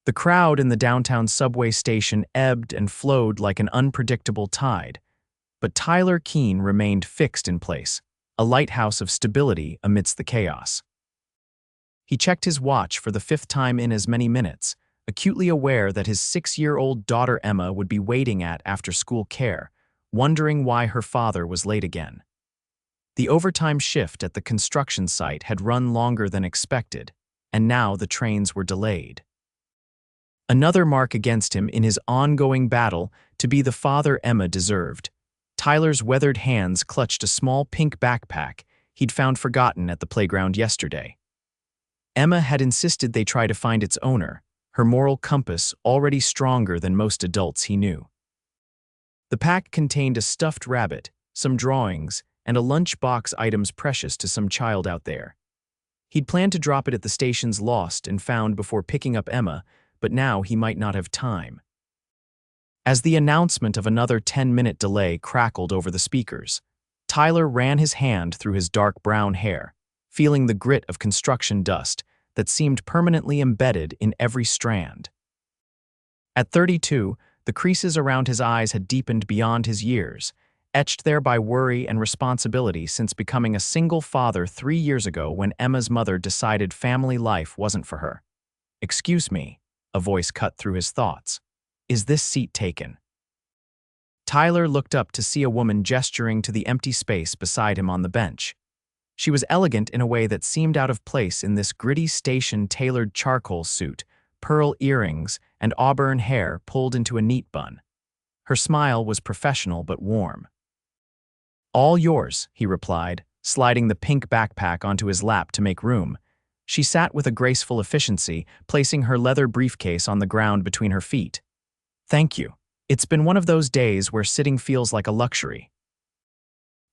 The crowd in the downtown subway station ebbed and flowed like an unpredictable tide, but Tyler Keane remained fixed in place, a lighthouse of stability amidst the chaos. He checked his watch for the fifth time in as many minutes, acutely aware that his 6-year-old daughter Emma would be waiting at after-school care, wondering why her father was late again. The overtime shift at the construction site had run longer than expected, and now the trains were delayed. Another mark against him in his ongoing battle to be the father Emma deserved. Tyler's weathered hands clutched a small pink backpack he'd found forgotten at the playground yesterday. Emma had insisted they try to find its owner, her moral compass already stronger than most adults he knew. The pack contained a stuffed rabbit, some drawings, and a lunchbox items precious to some child out there. He'd planned to drop it at the station's lost and found before picking up Emma, but now he might not have time. As the announcement of another 10-minute delay crackled over the speakers, Tyler ran his hand through his dark brown hair, feeling the grit of construction dust that seemed permanently embedded in every strand. At 32, the creases around his eyes had deepened beyond his years, etched there by worry and responsibility since becoming a single father 3 years ago when Emma's mother decided family life wasn't for her. "Excuse me," a voice cut through his thoughts. "Is this seat taken?" Tyler looked up to see a woman gesturing to the empty space beside him on the bench. She was elegant in a way that seemed out of place in this gritty station-tailored charcoal suit, pearl earrings, and auburn hair pulled into a neat bun. Her smile was professional but warm. "All yours," he replied, sliding the pink backpack onto his lap to make room. She sat with a graceful efficiency, placing her leather briefcase on the ground between her feet. "Thank you. It's been one of those days where sitting feels like a luxury."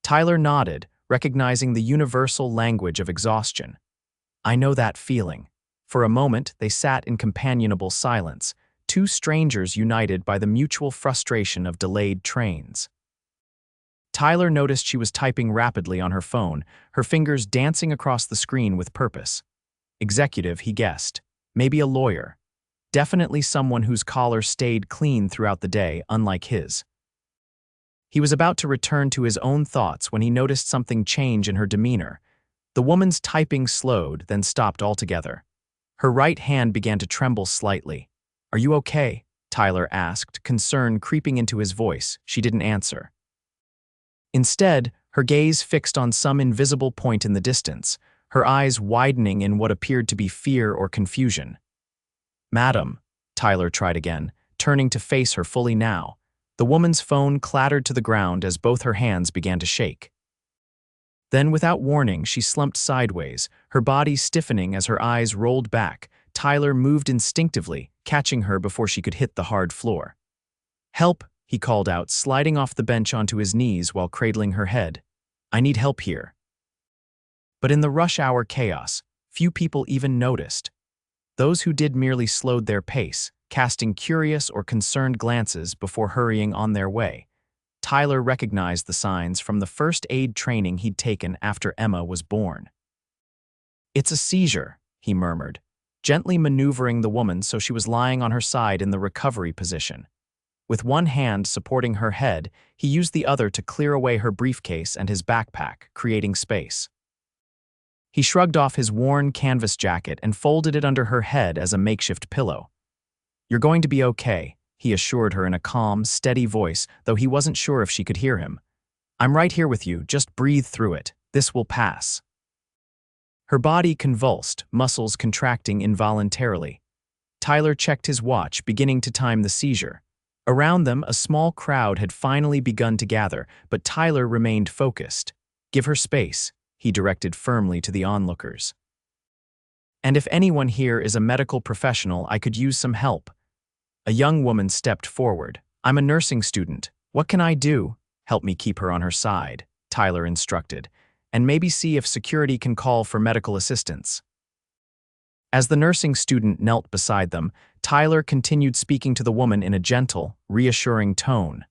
Tyler nodded, recognizing the universal language of exhaustion. "I know that feeling." For a moment, they sat in companionable silence, two strangers united by the mutual frustration of delayed trains. Tyler noticed she was typing rapidly on her phone, her fingers dancing across the screen with purpose. Executive, he guessed. Maybe a lawyer. Definitely someone whose collar stayed clean throughout the day, unlike his. He was about to return to his own thoughts when he noticed something change in her demeanor. The woman's typing slowed, then stopped altogether. Her right hand began to tremble slightly. "Are you okay?" Tyler asked, concern creeping into his voice. She didn't answer. Instead, her gaze fixed on some invisible point in the distance, her eyes widening in what appeared to be fear or confusion. "Madam," Tyler tried again, turning to face her fully now. The woman's phone clattered to the ground as both her hands began to shake. Then, without warning, she slumped sideways, her body stiffening as her eyes rolled back. Tyler moved instinctively, catching her before she could hit the hard floor. "Help," he called out, sliding off the bench onto his knees while cradling her head. "I need help here." But in the rush-hour chaos, few people even noticed. Those who did merely slowed their pace, casting curious or concerned glances before hurrying on their way. Tyler recognized the signs from the first aid training he'd taken after Emma was born. "It's a seizure," he murmured, gently maneuvering the woman so she was lying on her side in the recovery position. With one hand supporting her head, he used the other to clear away her briefcase and his backpack, creating space. He shrugged off his worn canvas jacket and folded it under her head as a makeshift pillow. "You're going to be okay," he assured her in a calm, steady voice, though he wasn't sure if she could hear him. "I'm right here with you, just breathe through it. This will pass." Her body convulsed, muscles contracting involuntarily. Tyler checked his watch, beginning to time the seizure. Around them, a small crowd had finally begun to gather, but Tyler remained focused. "Give her space," he directed firmly to the onlookers. "And if anyone here is a medical professional, I could use some help." A young woman stepped forward. "I'm a nursing student. What can I do?" "Help me keep her on her side," Tyler instructed, "and maybe see if security can call for medical assistance." As the nursing student knelt beside them, Tyler continued speaking to the woman in a gentle, reassuring tone.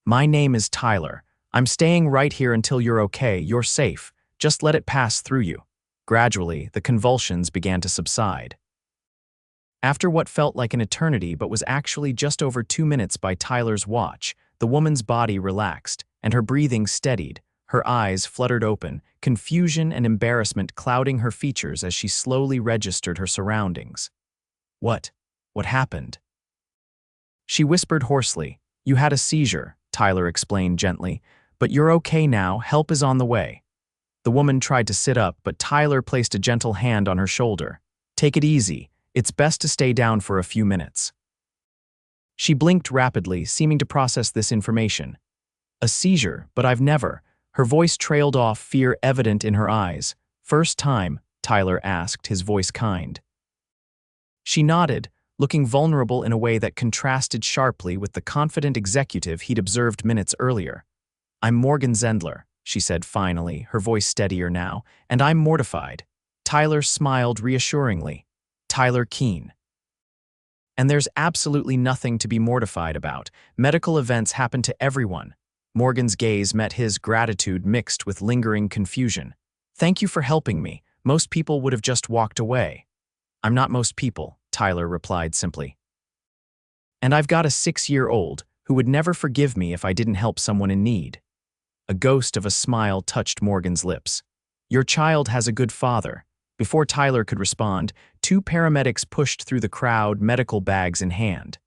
"My name is Tyler. I'm staying right here until you're okay. You're safe. Just let it pass through you." Gradually, the convulsions began to subside. After what felt like an eternity but was actually just over 2 minutes by Tyler's watch, the woman's body relaxed, and her breathing steadied. Her eyes fluttered open, confusion and embarrassment clouding her features as she slowly registered her surroundings. What? What happened? She whispered hoarsely. You had a seizure, Tyler explained gently. But you're okay now, help is on the way. The woman tried to sit up, but Tyler placed a gentle hand on her shoulder. Take it easy, it's best to stay down for a few minutes. She blinked rapidly, seeming to process this information. A seizure, but I've never. Her voice trailed off, fear evident in her eyes. First time? Tyler asked, his voice kind. She nodded, looking vulnerable in a way that contrasted sharply with the confident executive he'd observed minutes earlier. I'm Morgan Zendler, she said finally, her voice steadier now, and I'm mortified. Tyler smiled reassuringly. Tyler Keane. And there's absolutely nothing to be mortified about. Medical events happen to everyone. Morgan's gaze met his, gratitude mixed with lingering confusion. Thank you for helping me. Most people would have just walked away. I'm not most people, Tyler replied simply. And I've got a 6-year-old who would never forgive me if I didn't help someone in need. A ghost of a smile touched Morgan's lips. Your child has a good father. Before Tyler could respond, 2 paramedics pushed through the crowd, medical bags in hand.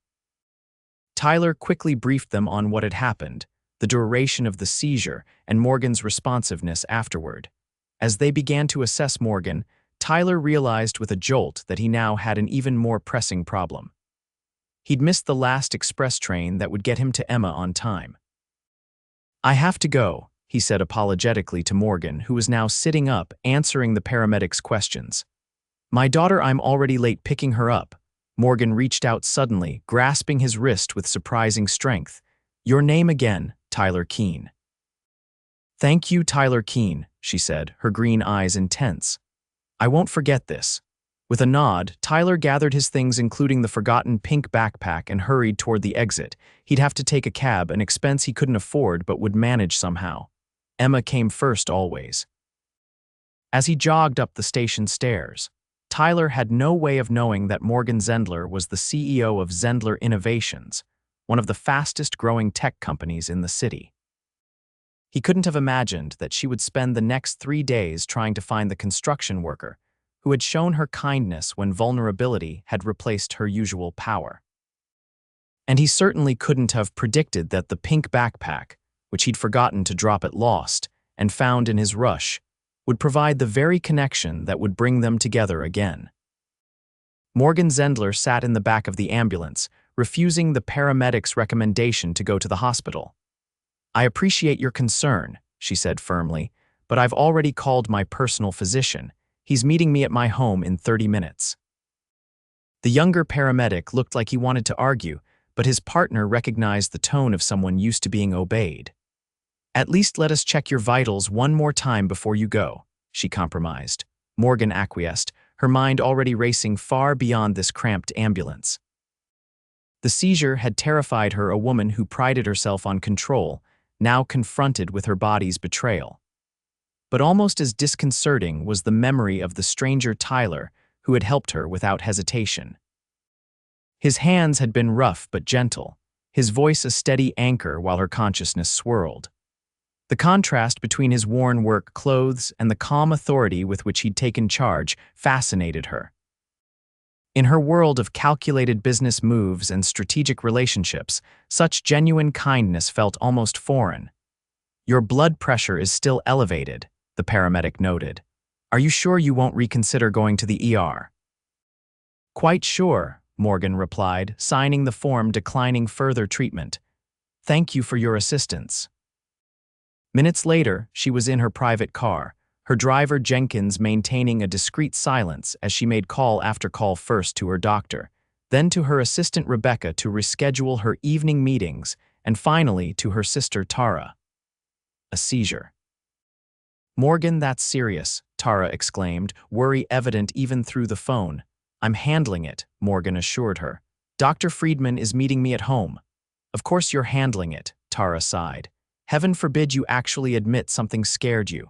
Tyler quickly briefed them on what had happened, the duration of the seizure, and Morgan's responsiveness afterward. As they began to assess Morgan, Tyler realized with a jolt that he now had an even more pressing problem. He'd missed the last express train that would get him to Emma on time. I have to go, he said apologetically to Morgan, who was now sitting up, answering the paramedics' questions. My daughter, I'm already late picking her up. Morgan reached out suddenly, grasping his wrist with surprising strength. Your name again, Tyler Keane. Thank you, Tyler Keane, she said, her green eyes intense. I won't forget this. With a nod, Tyler gathered his things, including the forgotten pink backpack, and hurried toward the exit. He'd have to take a cab, an expense he couldn't afford but would manage somehow. Emma came first always. As he jogged up the station stairs, Tyler had no way of knowing that Morgan Zendler was the CEO of Zendler Innovations, one of the fastest-growing tech companies in the city. He couldn't have imagined that she would spend the next 3 days trying to find the construction worker who had shown her kindness when vulnerability had replaced her usual power. And he certainly couldn't have predicted that the pink backpack, which he'd forgotten to drop at Lost and found in his rush, would provide the very connection that would bring them together again. Morgan Zendler sat in the back of the ambulance, refusing the paramedics' recommendation to go to the hospital. I appreciate your concern, she said firmly, but I've already called my personal physician. He's meeting me at my home in 30 minutes. The younger paramedic looked like he wanted to argue, but his partner recognized the tone of someone used to being obeyed. At least let us check your vitals one more time before you go, she compromised. Morgan acquiesced, her mind already racing far beyond this cramped ambulance. The seizure had terrified her, a woman who prided herself on control, now confronted with her body's betrayal. But almost as disconcerting was the memory of the stranger Tyler who had helped her without hesitation. His hands had been rough but gentle, his voice a steady anchor while her consciousness swirled. The contrast between his worn work clothes and the calm authority with which he'd taken charge fascinated her. In her world of calculated business moves and strategic relationships, such genuine kindness felt almost foreign. Your blood pressure is still elevated, the paramedic noted. Are you sure you won't reconsider going to the ER? Quite sure, Morgan replied, signing the form declining further treatment. Thank you for your assistance. Minutes later, she was in her private car, her driver Jenkins maintaining a discreet silence as she made call after call, first to her doctor, then to her assistant Rebecca to reschedule her evening meetings, and finally to her sister Tara. A seizure. Morgan, that's serious, Tara exclaimed, worry evident even through the phone. I'm handling it, Morgan assured her. Dr. Friedman is meeting me at home. Of course you're handling it, Tara sighed. Heaven forbid you actually admit something scared you.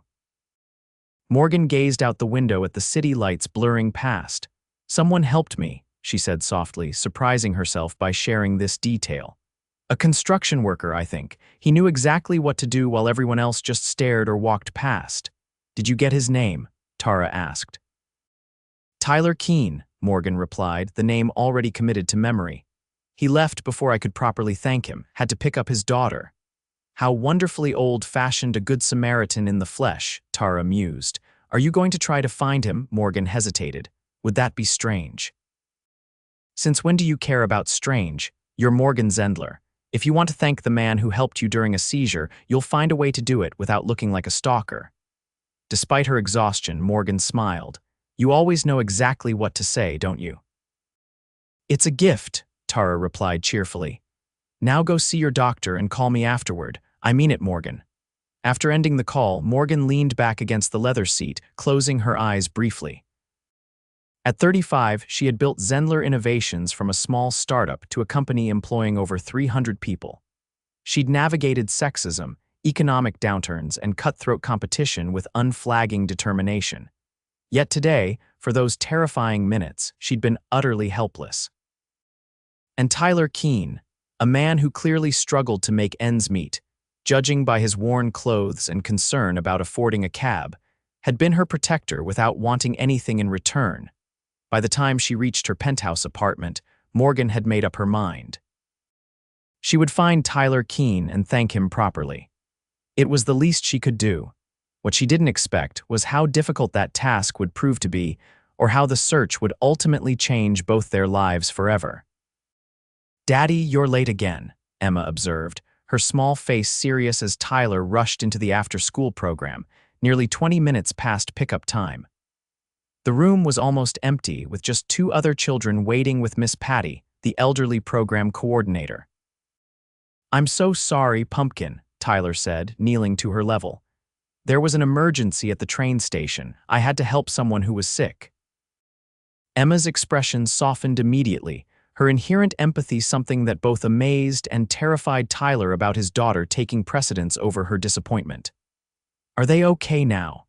Morgan gazed out the window at the city lights blurring past. Someone helped me, she said softly, surprising herself by sharing this detail. A construction worker, I think. He knew exactly what to do while everyone else just stared or walked past. Did you get his name? Tara asked. Tyler Keane, Morgan replied, the name already committed to memory. He left before I could properly thank him, had to pick up his daughter. How wonderfully old-fashioned a good Samaritan in the flesh, Tara mused. Are you going to try to find him? Morgan hesitated. Would that be strange? Since when do you care about strange? You're Morgan Zendler. If you want to thank the man who helped you during a seizure, you'll find a way to do it without looking like a stalker. Despite her exhaustion, Morgan smiled. You always know exactly what to say, don't you? It's a gift, Tara replied cheerfully. Now go see your doctor and call me afterward. I mean it, Morgan. After ending the call, Morgan leaned back against the leather seat, closing her eyes briefly. At 35, she had built Zendler Innovations from a small startup to a company employing over 300 people. She'd navigated sexism, economic downturns, and cutthroat competition with unflagging determination. Yet today, for those terrifying minutes, she'd been utterly helpless. And Tyler Keane, a man who clearly struggled to make ends meet, judging by his worn clothes and concern about affording a cab, had been her protector without wanting anything in return. By the time she reached her penthouse apartment, Morgan had made up her mind. She would find Tyler Keane and thank him properly. It was the least she could do. What she didn't expect was how difficult that task would prove to be, or how the search would ultimately change both their lives forever. "Daddy, you're late again," Emma observed, her small face serious as Tyler rushed into the after-school program, nearly 20 minutes past pickup time. The room was almost empty, with just 2 other children waiting with Miss Patty, the elderly program coordinator. "I'm so sorry, Pumpkin," Tyler said, kneeling to her level. "There was an emergency at the train station. I had to help someone who was sick." Emma's expression softened immediately, her inherent empathy something that both amazed and terrified Tyler about his daughter taking precedence over her disappointment. "Are they okay now?"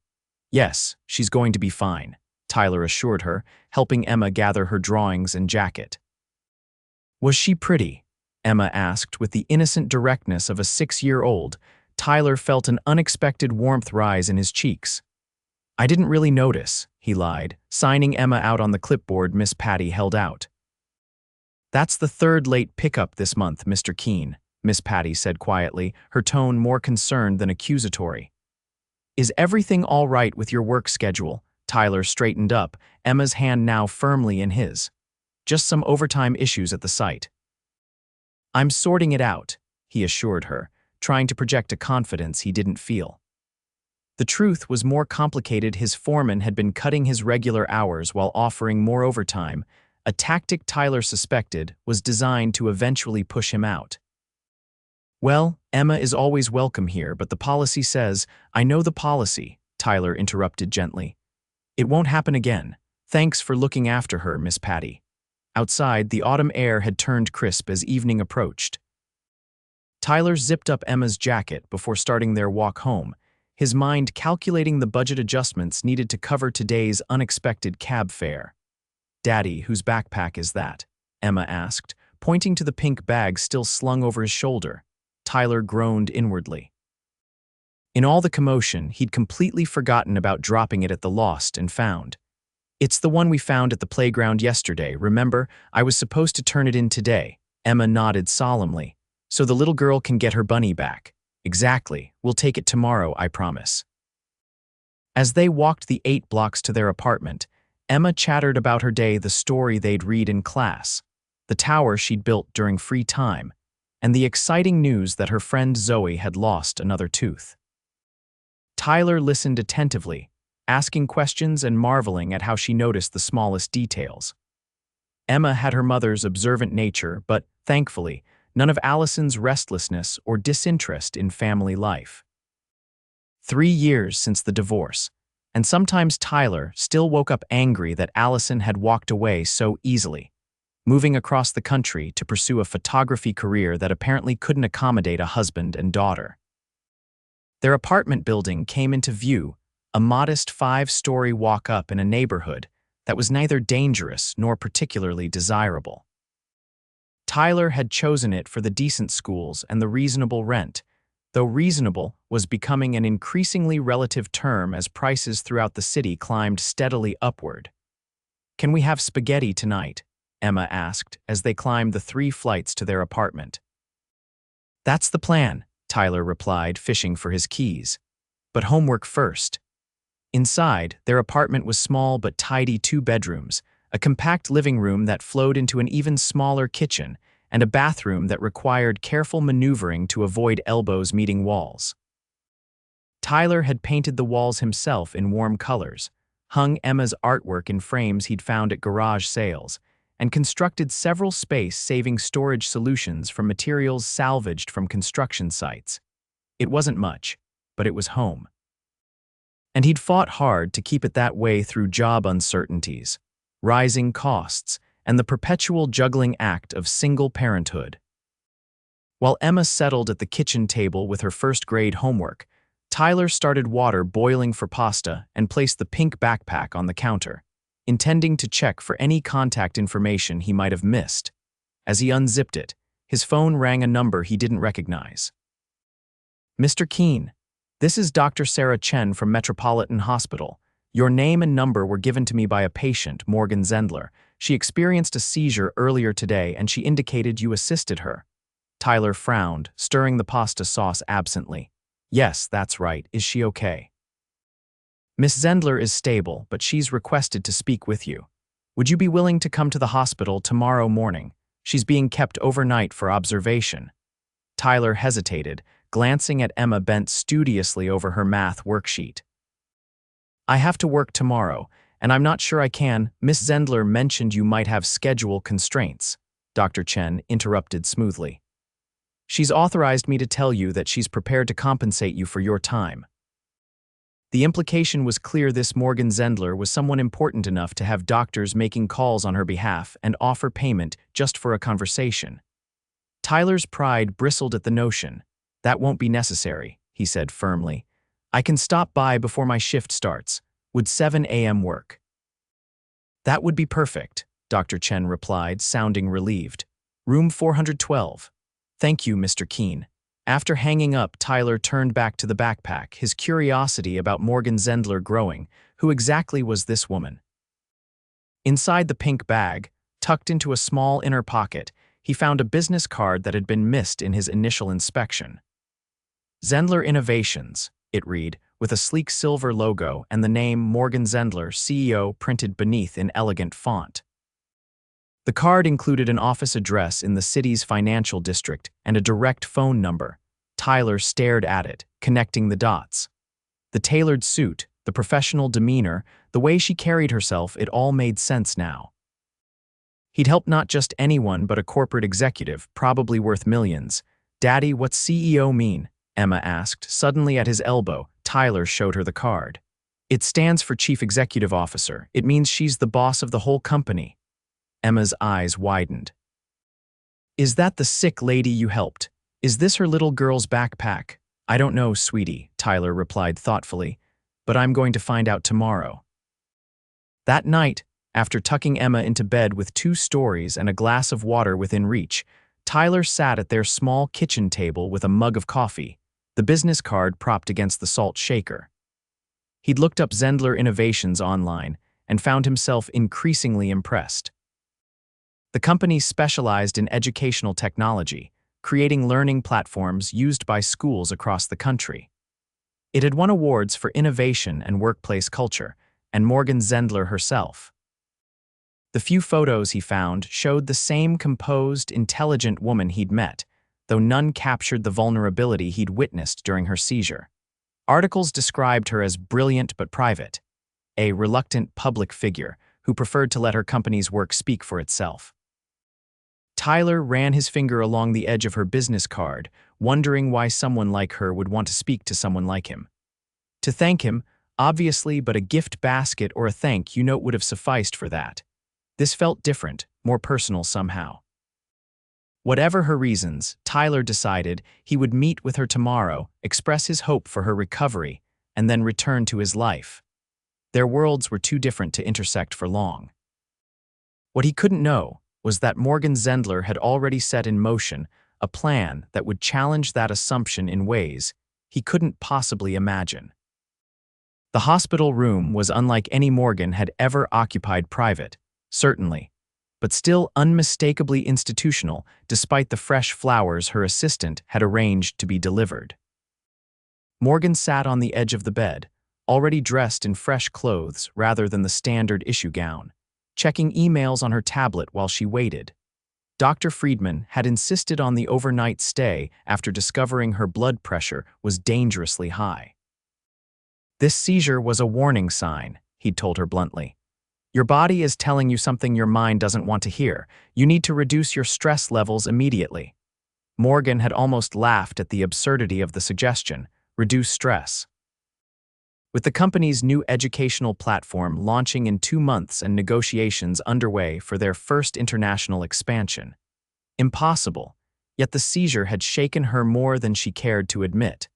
"Yes, she's going to be fine," Tyler assured her, helping Emma gather her drawings and jacket. "Was she pretty?" Emma asked with the innocent directness of a 6-year-old. Tyler felt an unexpected warmth rise in his cheeks. "I didn't really notice," he lied, signing Emma out on the clipboard Miss Patty held out. "That's the 3rd late pickup this month, Mr. Keane," Miss Patty said quietly, her tone more concerned than accusatory. "Is everything all right with your work schedule?" Tyler straightened up, Emma's hand now firmly in his. "Just some overtime issues at the site." "I'm sorting it out," he assured her, trying to project a confidence he didn't feel. The truth was more complicated. His foreman had been cutting his regular hours while offering more overtime, a tactic Tyler suspected was designed to eventually push him out. "Well, Emma is always welcome here, but the policy says—" "I know the policy," Tyler interrupted gently. "It won't happen again. Thanks for looking after her, Miss Patty." Outside, the autumn air had turned crisp as evening approached. Tyler zipped up Emma's jacket before starting their walk home, his mind calculating the budget adjustments needed to cover today's unexpected cab fare. "Daddy, whose backpack is that?" Emma asked, pointing to the pink bag still slung over his shoulder. Tyler groaned inwardly. In all the commotion, he'd completely forgotten about dropping it at the lost and found. "It's the one we found at the playground yesterday, remember? I was supposed to turn it in today." Emma nodded solemnly. "So the little girl can get her bunny back." "Exactly. We'll take it tomorrow, I promise." As they walked the 8 blocks to their apartment, Emma chattered about her day, the story they'd read in class, the tower she'd built during free time, and the exciting news that her friend Zoe had lost another tooth. Tyler listened attentively, asking questions and marveling at how she noticed the smallest details. Emma had her mother's observant nature, but, thankfully, none of Allison's restlessness or disinterest in family life. 3 years since the divorce, and sometimes Tyler still woke up angry that Allison had walked away so easily, moving across the country to pursue a photography career that apparently couldn't accommodate a husband and daughter. Their apartment building came into view, a modest 5-story walk-up in a neighborhood that was neither dangerous nor particularly desirable. Tyler had chosen it for the decent schools and the reasonable rent, though reasonable was becoming an increasingly relative term as prices throughout the city climbed steadily upward. "Can we have spaghetti tonight?" Emma asked as they climbed the 3 flights to their apartment. "That's the plan," Tyler replied, fishing for his keys. "But homework first." Inside, their apartment was small but tidy 2 bedrooms, a compact living room that flowed into an even smaller kitchen, and a bathroom that required careful maneuvering to avoid elbows meeting walls. Tyler had painted the walls himself in warm colors, hung Emma's artwork in frames he'd found at garage sales, and constructed several space-saving storage solutions from materials salvaged from construction sites. It wasn't much, but it was home. And he'd fought hard to keep it that way through job uncertainties, rising costs, and the perpetual juggling act of single parenthood. While Emma settled at the kitchen table with her first-grade homework, Tyler started water boiling for pasta and placed the pink backpack on the counter, intending to check for any contact information he might have missed. As he unzipped it, his phone rang a number he didn't recognize. "Mr. Keane, this is Dr. Sarah Chen from Metropolitan Hospital. Your name and number were given to me by a patient, Morgan Zendler. She experienced a seizure earlier today and she indicated you assisted her." Tyler frowned, stirring the pasta sauce absently. "Yes, that's right. Is she okay?" "Miss Zendler is stable, but she's requested to speak with you. Would you be willing to come to the hospital tomorrow morning? She's being kept overnight for observation." Tyler hesitated, glancing at Emma bent studiously over her math worksheet. "I have to work tomorrow, and I'm not sure I can." "Miss Zendler mentioned you might have schedule constraints," Dr. Chen interrupted smoothly. "She's authorized me to tell you that she's prepared to compensate you for your time." The implication was clear. This Morgan Zendler was someone important enough to have doctors making calls on her behalf and offer payment just for a conversation. Tyler's pride bristled at the notion. "That won't be necessary," he said firmly. "I can stop by before my shift starts. Would 7 a.m. work?" "That would be perfect," Dr. Chen replied, sounding relieved. "Room 412. "Thank you, Mr. Keane." After hanging up, Tyler turned back to the backpack, his curiosity about Morgan Zendler growing. Who exactly was this woman? Inside the pink bag, tucked into a small inner pocket, he found a business card that had been missed in his initial inspection. "Zendler Innovations," it read, with a sleek silver logo and the name Morgan Zendler, CEO, printed beneath in elegant font. The card included an office address in the city's financial district and a direct phone number. Tyler stared at it, connecting the dots. The tailored suit, the professional demeanor, the way she carried herself, it all made sense now. He'd helped not just anyone but a corporate executive, probably worth millions. "Daddy, what's CEO mean?" Emma asked, suddenly at his elbow. Tyler showed her the card. "It stands for Chief Executive Officer. It means she's the boss of the whole company." Emma's eyes widened. "Is that the sick lady you helped? Is this her little girl's backpack?" "I don't know, sweetie," Tyler replied thoughtfully, "but I'm going to find out tomorrow." That night, after tucking Emma into bed with 2 stories and a glass of water within reach, Tyler sat at their small kitchen table with a mug of coffee, the business card propped against the salt shaker. He'd looked up Zendler Innovations online and found himself increasingly impressed. The company specialized in educational technology, creating learning platforms used by schools across the country. It had won awards for innovation and workplace culture, and Morgan Zendler herself. The few photos he found showed the same composed, intelligent woman he'd met, though none captured the vulnerability he'd witnessed during her seizure. Articles described her as brilliant but private, a reluctant public figure who preferred to let her company's work speak for itself. Tyler ran his finger along the edge of her business card, wondering why someone like her would want to speak to someone like him. To thank him, obviously, but a gift basket or a thank you note would have sufficed for that. This felt different, more personal somehow. Whatever her reasons, Tyler decided he would meet with her tomorrow, express his hope for her recovery, and then return to his life. Their worlds were too different to intersect for long. What he couldn't know was that Morgan Zendler had already set in motion a plan that would challenge that assumption in ways he couldn't possibly imagine. The hospital room was unlike any Morgan had ever occupied private, certainly, but still unmistakably institutional despite the fresh flowers her assistant had arranged to be delivered. Morgan sat on the edge of the bed, already dressed in fresh clothes rather than the standard issue gown, checking emails on her tablet while she waited. Dr. Friedman had insisted on the overnight stay after discovering her blood pressure was dangerously high. This seizure was a warning sign, he'd told her bluntly. Your body is telling you something your mind doesn't want to hear. You need to reduce your stress levels immediately. Morgan had almost laughed at the absurdity of the suggestion, reduce stress. With the company's new educational platform launching in 2 months and negotiations underway for their first international expansion. Impossible, yet the seizure had shaken her more than she cared to admit.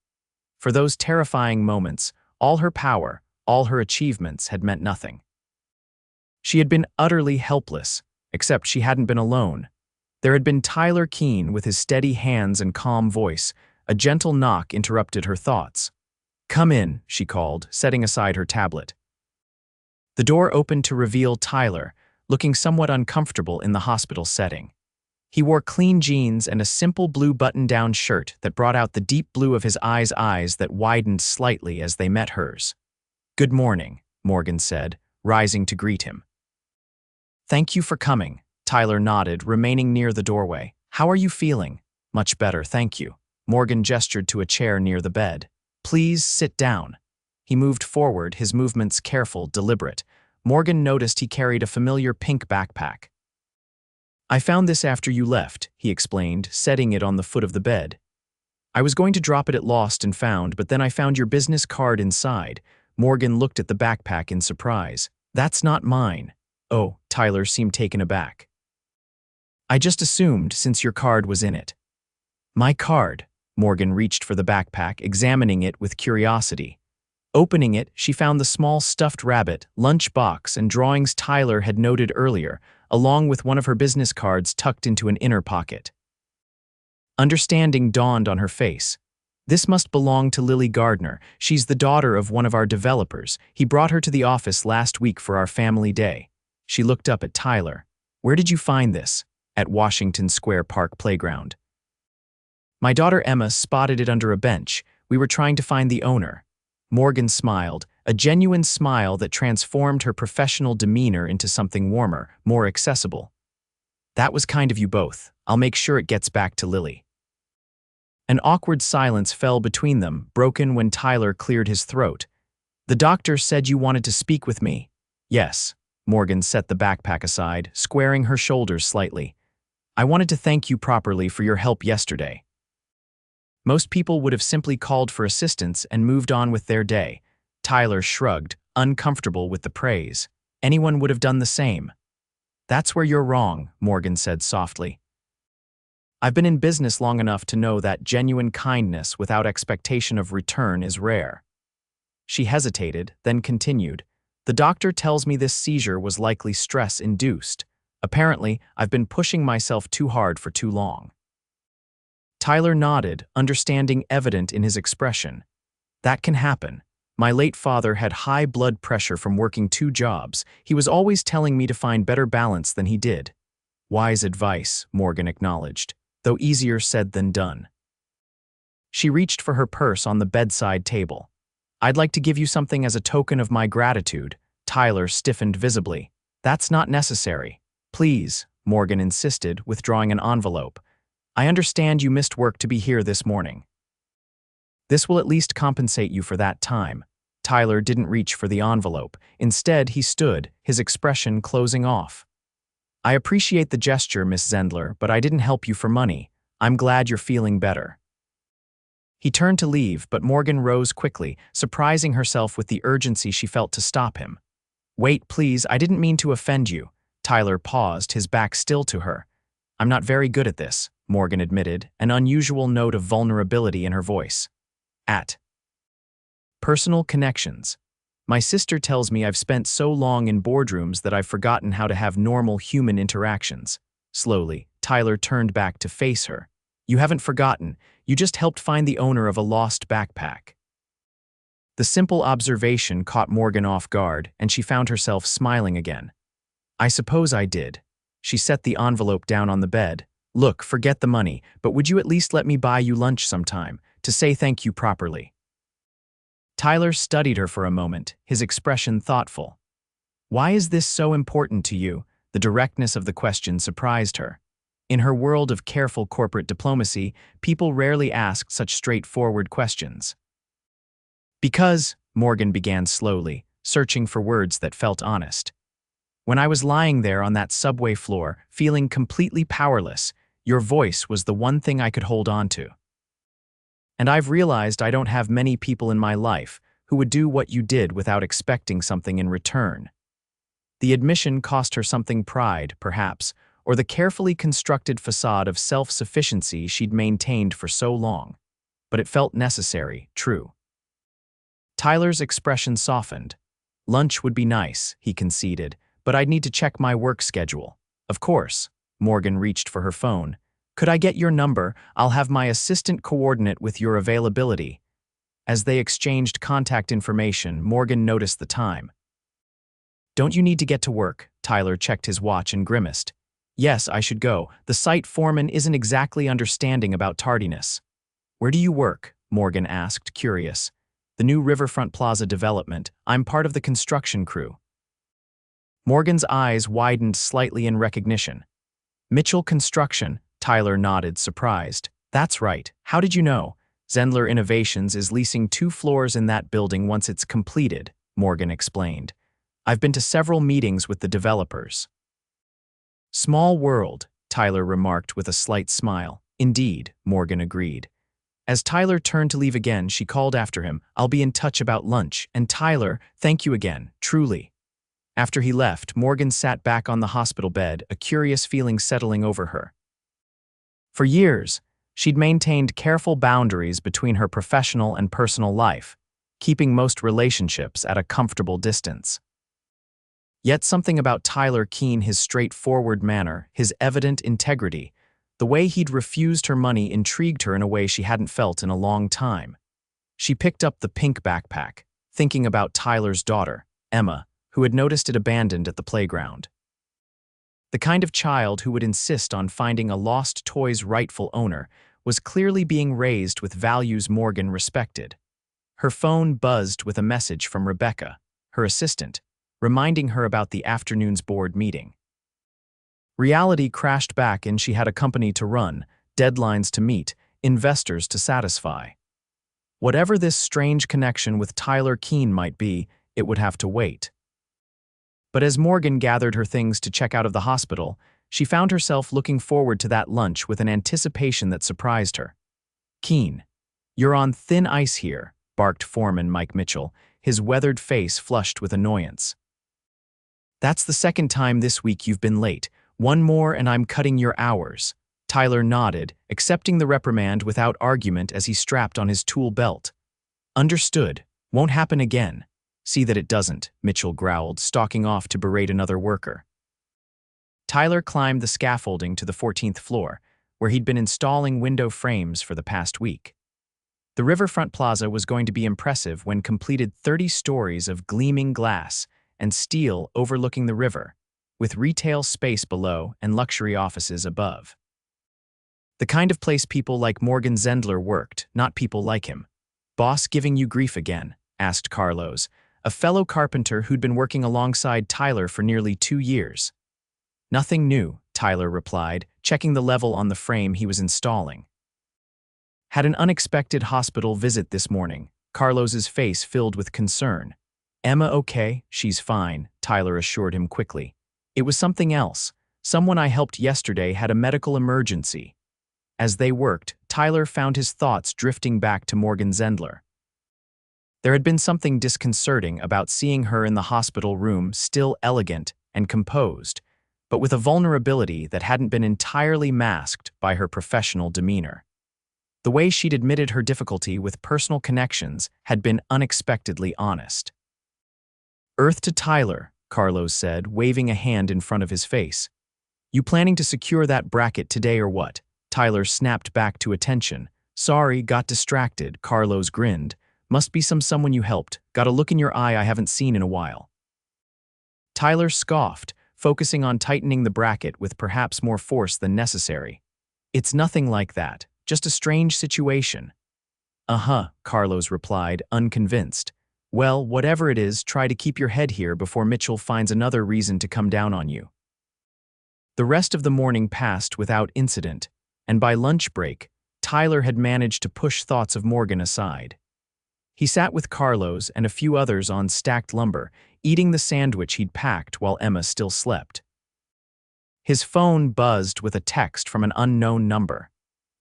For those terrifying moments, all her power, all her achievements had meant nothing. She had been utterly helpless, except she hadn't been alone. There had been Tyler Keane with his steady hands and calm voice. A gentle knock interrupted her thoughts. Come in, she called, setting aside her tablet. The door opened to reveal Tyler, looking somewhat uncomfortable in the hospital setting. He wore clean jeans and a simple blue button-down shirt that brought out the deep blue of his eyes that widened slightly as they met hers. Good morning, Morgan said, rising to greet him. Thank you for coming, Tyler nodded, remaining near the doorway. How are you feeling? Much better, thank you. Morgan gestured to a chair near the bed. Please sit down. He moved forward, his movements careful, deliberate. Morgan noticed he carried a familiar pink backpack. I found this after you left, he explained, setting it on the foot of the bed. I was going to drop it at Lost and Found, but then I found your business card inside. Morgan looked at the backpack in surprise. That's not mine. Oh, Tyler seemed taken aback. I just assumed since your card was in it. My card. Morgan reached for the backpack, examining it with curiosity. Opening it, she found the small stuffed rabbit, lunch box, and drawings Tyler had noted earlier, along with one of her business cards tucked into an inner pocket. Understanding dawned on her face. This must belong to Lily Gardner. She's the daughter of one of our developers. He brought her to the office last week for our family day. She looked up at Tyler. Where did you find this? At Washington Square Park Playground. My daughter Emma spotted it under a bench. We were trying to find the owner. Morgan smiled, a genuine smile that transformed her professional demeanor into something warmer, more accessible. That was kind of you both. I'll make sure it gets back to Lily. An awkward silence fell between them, broken when Tyler cleared his throat. The doctor said you wanted to speak with me. Yes. Morgan set the backpack aside, squaring her shoulders slightly. I wanted to thank you properly for your help yesterday. Most people would have simply called for assistance and moved on with their day. Tyler shrugged, uncomfortable with the praise. Anyone would have done the same. That's where you're wrong, Morgan said softly. I've been in business long enough to know that genuine kindness without expectation of return is rare. She hesitated, then continued. The doctor tells me this seizure was likely stress-induced. Apparently, I've been pushing myself too hard for too long. Tyler nodded, understanding evident in his expression. That can happen. My late father had high blood pressure from working 2 jobs. He was always telling me to find better balance than he did. Wise advice, Morgan acknowledged, though easier said than done. She reached for her purse on the bedside table. I'd like to give you something as a token of my gratitude. Tyler stiffened visibly. That's not necessary. Please, Morgan insisted, withdrawing an envelope. I understand you missed work to be here this morning. This will at least compensate you for that time. Tyler didn't reach for the envelope. Instead, he stood, his expression closing off. I appreciate the gesture, Miss Zendler, but I didn't help you for money. I'm glad you're feeling better. He turned to leave, but Morgan rose quickly, surprising herself with the urgency she felt to stop him. Wait, please, I didn't mean to offend you. Tyler paused, his back still to her. I'm not very good at this, Morgan admitted, an unusual note of vulnerability in her voice. Personal connections. My sister tells me I've spent so long in boardrooms that I've forgotten how to have normal human interactions. Slowly, Tyler turned back to face her. You haven't forgotten, you just helped find the owner of a lost backpack. The simple observation caught Morgan off guard, and she found herself smiling again. I suppose I did. She set the envelope down on the bed. Look, forget the money, but would you at least let me buy you lunch sometime, to say thank you properly? Tyler studied her for a moment, his expression thoughtful. Why is this so important to you? The directness of the question surprised her. In her world of careful corporate diplomacy, people rarely asked such straightforward questions. Because, Morgan began slowly, searching for words that felt honest. When I was lying there on that subway floor, feeling completely powerless, your voice was the one thing I could hold on to. And I've realized I don't have many people in my life who would do what you did without expecting something in return. The admission cost her something: pride, perhaps, or the carefully constructed facade of self-sufficiency she'd maintained for so long. But it felt necessary, true. Tyler's expression softened. Lunch would be nice, he conceded, but I'd need to check my work schedule. Of course. Morgan reached for her phone. Could I get your number? I'll have my assistant coordinate with your availability. As they exchanged contact information, Morgan noticed the time. Don't you need to get to work? Tyler checked his watch and grimaced. Yes, I should go. The site foreman isn't exactly understanding about tardiness. Where do you work? Morgan asked, curious. The new Riverfront Plaza development. I'm part of the construction crew. Morgan's eyes widened slightly in recognition. Mitchell Construction, Tyler nodded, surprised. That's right. How did you know? Zendler Innovations is leasing 2 floors in that building once it's completed, Morgan explained. I've been to several meetings with the developers. Small world, Tyler remarked with a slight smile. Indeed, Morgan agreed. As Tyler turned to leave again, she called after him, I'll be in touch about lunch, and Tyler, thank you again, truly. After he left, Morgan sat back on the hospital bed, a curious feeling settling over her. For years, she'd maintained careful boundaries between her professional and personal life, keeping most relationships at a comfortable distance. Yet something about Tyler Keane, his straightforward manner, his evident integrity, the way he'd refused her money intrigued her in a way she hadn't felt in a long time. She picked up the pink backpack, thinking about Tyler's daughter, Emma, who had noticed it abandoned at the playground. The kind of child who would insist on finding a lost toy's rightful owner was clearly being raised with values Morgan respected. Her phone buzzed with a message from Rebecca, her assistant, reminding her about the afternoon's board meeting. Reality crashed back, and she had a company to run, deadlines to meet, investors to satisfy. Whatever this strange connection with Tyler Keane might be, it would have to wait. But as Morgan gathered her things to check out of the hospital, she found herself looking forward to that lunch with an anticipation that surprised her. Keane, you're on thin ice here, barked foreman Mike Mitchell, his weathered face flushed with annoyance. That's the second time this week you've been late. One more and I'm cutting your hours. Tyler nodded, accepting the reprimand without argument as he strapped on his tool belt. Understood. Won't happen again. See that it doesn't, Mitchell growled, stalking off to berate another worker. Tyler climbed the scaffolding to the 14th floor, where he'd been installing window frames for the past week. The Riverfront Plaza was going to be impressive when completed: 30 stories of gleaming glass and steel overlooking the river, with retail space below and luxury offices above. The kind of place people like Morgan Zendler worked, not people like him. Boss giving you grief again? Asked Carlos, a fellow carpenter who'd been working alongside Tyler for nearly 2 years. Nothing new, Tyler replied, checking the level on the frame he was installing. Had an unexpected hospital visit this morning. Carlos's face filled with concern. Emma okay? She's fine, Tyler assured him quickly. It was something else. Someone I helped yesterday had a medical emergency. As they worked, Tyler found his thoughts drifting back to Morgan Zendler. There had been something disconcerting about seeing her in the hospital room, still elegant and composed, but with a vulnerability that hadn't been entirely masked by her professional demeanor. The way she'd admitted her difficulty with personal connections had been unexpectedly honest. Earth to Tyler, Carlos said, waving a hand in front of his face. You planning to secure that bracket today or what? Tyler snapped back to attention. Sorry, got distracted, Carlos grinned. Must be someone you helped. Got a look in your eye I haven't seen in a while. Tyler scoffed, focusing on tightening the bracket with perhaps more force than necessary. It's nothing like that, just a strange situation. Uh-huh, Carlos replied, unconvinced. Well, whatever it is, try to keep your head here before Mitchell finds another reason to come down on you. The rest of the morning passed without incident, and by lunch break, Tyler had managed to push thoughts of Morgan aside. He sat with Carlos and a few others on stacked lumber, eating the sandwich he'd packed while Emma still slept. His phone buzzed with a text from an unknown number.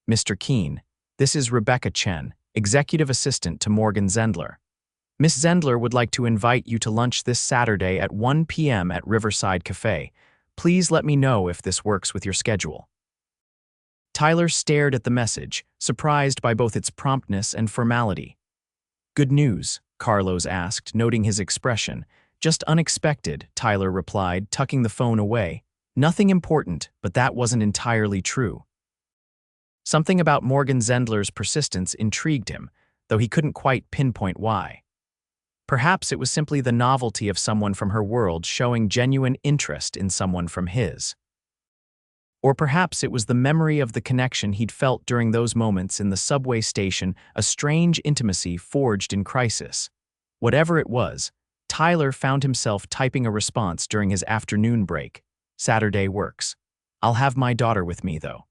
Mr. Keane, this is Rebecca Chen, executive assistant to Morgan Zendler. Miss Zendler would like to invite you to lunch this Saturday at 1 p.m. at Riverside Cafe. Please let me know if this works with your schedule. Tyler stared at the message, surprised by both its promptness and formality. Good news, Carlos asked, noting his expression. Just unexpected, Tyler replied, tucking the phone away. Nothing important, but that wasn't entirely true. Something about Morgan Zendler's persistence intrigued him, though he couldn't quite pinpoint why. Perhaps it was simply the novelty of someone from her world showing genuine interest in someone from his. Or perhaps it was the memory of the connection he'd felt during those moments in the subway station, a strange intimacy forged in crisis. Whatever it was, Tyler found himself typing a response during his afternoon break. Saturday works. I'll have my daughter with me, though.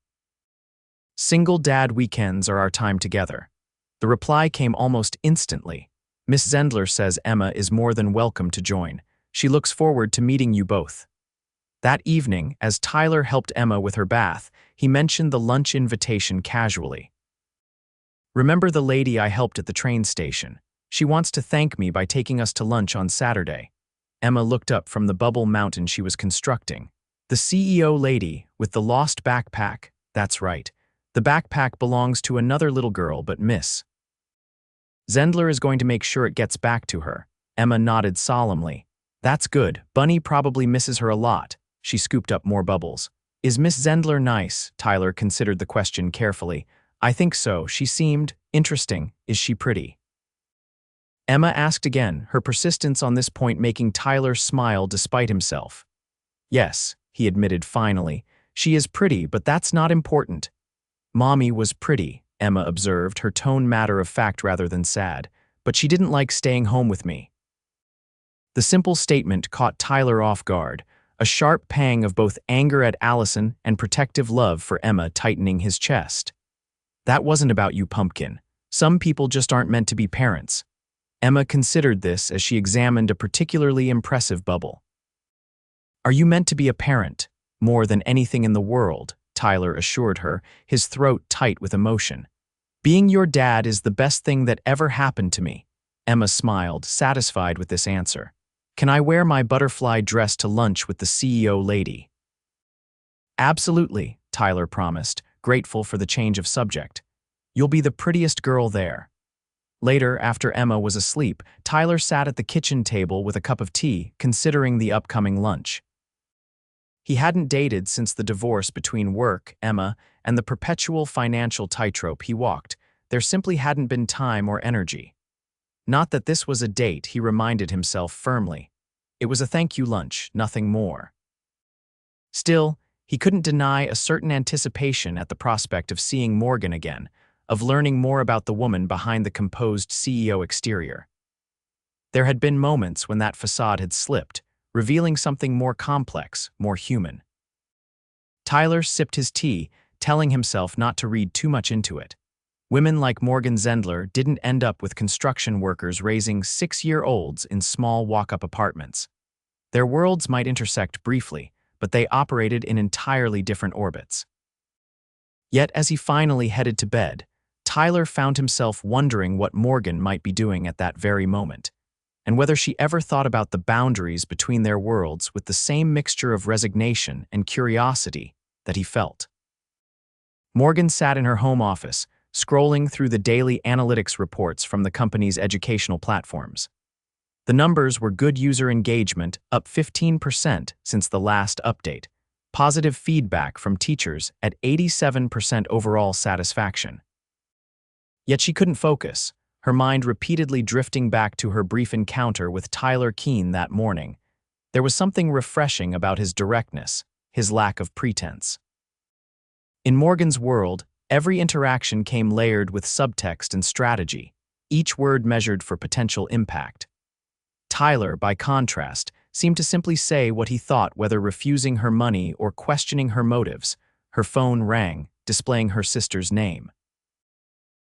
Single dad weekends are our time together. The reply came almost instantly. Miss Zendler says Emma is more than welcome to join. She looks forward to meeting you both. That evening, as Tyler helped Emma with her bath, he mentioned the lunch invitation casually. Remember the lady I helped at the train station? She wants to thank me by taking us to lunch on Saturday. Emma looked up from the bubble mountain she was constructing. The CEO lady with the lost backpack. That's right. The backpack belongs to another little girl, but Miss Zendler is going to make sure it gets back to her. Emma nodded solemnly. That's good. Bunny probably misses her a lot. She scooped up more bubbles. Is Miss Zendler nice? Tyler considered the question carefully. I think so. She seemed interesting. Is she pretty? Emma asked again, her persistence on this point making Tyler smile despite himself. Yes, he admitted finally. She is pretty, but that's not important. Mommy was pretty, Emma observed, her tone matter of fact rather than sad, but she didn't like staying home with me. The simple statement caught Tyler off guard, a sharp pang of both anger at Allison and protective love for Emma tightening his chest. That wasn't about you, pumpkin. Some people just aren't meant to be parents. Emma considered this as she examined a particularly impressive bubble. Are you meant to be a parent? More than anything in the world, Tyler assured her, his throat tight with emotion. Being your dad is the best thing that ever happened to me. Emma smiled, satisfied with this answer. Can I wear my butterfly dress to lunch with the CEO lady? Absolutely, Tyler promised, grateful for the change of subject. You'll be the prettiest girl there. Later, after Emma was asleep, Tyler sat at the kitchen table with a cup of tea, considering the upcoming lunch. He hadn't dated since the divorce between work, Emma, and the perpetual financial tightrope he walked. There simply hadn't been time or energy. Not that this was a date, he reminded himself firmly. It was a thank you lunch, nothing more. Still, he couldn't deny a certain anticipation at the prospect of seeing Morgan again, of learning more about the woman behind the composed CEO exterior. There had been moments when that facade had slipped, revealing something more complex, more human. Tyler sipped his tea, telling himself not to read too much into it. Women like Morgan Zendler didn't end up with construction workers raising 6-year-olds in small walk-up apartments. Their worlds might intersect briefly, but they operated in entirely different orbits. Yet as he finally headed to bed, Tyler found himself wondering what Morgan might be doing at that very moment, and whether she ever thought about the boundaries between their worlds with the same mixture of resignation and curiosity that he felt. Morgan sat in her home office, scrolling through the daily analytics reports from the company's educational platforms. The numbers were good user engagement, up 15% since the last update. Positive feedback from teachers at 87% overall satisfaction. Yet she couldn't focus, her mind repeatedly drifting back to her brief encounter with Tyler Keane that morning. There was something refreshing about his directness, his lack of pretense. In Morgan's world, every interaction came layered with subtext and strategy, each word measured for potential impact. Tyler, by contrast, seemed to simply say what he thought, whether refusing her money or questioning her motives. Her phone rang, displaying her sister's name.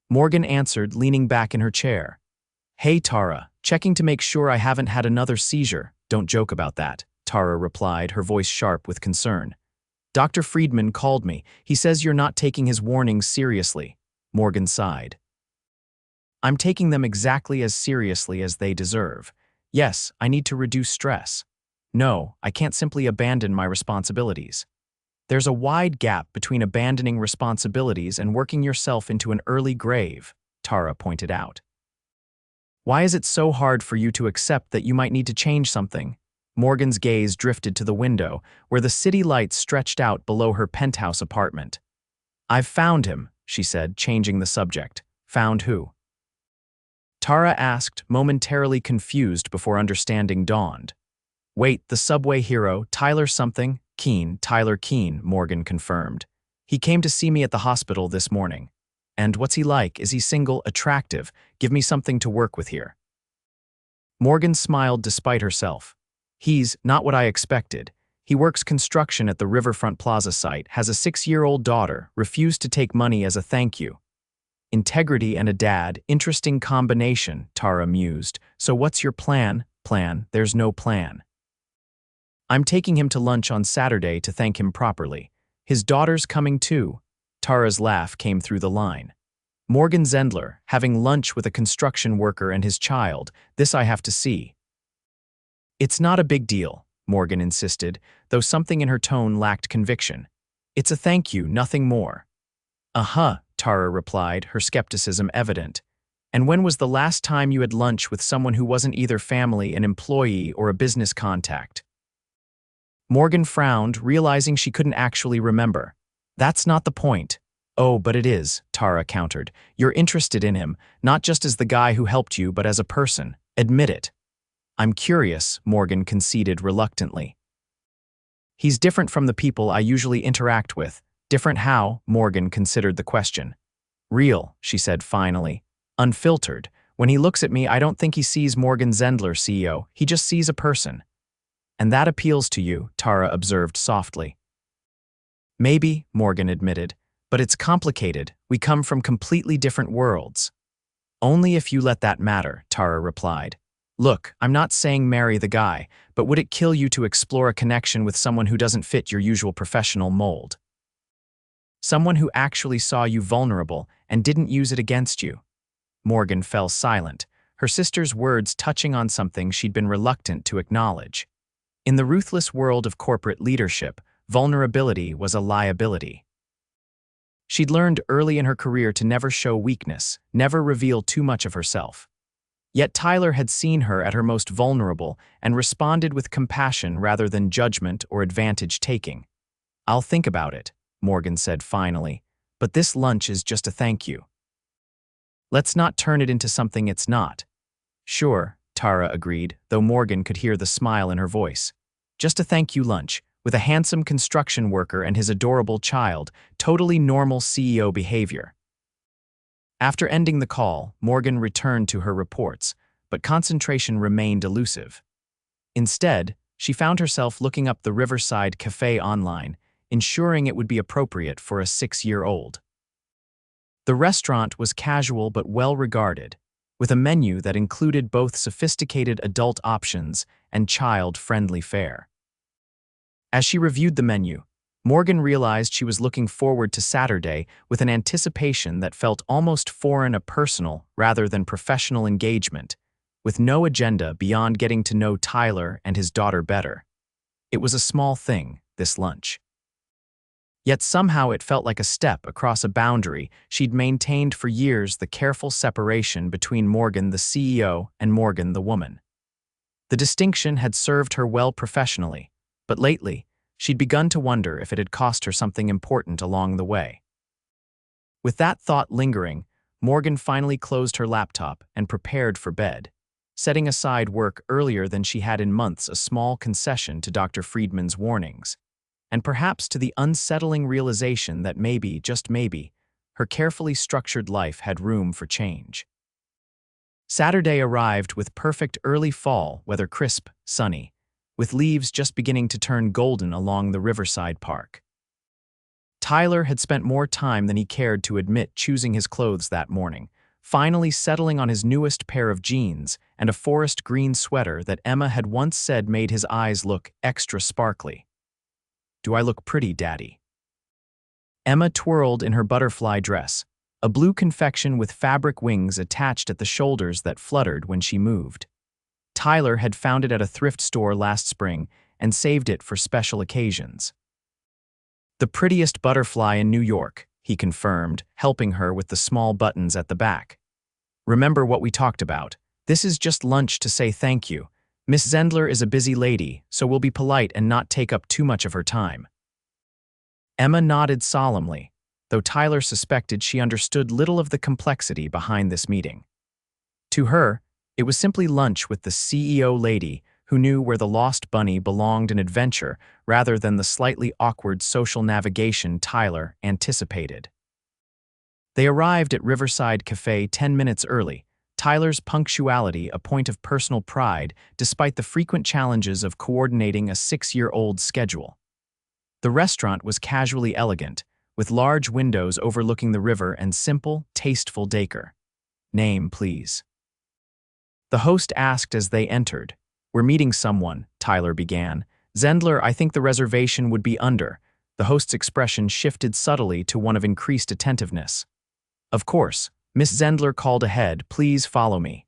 Morgan answered, leaning back in her chair. "Hey, Tara, checking to make sure I haven't had another seizure." "Don't joke about that," Tara replied, her voice sharp with concern. "Dr. Friedman called me. He says you're not taking his warnings seriously." Morgan sighed. "I'm taking them exactly as seriously as they deserve. Yes, I need to reduce stress. No, I can't simply abandon my responsibilities. There's a wide gap between abandoning responsibilities and working yourself into an early grave," Tara pointed out. "Why is it so hard for you to accept that you might need to change something?" Morgan's gaze drifted to the window, where the city lights stretched out below her penthouse apartment. "I've found him," she said, changing the subject. "Found who?" Tara asked, momentarily confused before understanding dawned. "Wait, the subway hero, Tyler something? Keane, Tyler Keane," Morgan confirmed. "He came to see me at the hospital this morning. And what's he like? Is he single, attractive? Give me something to work with here." Morgan smiled despite herself. "He's not what I expected. He works construction at the Riverfront Plaza site, has a 6-year-old daughter, refused to take money as a thank you." "Integrity and a dad, interesting combination," Tara mused. "So what's your plan?" "Plan? There's no plan. I'm taking him to lunch on Saturday to thank him properly. His daughter's coming too." Tara's laugh came through the line. "Morgan Zendler, having lunch with a construction worker and his child. This I have to see." "It's not a big deal," Morgan insisted, though something in her tone lacked conviction. "It's a thank you, nothing more." "Uh-huh," Tara replied, her skepticism evident. "And when was the last time you had lunch with someone who wasn't either family, an employee, or a business contact?" Morgan frowned, realizing she couldn't actually remember. "That's not the point." "Oh, but it is," Tara countered. "You're interested in him, not just as the guy who helped you, but as a person. Admit it." "I'm curious," Morgan conceded reluctantly. "He's different from the people I usually interact with." "Different how?" Morgan considered the question. "Real," she said finally. "Unfiltered. When he looks at me, I don't think he sees Morgan Zendler, CEO. He just sees a person." "And that appeals to you," Tara observed softly. "Maybe," Morgan admitted, "but it's complicated. We come from completely different worlds." "Only if you let that matter," Tara replied. "Look, I'm not saying marry the guy, but would it kill you to explore a connection with someone who doesn't fit your usual professional mold? Someone who actually saw you vulnerable and didn't use it against you?" Morgan fell silent, her sister's words touching on something she'd been reluctant to acknowledge. In the ruthless world of corporate leadership, vulnerability was a liability. She'd learned early in her career to never show weakness, never reveal too much of herself. Yet Tyler had seen her at her most vulnerable and responded with compassion rather than judgment or advantage-taking. "I'll think about it," Morgan said finally, "but this lunch is just a thank you. Let's not turn it into something it's not." "Sure," Tara agreed, though Morgan could hear the smile in her voice. "Just a thank you lunch, with a handsome construction worker and his adorable child, totally normal CEO behavior." After ending the call, Morgan returned to her reports, but concentration remained elusive. Instead, she found herself looking up the Riverside Cafe online, ensuring it would be appropriate for a 6-year-old. The restaurant was casual but well-regarded, with a menu that included both sophisticated adult options and child-friendly fare. As she reviewed the menu, Morgan realized she was looking forward to Saturday with an anticipation that felt almost foreign, a personal rather than professional engagement, with no agenda beyond getting to know Tyler and his daughter better. It was a small thing, this lunch. Yet somehow it felt like a step across a boundary she'd maintained for years, the careful separation between Morgan the CEO and Morgan the woman. The distinction had served her well professionally, but lately, she'd begun to wonder if it had cost her something important along the way. With that thought lingering, Morgan finally closed her laptop and prepared for bed, setting aside work earlier than she had in months, a small concession to Dr. Friedman's warnings, and perhaps to the unsettling realization that maybe, just maybe, her carefully structured life had room for change. Saturday arrived with perfect early fall weather, crisp, sunny, with leaves just beginning to turn golden along the riverside park. Tyler had spent more time than he cared to admit choosing his clothes that morning, finally settling on his newest pair of jeans and a forest green sweater that Emma had once said made his eyes look extra sparkly. "Do I look pretty, Daddy?" Emma twirled in her butterfly dress, a blue confection with fabric wings attached at the shoulders that fluttered when she moved. Tyler had found it at a thrift store last spring and saved it for special occasions. "The prettiest butterfly in New York," he confirmed, helping her with the small buttons at the back. "Remember what we talked about. This is just lunch to say thank you. Miss Zendler is a busy lady, so we'll be polite and not take up too much of her time." Emma nodded solemnly, though Tyler suspected she understood little of the complexity behind this meeting. To her, it was simply lunch with the CEO lady who knew where the lost bunny belonged, an adventure rather than the slightly awkward social navigation Tyler anticipated. They arrived at Riverside Cafe 10 minutes early, Tyler's punctuality a point of personal pride despite the frequent challenges of coordinating a 6-year-old schedule. The restaurant was casually elegant, with large windows overlooking the river and simple, tasteful decor. "Name, please." The host asked as they entered. "We're meeting someone," Tyler began. "Zendler, I think the reservation would be under." The host's expression shifted subtly to one of increased attentiveness. "Of course, Miss Zendler called ahead. Please follow me."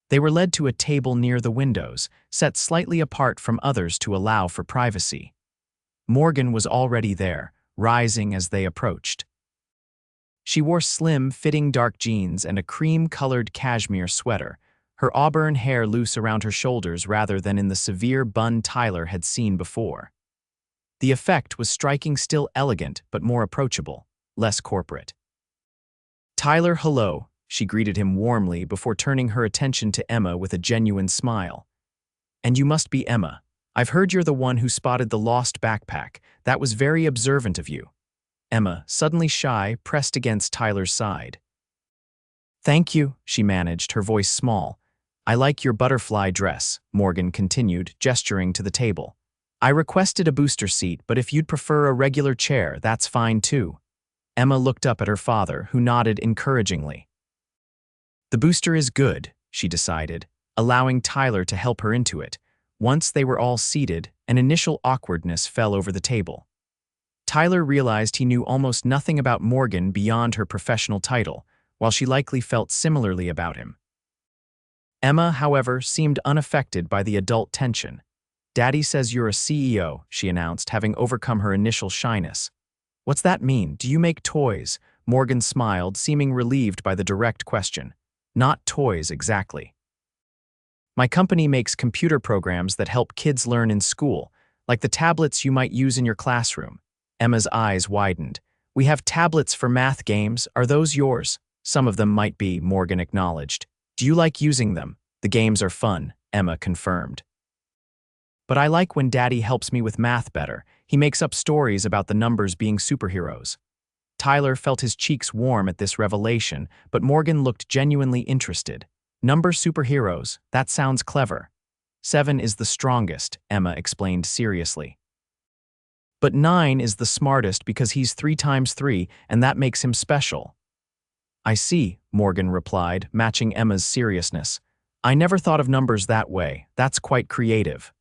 They were led to a table near the windows, set slightly apart from others to allow for privacy. Morgan was already there, rising as they approached. She wore slim, fitting dark jeans and a cream-colored cashmere sweater, her auburn hair loose around her shoulders rather than in the severe bun Tyler had seen before. The effect was striking, still elegant, but more approachable, less corporate. "Tyler, hello," she greeted him warmly before turning her attention to Emma with a genuine smile. "And you must be Emma. I've heard you're the one who spotted the lost backpack. That was very observant of you." Emma, suddenly shy, pressed against Tyler's side. "Thank you," she managed, her voice small. "I like your butterfly dress," Morgan continued, gesturing to the table. "I requested a booster seat, but if you'd prefer a regular chair, that's fine too." Emma looked up at her father, who nodded encouragingly. "The booster is good," she decided, allowing Tyler to help her into it. Once they were all seated, an initial awkwardness fell over the table. Tyler realized he knew almost nothing about Morgan beyond her professional title, while she likely felt similarly about him. Emma, however, seemed unaffected by the adult tension. "Daddy says you're a CEO," she announced, having overcome her initial shyness. "What's that mean? Do you make toys?" Morgan smiled, seeming relieved by the direct question. "Not toys, exactly. My company makes computer programs that help kids learn in school, like the tablets you might use in your classroom." Emma's eyes widened. "We have tablets for math games. Are those yours?" "Some of them might be," Morgan acknowledged. "Do you like using them?" "The games are fun," Emma confirmed. "But I like when Daddy helps me with math better. He makes up stories about the numbers being superheroes." Tyler felt his cheeks warm at this revelation, but Morgan looked genuinely interested. "Number superheroes, that sounds clever." 7 is the strongest," Emma explained seriously. "But 9 is the smartest because he's 3 times 3, and that makes him special." "I see," Morgan replied, matching Emma's seriousness. "I never thought of numbers that way. That's quite creative."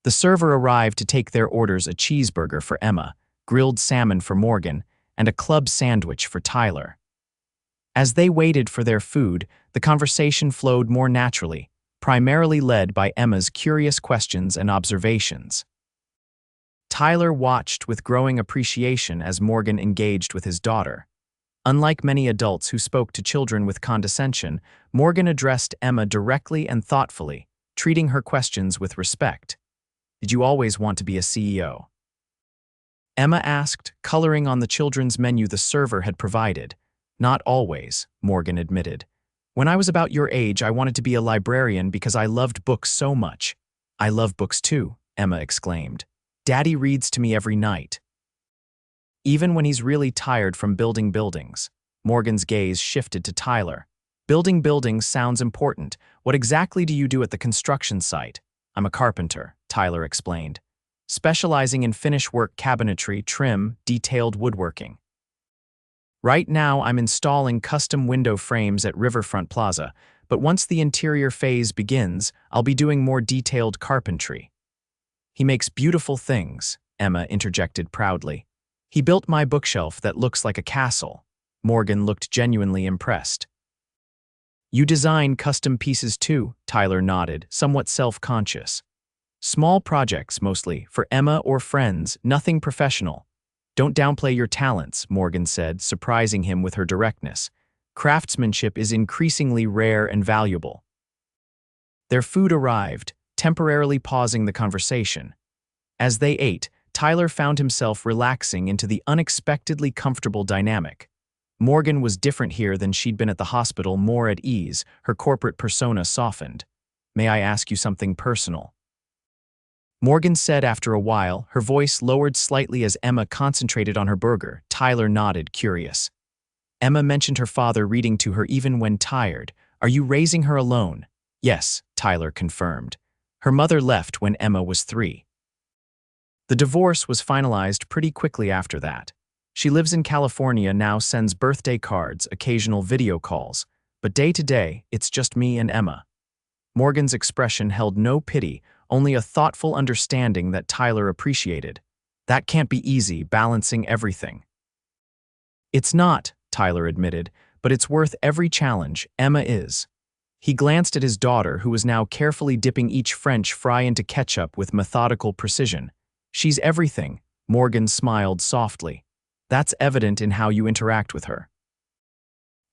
The server arrived to take their orders, a cheeseburger for Emma, grilled salmon for Morgan, and a club sandwich for Tyler. As they waited for their food, the conversation flowed more naturally, primarily led by Emma's curious questions and observations. Tyler watched with growing appreciation as Morgan engaged with his daughter. Unlike many adults who spoke to children with condescension, Morgan addressed Emma directly and thoughtfully, treating her questions with respect. "Did you always want to be a CEO?" Emma asked, coloring on the children's menu the server had provided. "Not always," Morgan admitted. "When I was about your age, I wanted to be a librarian because I loved books so much." "I love books too," Emma exclaimed. "Daddy reads to me every night." Even when he's really tired from building buildings. Morgan's gaze shifted to Tyler. "Building buildings sounds important. What exactly do you do at the construction site?" "I'm a carpenter," Tyler explained, specializing in finish work cabinetry, trim, detailed woodworking. "Right now I'm installing custom window frames at Riverfront Plaza, but once the interior phase begins, I'll be doing more detailed carpentry." "He makes beautiful things," Emma interjected proudly. "He built my bookshelf that looks like a castle." Morgan looked genuinely impressed. "You design custom pieces too," Tyler nodded, somewhat self-conscious. "Small projects, mostly, for Emma or friends, nothing professional." "Don't downplay your talents," Morgan said, surprising him with her directness. "Craftsmanship is increasingly rare and valuable." Their food arrived, temporarily pausing the conversation. As they ate, Tyler found himself relaxing into the unexpectedly comfortable dynamic. Morgan was different here than she'd been at the hospital, more at ease, her corporate persona softened. "May I ask you something personal?" Morgan said after a while, her voice lowered slightly as Emma concentrated on her burger. Tyler nodded, curious. "Emma mentioned her father reading to her even when tired. Are you raising her alone?" "Yes," Tyler confirmed. "Her mother left when Emma was 3. The divorce was finalized pretty quickly after that. She lives in California now, sends birthday cards, occasional video calls, but day to day, it's just me and Emma." Morgan's expression held no pity, only a thoughtful understanding that Tyler appreciated. "That can't be easy, balancing everything." "It's not," Tyler admitted, "but it's worth every challenge. Emma is." He glanced at his daughter, who was now carefully dipping each French fry into ketchup with methodical precision. "She's everything," Morgan smiled softly. "That's evident in how you interact with her.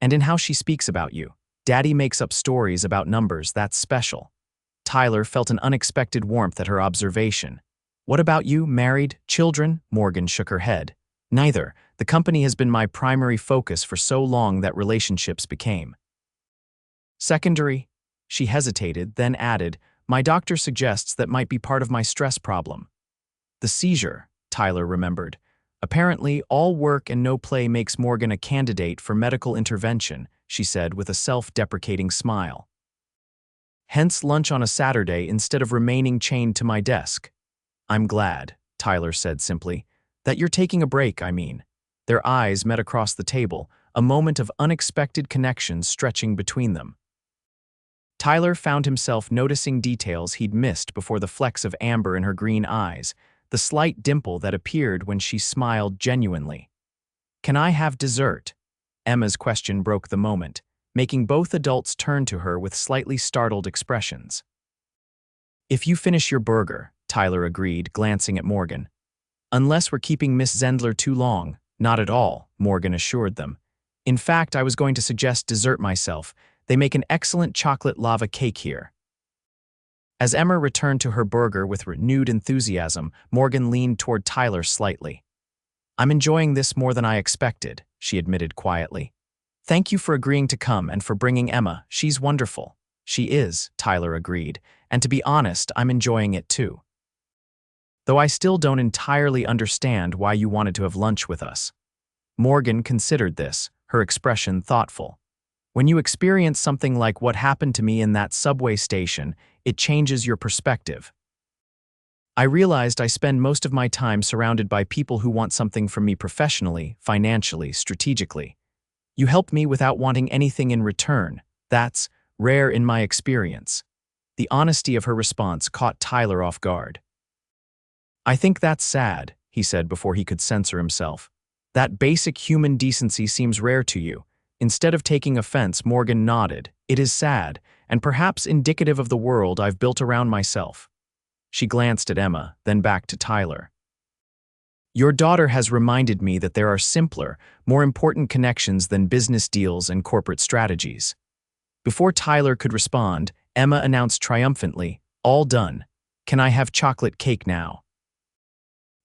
And in how she speaks about you. Daddy makes up stories about numbers, that's special." Tyler felt an unexpected warmth at her observation. "What about you, married, children?" Morgan shook her head. "Neither. The company has been my primary focus for so long that relationships became secondary." She hesitated, then added, "My doctor suggests that might be part of my stress problem." "The seizure," Tyler remembered. "Apparently, all work and no play makes Morgan a candidate for medical intervention," she said with a self-deprecating smile. "Hence lunch on a Saturday instead of remaining chained to my desk." "I'm glad," Tyler said simply. "That you're taking a break, I mean." Their eyes met across the table, a moment of unexpected connection stretching between them. Tyler found himself noticing details he'd missed before: the flecks of amber in her green eyes, the slight dimple that appeared when she smiled genuinely. "Can I have dessert?" Emma's question broke the moment, making both adults turn to her with slightly startled expressions. "If you finish your burger," Tyler agreed, glancing at Morgan. "Unless we're keeping Miss Zendler too long." "Not at all," Morgan assured them. "In fact, I was going to suggest dessert myself. They make an excellent chocolate lava cake here." As Emma returned to her burger with renewed enthusiasm, Morgan leaned toward Tyler slightly. "I'm enjoying this more than I expected," she admitted quietly. "Thank you for agreeing to come and for bringing Emma. She's wonderful." "She is," Tyler agreed, "and to be honest, I'm enjoying it too. Though I still don't entirely understand why you wanted to have lunch with us." Morgan considered this, her expression thoughtful. "When you experience something like what happened to me in that subway station, it changes your perspective. I realized I spend most of my time surrounded by people who want something from me professionally, financially, strategically. You help me without wanting anything in return. That's rare in my experience." The honesty of her response caught Tyler off guard. "I think that's sad," he said before he could censor himself. "That basic human decency seems rare to you." Instead of taking offense, Morgan nodded. "It is sad, and perhaps indicative of the world I've built around myself." She glanced at Emma, then back to Tyler. Your daughter has reminded me that there are simpler, more important connections than business deals and corporate strategies. Before Tyler could respond, Emma announced triumphantly, "All done. Can I have chocolate cake now?"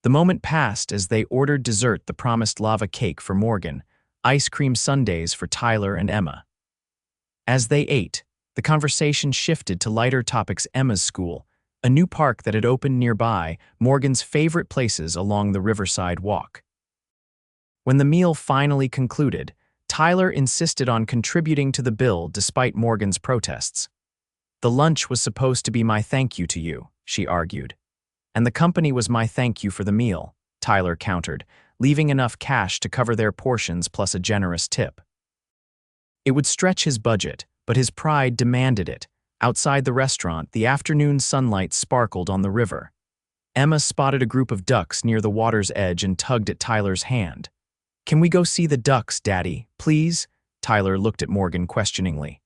The moment passed as they ordered dessert, the promised lava cake for Morgan, ice cream sundaes for Tyler and Emma. As they ate, the conversation shifted to lighter topics: Emma's school, a new park that had opened nearby, Morgan's favorite places along the Riverside Walk. When the meal finally concluded, Tyler insisted on contributing to the bill despite Morgan's protests. "The lunch was supposed to be my thank you to you," she argued. "And the company was my thank you for the meal," Tyler countered, leaving enough cash to cover their portions plus a generous tip. It would stretch his budget, but his pride demanded it. Outside the restaurant, the afternoon sunlight sparkled on the river. Emma spotted a group of ducks near the water's edge and tugged at Tyler's hand. "Can we go see the ducks, Daddy, please?" Tyler looked at Morgan questioningly.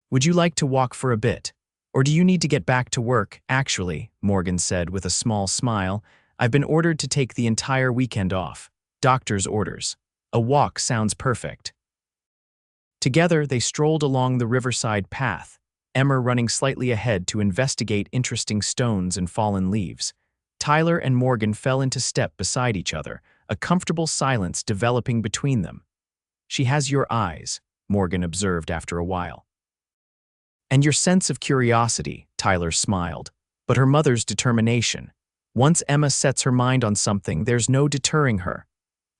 "Would you like to walk for a bit? Or do you need to get back to work?" "Actually," Morgan said with a small smile, "I've been ordered to take the entire weekend off. Doctor's orders. A walk sounds perfect." Together, they strolled along the riverside path, Emma running slightly ahead to investigate interesting stones and fallen leaves. Tyler and Morgan fell into step beside each other, a comfortable silence developing between them. "She has your eyes," Morgan observed after a while. "And your sense of curiosity," Tyler smiled, "but her mother's determination. Once Emma sets her mind on something, there's no deterring her."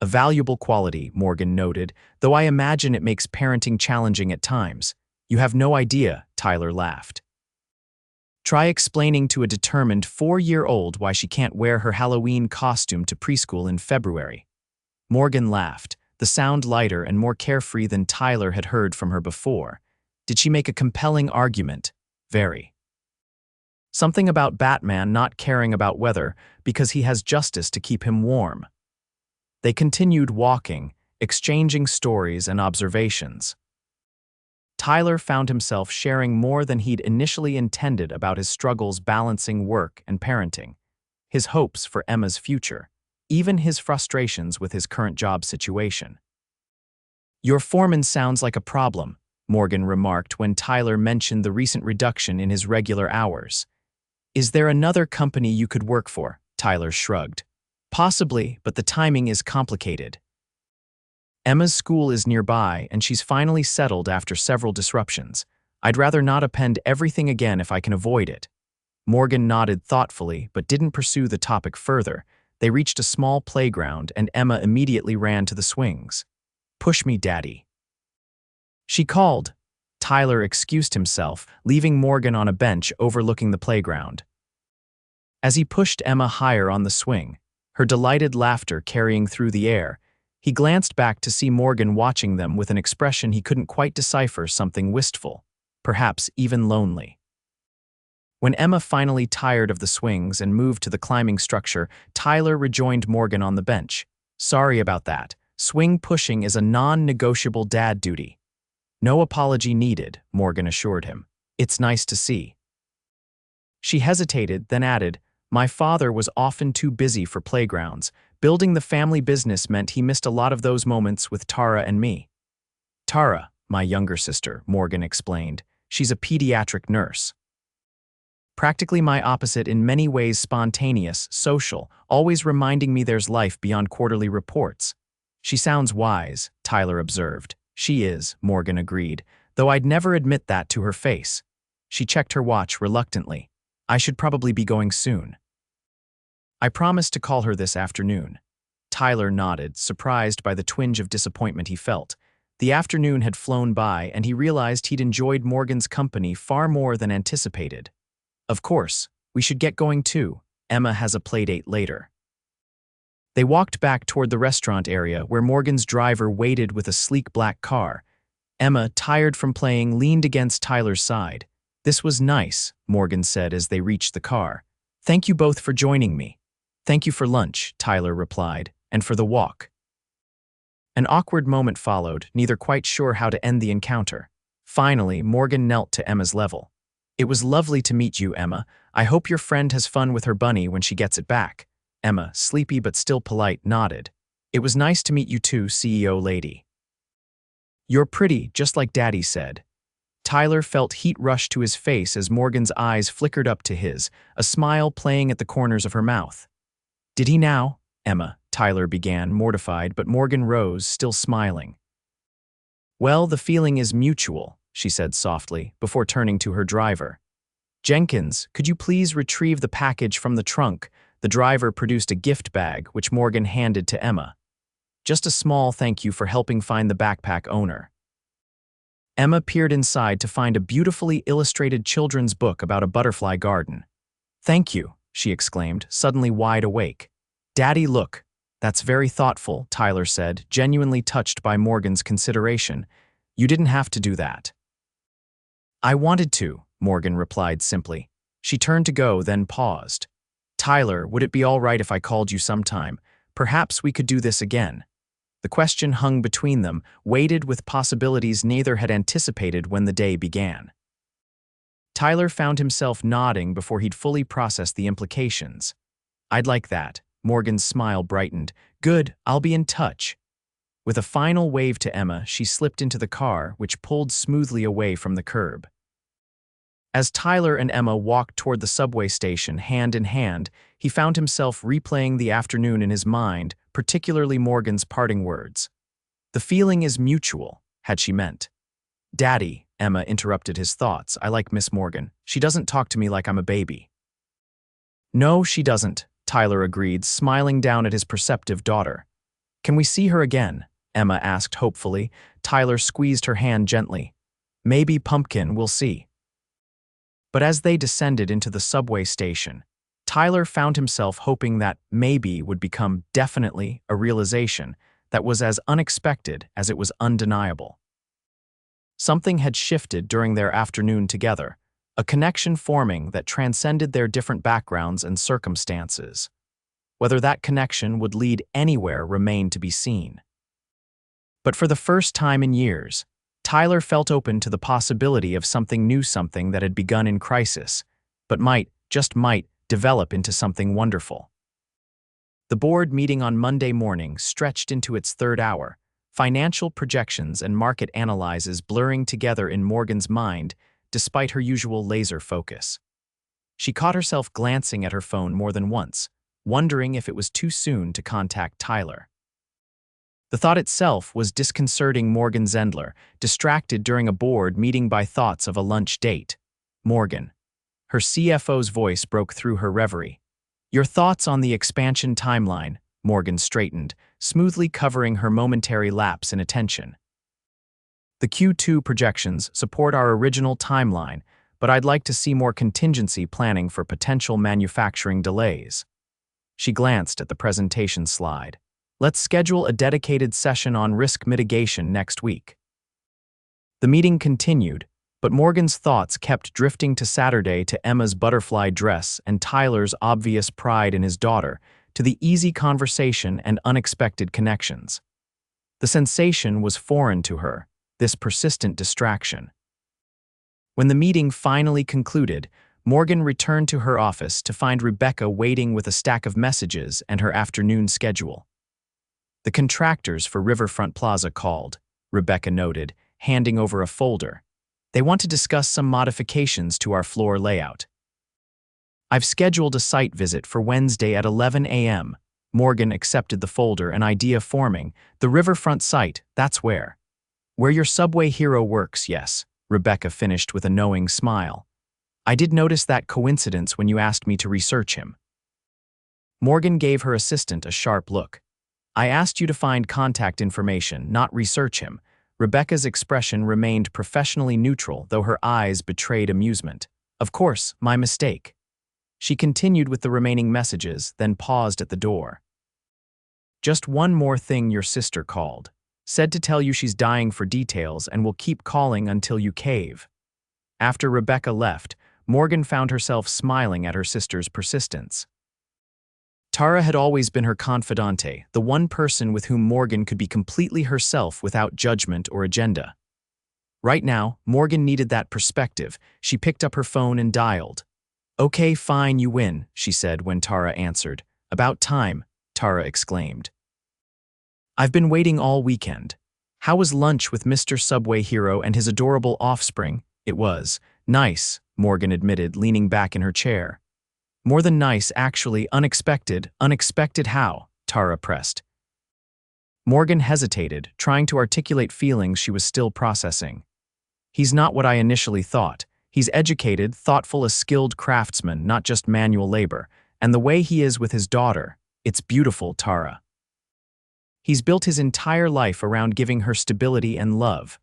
"A valuable quality," Morgan noted, "though I imagine it makes parenting challenging at times." "You have no idea," Tyler laughed. "Try explaining to a determined 4-year-old why she can't wear her Halloween costume to preschool in February." Morgan laughed, the sound lighter and more carefree than Tyler had heard from her before. "Did she make a compelling argument?" "Very. Something about Batman not caring about weather because he has justice to keep him warm." They continued walking, exchanging stories and observations. Tyler found himself sharing more than he'd initially intended about his struggles balancing work and parenting, his hopes for Emma's future, even his frustrations with his current job situation. "Your foreman sounds like a problem," Morgan remarked when Tyler mentioned the recent reduction in his regular hours. "Is there another company you could work for?" Tyler shrugged. "Possibly, but the timing is complicated. Emma's school is nearby, and she's finally settled after several disruptions. I'd rather not append everything again if I can avoid it." Morgan nodded thoughtfully, but didn't pursue the topic further. They reached a small playground, and Emma immediately ran to the swings. "Push me, Daddy," she called. Tyler excused himself, leaving Morgan on a bench overlooking the playground. As he pushed Emma higher on the swing, her delighted laughter carrying through the air, he glanced back to see Morgan watching them with an expression he couldn't quite decipher, something wistful, perhaps even lonely. When Emma finally tired of the swings and moved to the climbing structure, Tyler rejoined Morgan on the bench. "Sorry about that. Swing pushing is a non-negotiable dad duty." "No apology needed," Morgan assured him. "It's nice to see." She hesitated, then added, "My father was often too busy for playgrounds. Building the family business meant he missed a lot of those moments with Tara and me." "Tara, my younger sister," Morgan explained. "She's a pediatric nurse. Practically my opposite, in many ways spontaneous, social, always reminding me there's life beyond quarterly reports." "She sounds wise," Tyler observed. "She is," Morgan agreed, "though I'd never admit that to her face." She checked her watch reluctantly. "I should probably be going soon." "I promised to call her this afternoon." Tyler nodded, surprised by the twinge of disappointment he felt. The afternoon had flown by, and he realized he'd enjoyed Morgan's company far more than anticipated. "Of course, we should get going too. Emma has a playdate later." They walked back toward the restaurant area where Morgan's driver waited with a sleek black car. Emma, tired from playing, leaned against Tyler's side. "This was nice," Morgan said as they reached the car. "Thank you both for joining me." "Thank you for lunch," Tyler replied, "and for the walk." An awkward moment followed, neither quite sure how to end the encounter. Finally, Morgan knelt to Emma's level. "It was lovely to meet you, Emma. I hope your friend has fun with her bunny when she gets it back." Emma, sleepy but still polite, nodded. "It was nice to meet you too, CEO lady." "You're pretty, just like Daddy said." Tyler felt heat rush to his face as Morgan's eyes flickered up to his, a smile playing at the corners of her mouth. "Did he now?" Emma, Tyler began, mortified, but Morgan rose, still smiling. "Well, the feeling is mutual," she said softly, before turning to her driver. "Jenkins, could you please retrieve the package from the trunk?" The driver produced a gift bag, which Morgan handed to Emma. "Just a small thank you for helping find the backpack owner." Emma peered inside to find a beautifully illustrated children's book about a butterfly garden. "Thank you," she exclaimed, suddenly wide awake. "Daddy, look. That's very thoughtful," Tyler said, genuinely touched by Morgan's consideration. "You didn't have to do that." "I wanted to," Morgan replied simply. She turned to go, then paused. "Tyler, would it be all right if I called you sometime? Perhaps we could do this again." The question hung between them, weighted with possibilities neither had anticipated when the day began. Tyler found himself nodding before he'd fully processed the implications. "I'd like that." Morgan's smile brightened. "Good, I'll be in touch." With a final wave to Emma, she slipped into the car, which pulled smoothly away from the curb. As Tyler and Emma walked toward the subway station hand in hand, he found himself replaying the afternoon in his mind, particularly Morgan's parting words. "The feeling is mutual," had she meant. "Daddy," Emma interrupted his thoughts, "I like Miss Morgan. She doesn't talk to me like I'm a baby." "No, she doesn't," Tyler agreed, smiling down at his perceptive daughter. "Can we see her again?" Emma asked hopefully. Tyler squeezed her hand gently. "Maybe, Pumpkin, we'll see." But as they descended into the subway station, Tyler found himself hoping that maybe would become definitely a realization that was as unexpected as it was undeniable. Something had shifted during their afternoon together, a connection forming that transcended their different backgrounds and circumstances. Whether that connection would lead anywhere remained to be seen. But for the first time in years, Tyler felt open to the possibility of something new, something that had begun in crisis, but might, just might, develop into something wonderful. The board meeting on Monday morning stretched into its third hour, financial projections and market analyses blurring together in Morgan's mind despite her usual laser focus. She caught herself glancing at her phone more than once, wondering if it was too soon to contact Tyler. The thought itself was disconcerting Morgan Zendler, distracted during a board meeting by thoughts of a lunch date. "Morgan." Her CFO's voice broke through her reverie. "Your thoughts on the expansion timeline," Morgan straightened, smoothly covering her momentary lapse in attention. "The Q2 projections support our original timeline, but I'd like to see more contingency planning for potential manufacturing delays." She glanced at the presentation slide. "Let's schedule a dedicated session on risk mitigation next week." The meeting continued, but Morgan's thoughts kept drifting to Saturday, to Emma's butterfly dress and Tyler's obvious pride in his daughter, to the easy conversation and unexpected connections. The sensation was foreign to her, this persistent distraction. When the meeting finally concluded, Morgan returned to her office to find Rebecca waiting with a stack of messages and her afternoon schedule. "The contractors for Riverfront Plaza called," Rebecca noted, handing over a folder. "They want to discuss some modifications to our floor layout." "I've scheduled a site visit for Wednesday at 11 a.m. Morgan accepted the folder, an idea forming. "The Riverfront site, that's where." "Where your subway hero works, yes," Rebecca finished with a knowing smile. "I did notice that coincidence when you asked me to research him." Morgan gave her assistant a sharp look. "I asked you to find contact information, not research him." Rebecca's expression remained professionally neutral, though her eyes betrayed amusement. "Of course, my mistake." She continued with the remaining messages, then paused at the door. "Just one more thing, your sister called. Said to tell you she's dying for details and will keep calling until you cave." After Rebecca left, Morgan found herself smiling at her sister's persistence. Tara had always been her confidante, the one person with whom Morgan could be completely herself without judgment or agenda. Right now, Morgan needed that perspective. She picked up her phone and dialed. "Okay, fine, you win," she said when Tara answered, About time, Tara exclaimed. I've been waiting all weekend. How was lunch with Mr. Subway Hero and his adorable offspring? It was nice, Morgan admitted, leaning back in her chair. More than nice, actually, unexpected. Unexpected how? Tara pressed. Morgan hesitated, trying to articulate feelings she was still processing. He's not what I initially thought. He's educated, thoughtful, a skilled craftsman, not just manual labor. And the way he is with his daughter, it's beautiful, Tara. He's built his entire life around giving her stability and love.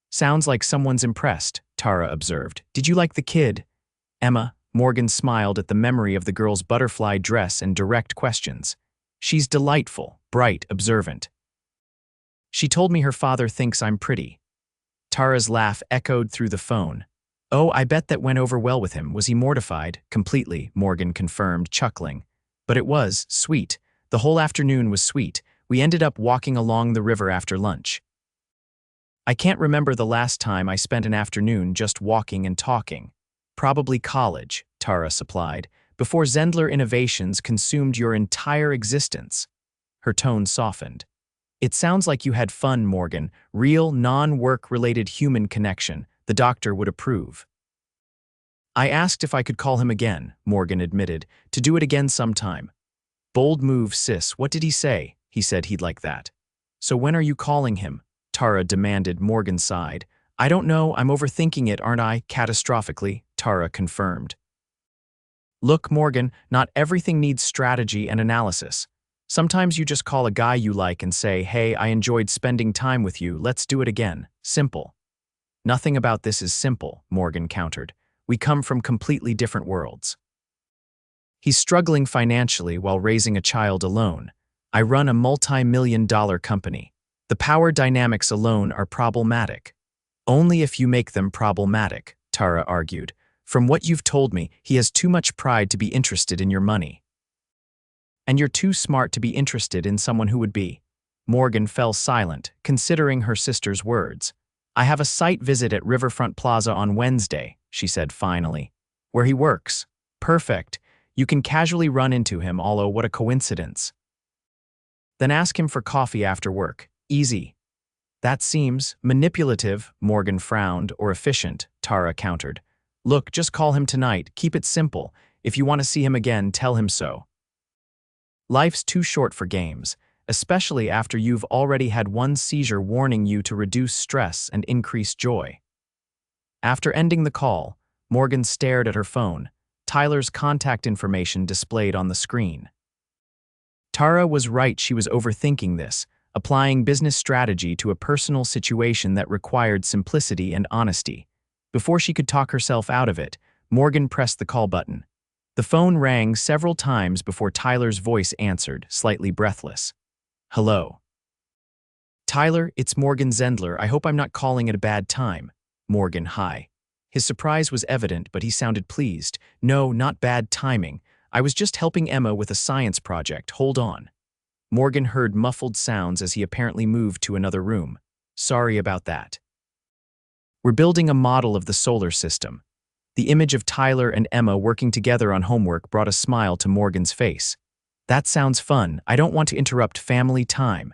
Sounds like someone's impressed, Tara observed. Did you like the kid? Emma, Morgan smiled at the memory of the girl's butterfly dress and direct questions. She's delightful, bright, observant. She told me her father thinks I'm pretty. Tara's laugh echoed through the phone. Oh, I bet that went over well with him. Was he mortified? Completely, Morgan confirmed, chuckling. But it was sweet. The whole afternoon was sweet. We ended up walking along the river after lunch. I can't remember the last time I spent an afternoon just walking and talking. Probably college, Tara supplied, before Zendler Innovations consumed your entire existence. Her tone softened. It sounds like you had fun, Morgan. Real, non-work-related human connection. The doctor would approve. I asked if I could call him again, Morgan admitted, to do it again sometime. Bold move, sis. What did he say? He said he'd like that. So when are you calling him? Tara demanded. Morgan sighed. I don't know, I'm overthinking it, aren't I? Catastrophically, Tara confirmed. Look, Morgan, not everything needs strategy and analysis. Sometimes you just call a guy you like and say, hey, I enjoyed spending time with you, let's do it again. Simple. Nothing about this is simple, Morgan countered. We come from completely different worlds. He's struggling financially while raising a child alone. I run a multi-million-dollar company. The power dynamics alone are problematic. Only if you make them problematic, Tara argued. From what you've told me, he has too much pride to be interested in your money. And you're too smart to be interested in someone who would be. Morgan fell silent, considering her sister's words. I have a site visit at Riverfront Plaza on Wednesday, she said finally. Where he works. Perfect. You can casually run into him, although what a coincidence. Then ask him for coffee after work. Easy. That seems manipulative, Morgan frowned, or efficient, Tara countered. Look, just call him tonight. Keep it simple. If you want to see him again, tell him so. Life's too short for games, especially after you've already had one seizure warning you to reduce stress and increase joy. After ending the call, Morgan stared at her phone, Tyler's contact information displayed on the screen. Tara was right, she was overthinking this, applying business strategy to a personal situation that required simplicity and honesty. Before she could talk herself out of it, Morgan pressed the call button. The phone rang several times before Tyler's voice answered, slightly breathless. Hello. Tyler, it's Morgan Zendler. I hope I'm not calling at a bad time. Morgan, hi. His surprise was evident, but he sounded pleased. No, not bad timing. I was just helping Emma with a science project. Hold on. Morgan heard muffled sounds as he apparently moved to another room. Sorry about that. We're building a model of the solar system. The image of Tyler and Emma working together on homework brought a smile to Morgan's face. That sounds fun. I don't want to interrupt family time.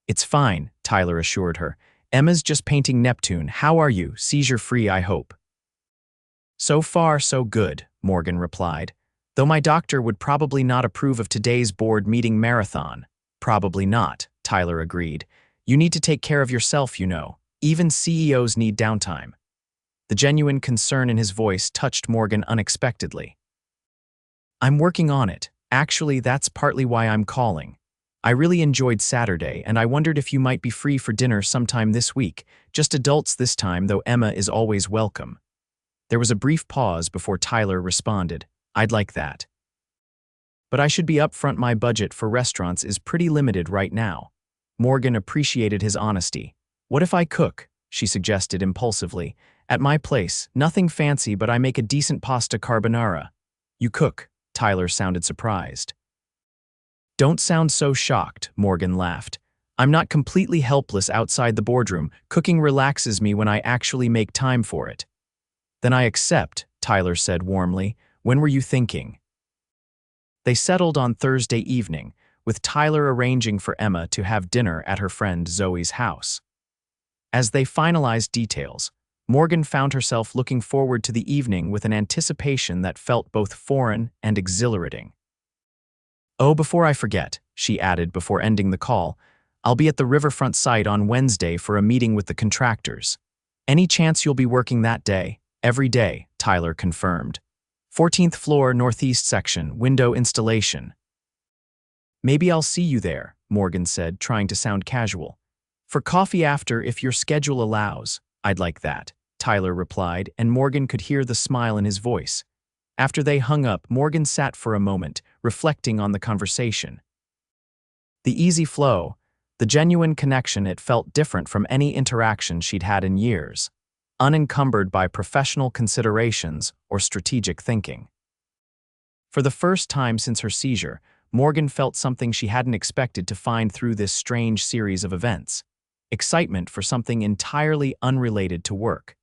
It's fine, Tyler assured her. Emma's just painting Neptune. How are you? Seizure-free, I hope. So far, so good, Morgan replied. Though my doctor would probably not approve of today's board meeting marathon. Probably not, Tyler agreed. You need to take care of yourself, you know. Even CEOs need downtime. The genuine concern in his voice touched Morgan unexpectedly. I'm working on it. Actually, that's partly why I'm calling. I really enjoyed Saturday, and I wondered if you might be free for dinner sometime this week. Just adults this time, though Emma is always welcome. There was a brief pause before Tyler responded. I'd like that. But I should be upfront, my budget for restaurants is pretty limited right now. Morgan appreciated his honesty. What if I cook? She suggested impulsively. At my place, nothing fancy, but I make a decent pasta carbonara. You cook? Tyler sounded surprised. Don't sound so shocked, Morgan laughed. I'm not completely helpless outside the boardroom. Cooking relaxes me when I actually make time for it. Then I accept, Tyler said warmly. When were you thinking? They settled on Thursday evening, with Tyler arranging for Emma to have dinner at her friend Zoe's house. As they finalized details, Morgan found herself looking forward to the evening with an anticipation that felt both foreign and exhilarating. "Oh, before I forget," she added before ending the call, "I'll be at the riverfront site on Wednesday for a meeting with the contractors. Any chance you'll be working that day?" "Every day," Tyler confirmed. "14th floor, northeast section, window installation." "Maybe I'll see you there," Morgan said, trying to sound casual. "For coffee after, if your schedule allows." "I'd like that," Tyler replied, and Morgan could hear the smile in his voice. After they hung up, Morgan sat for a moment, reflecting on the conversation. The easy flow, the genuine connection, it felt different from any interaction she'd had in years, unencumbered by professional considerations or strategic thinking. For the first time since her seizure, Morgan felt something she hadn't expected to find through this strange series of events: excitement for something entirely unrelated to work.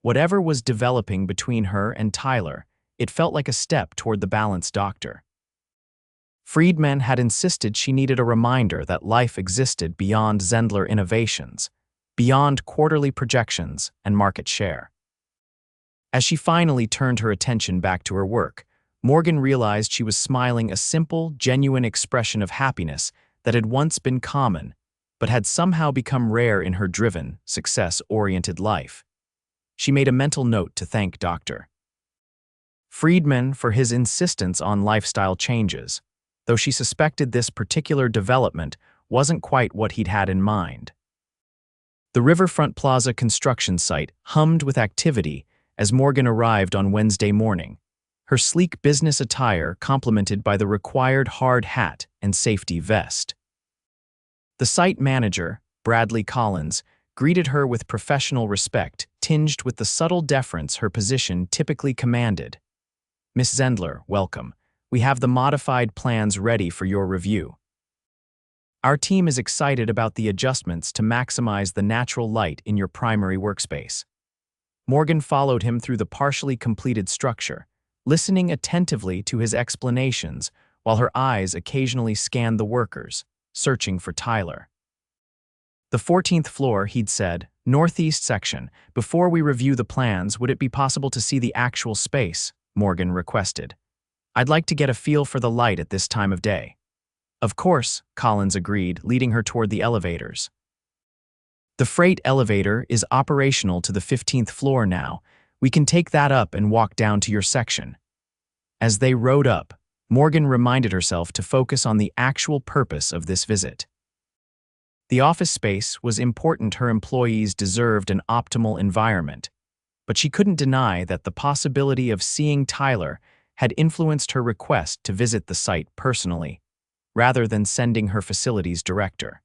Whatever was developing between her and Tyler, it felt like a step toward the balanced doctor. Friedman had insisted she needed a reminder that life existed beyond Zendler innovations, beyond quarterly projections and market share. As she finally turned her attention back to her work, Morgan realized she was smiling a simple, genuine expression of happiness that had once been common, but had somehow become rare in her driven, success-oriented life. She made a mental note to thank Dr. Friedman for his insistence on lifestyle changes, though she suspected this particular development wasn't quite what he'd had in mind. The Riverfront Plaza construction site hummed with activity as Morgan arrived on Wednesday morning, her sleek business attire complemented by the required hard hat and safety vest. The site manager, Bradley Collins, greeted her with professional respect, tinged with the subtle deference her position typically commanded. "Miss Zendler, welcome. We have the modified plans ready for your review. Our team is excited about the adjustments to maximize the natural light in your primary workspace." Morgan followed him through the partially completed structure, listening attentively to his explanations while her eyes occasionally scanned the workers, searching for Tyler. "The 14th floor," he'd said, "northeast section. Before we review the plans, would it be possible to see the actual space?" Morgan requested. "I'd like to get a feel for the light at this time of day." "Of course," Collins agreed, leading her toward the elevators. "The freight elevator is operational to the 15th floor now. We can take that up and walk down to your section." As they rode up, Morgan reminded herself to focus on the actual purpose of this visit. The office space was important. Her employees deserved an optimal environment, but she couldn't deny that the possibility of seeing Tyler had influenced her request to visit the site personally, rather than sending her facilities director.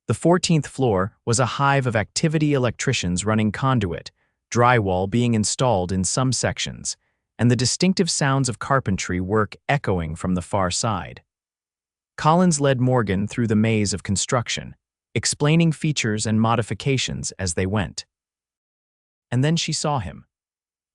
The 14th floor was a hive of activity, electricians running conduit, drywall being installed in some sections, and the distinctive sounds of carpentry work echoing from the far side. Collins led Morgan through the maze of construction, explaining features and modifications as they went. And then she saw him.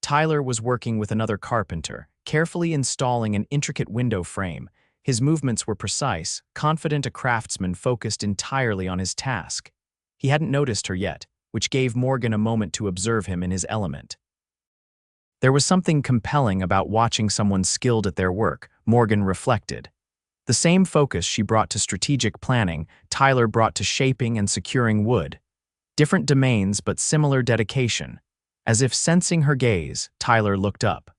Tyler was working with another carpenter, carefully installing an intricate window frame. His movements were precise, confident, a craftsman focused entirely on his task. He hadn't noticed her yet, which gave Morgan a moment to observe him in his element. There was something compelling about watching someone skilled at their work, Morgan reflected. The same focus she brought to strategic planning, Tyler brought to shaping and securing wood. Different domains but similar dedication. As if sensing her gaze, Tyler looked up.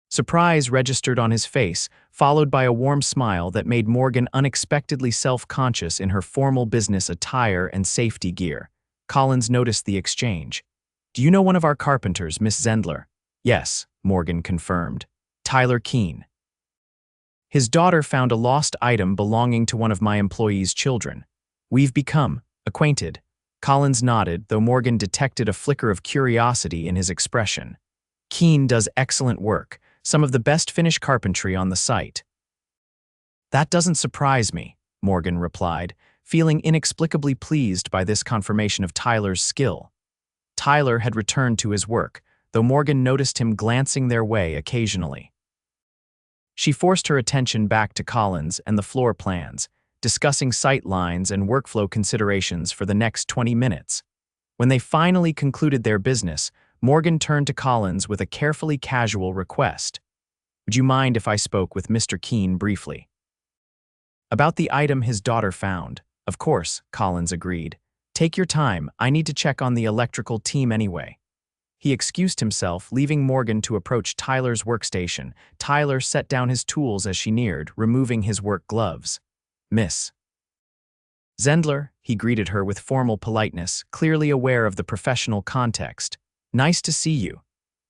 Surprise registered on his face, followed by a warm smile that made Morgan unexpectedly self-conscious in her formal business attire and safety gear. Collins noticed the exchange. "Do you know one of our carpenters, Miss Zendler?" "Yes," Morgan confirmed. "Tyler Keane. His daughter found a lost item belonging to one of my employees' children. We've become acquainted." Collins nodded, though Morgan detected a flicker of curiosity in his expression. "Keane does excellent work, some of the best finished carpentry on the site." "That doesn't surprise me," Morgan replied, feeling inexplicably pleased by this confirmation of Tyler's skill. Tyler had returned to his work, though Morgan noticed him glancing their way occasionally. She forced her attention back to Collins and the floor plans, discussing sight lines and workflow considerations for the next 20 minutes. When they finally concluded their business, Morgan turned to Collins with a carefully casual request. "Would you mind if I spoke with Mr. Keane briefly?" About the item his daughter found. "Of course," Collins agreed. "Take your time, I need to check on the electrical team anyway." He excused himself, leaving Morgan to approach Tyler's workstation. Tyler set down his tools as she neared, removing his work gloves. "Miss Zendler," he greeted her with formal politeness, clearly aware of the professional context. "Nice to see you."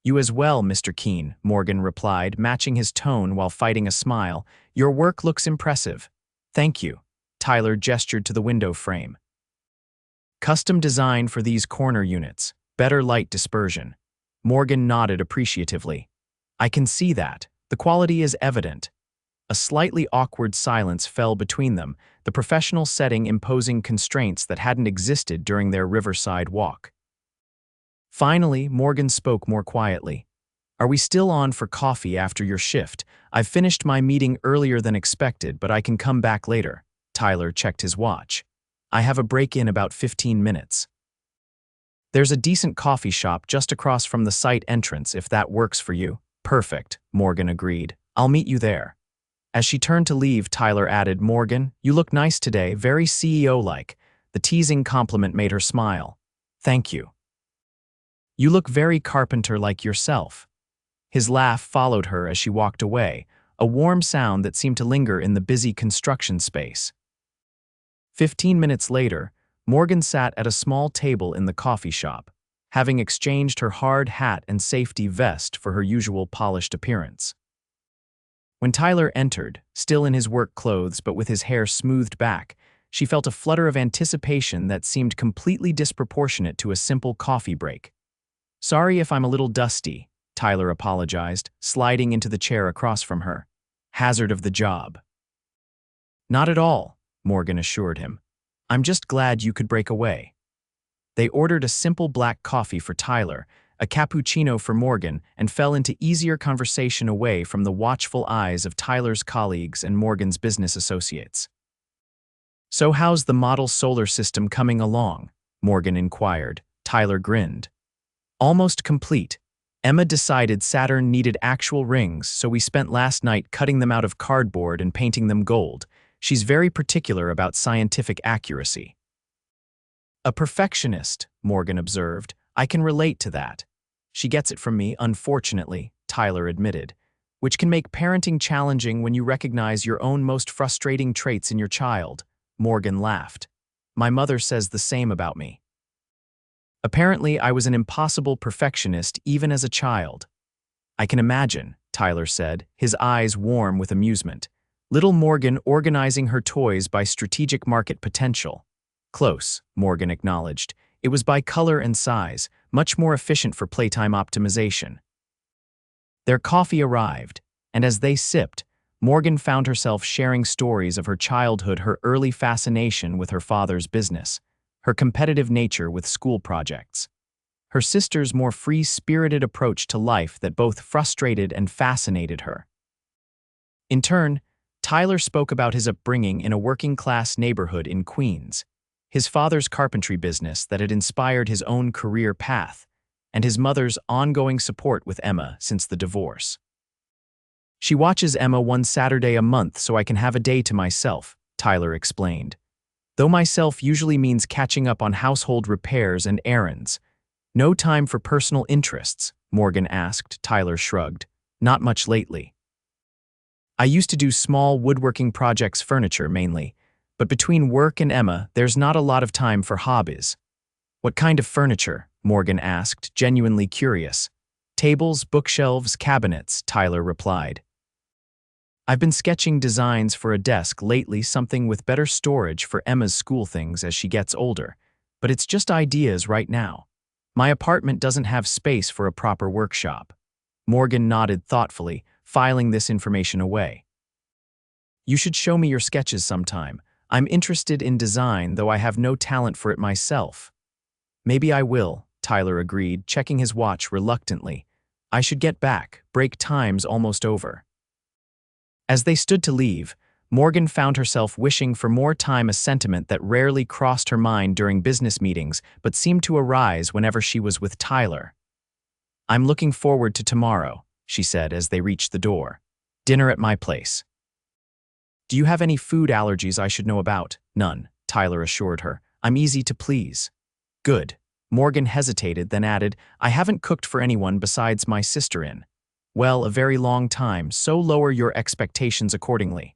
"You as well, Mr. Keane," Morgan replied, matching his tone while fighting a smile. "Your work looks impressive." "Thank you." Tyler gestured to the window frame. "Custom design for these corner units. Better light dispersion." Morgan nodded appreciatively. "I can see that. The quality is evident." A slightly awkward silence fell between them, the professional setting imposing constraints that hadn't existed during their riverside walk. Finally, Morgan spoke more quietly. "Are we still on for coffee after your shift? I've finished my meeting earlier than expected, but I can come back later." Tyler checked his watch. "I have a break in about 15 minutes. There's a decent coffee shop just across from the site entrance if that works for you." "Perfect," Morgan agreed. "I'll meet you there." As she turned to leave, Tyler added, "Morgan, you look nice today, very CEO-like." The teasing compliment made her smile. "Thank you. You look very carpenter-like yourself." His laugh followed her as she walked away, a warm sound that seemed to linger in the busy construction space. 15 minutes later, Morgan sat at a small table in the coffee shop, having exchanged her hard hat and safety vest for her usual polished appearance. When Tyler entered, still in his work clothes but with his hair smoothed back, she felt a flutter of anticipation that seemed completely disproportionate to a simple coffee break. "Sorry if I'm a little dusty," Tyler apologized, sliding into the chair across from her. "Hazard of the job." "Not at all," Morgan assured him. "I'm just glad you could break away." They ordered a simple black coffee for Tyler, a cappuccino for Morgan, and fell into easier conversation away from the watchful eyes of Tyler's colleagues and Morgan's business associates. "So how's the model solar system coming along?" Morgan inquired. Tyler grinned. "Almost complete. Emma decided Saturn needed actual rings, so we spent last night cutting them out of cardboard and painting them gold. She's very particular about scientific accuracy." "A perfectionist," Morgan observed. "I can relate to that." "She gets it from me, unfortunately," Tyler admitted, "which can make parenting challenging when you recognize your own most frustrating traits in your child." Morgan laughed. "My mother says the same about me." "Apparently, I was an impossible perfectionist even as a child." "I can imagine," Tyler said, his eyes warm with amusement. Little Morgan organizing her toys by strategic market potential. "Close," Morgan acknowledged. "It was by color and size, much more efficient for playtime optimization." Their coffee arrived, and as they sipped, Morgan found herself sharing stories of her childhood, her early fascination with her father's business, her competitive nature with school projects, her sister's more free-spirited approach to life that both frustrated and fascinated her. In turn, Tyler spoke about his upbringing in a working-class neighborhood in Queens, his father's carpentry business that had inspired his own career path, and his mother's ongoing support with Emma since the divorce. "She watches Emma one Saturday a month so I can have a day to myself," Tyler explained. "Though myself usually means catching up on household repairs and errands. No time for personal interests?" Morgan asked. Tyler shrugged. "Not much lately. I used to do small woodworking projects, furniture mainly, but between work and Emma, there's not a lot of time for hobbies." "What kind of furniture?" Morgan asked, genuinely curious. "Tables, bookshelves, cabinets," Tyler replied. "I've been sketching designs for a desk lately, something with better storage for Emma's school things as she gets older, but it's just ideas right now. My apartment doesn't have space for a proper workshop." Morgan nodded thoughtfully, filing this information away. "You should show me your sketches sometime. I'm interested in design, though I have no talent for it myself." "Maybe I will," Tyler agreed, checking his watch reluctantly. "I should get back. Break time's almost over." As they stood to leave, Morgan found herself wishing for more time, a sentiment that rarely crossed her mind during business meetings but seemed to arise whenever she was with Tyler. "I'm looking forward to tomorrow," she said as they reached the door. "Dinner at my place." "Do you have any food allergies I should know about?" "None," Tyler assured her. "I'm easy to please." "Good." Morgan hesitated, then added, "I haven't cooked for anyone besides my sister in, well, a very long time, so lower your expectations accordingly."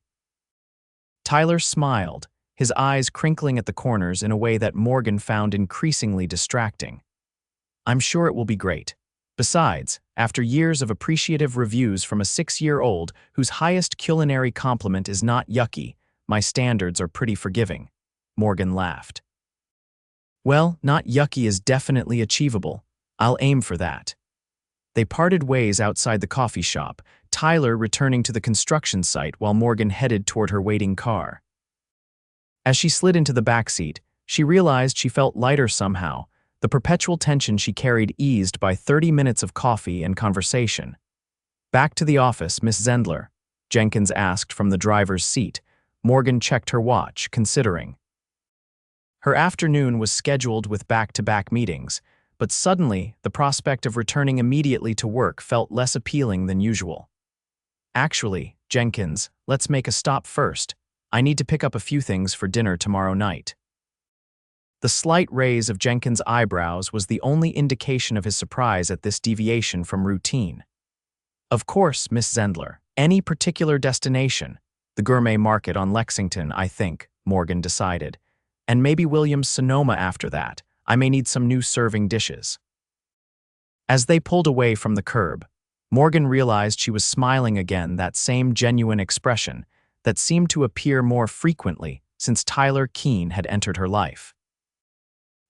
Tyler smiled, his eyes crinkling at the corners in a way that Morgan found increasingly distracting. "I'm sure it will be great. Besides, after years of appreciative reviews from a 6-year-old whose highest culinary compliment is not yucky, my standards are pretty forgiving." Morgan laughed. "Well, not yucky is definitely achievable. I'll aim for that." They parted ways outside the coffee shop, Tyler returning to the construction site while Morgan headed toward her waiting car. As she slid into the backseat, she realized she felt lighter somehow, the perpetual tension she carried eased by 30 minutes of coffee and conversation. "Back to the office, Miss Zendler?" Jenkins asked from the driver's seat. Morgan checked her watch, considering. Her afternoon was scheduled with back-to-back meetings, but suddenly the prospect of returning immediately to work felt less appealing than usual. "Actually, Jenkins, let's make a stop first. I need to pick up a few things for dinner tomorrow night." The slight raise of Jenkins' eyebrows was the only indication of his surprise at this deviation from routine. "Of course, Miss Zendler. Any particular destination?" "The gourmet market on Lexington, I think," Morgan decided. "And maybe Williams-Sonoma after that. I may need some new serving dishes." As they pulled away from the curb, Morgan realized she was smiling again, that same genuine expression that seemed to appear more frequently since Tyler Keane had entered her life.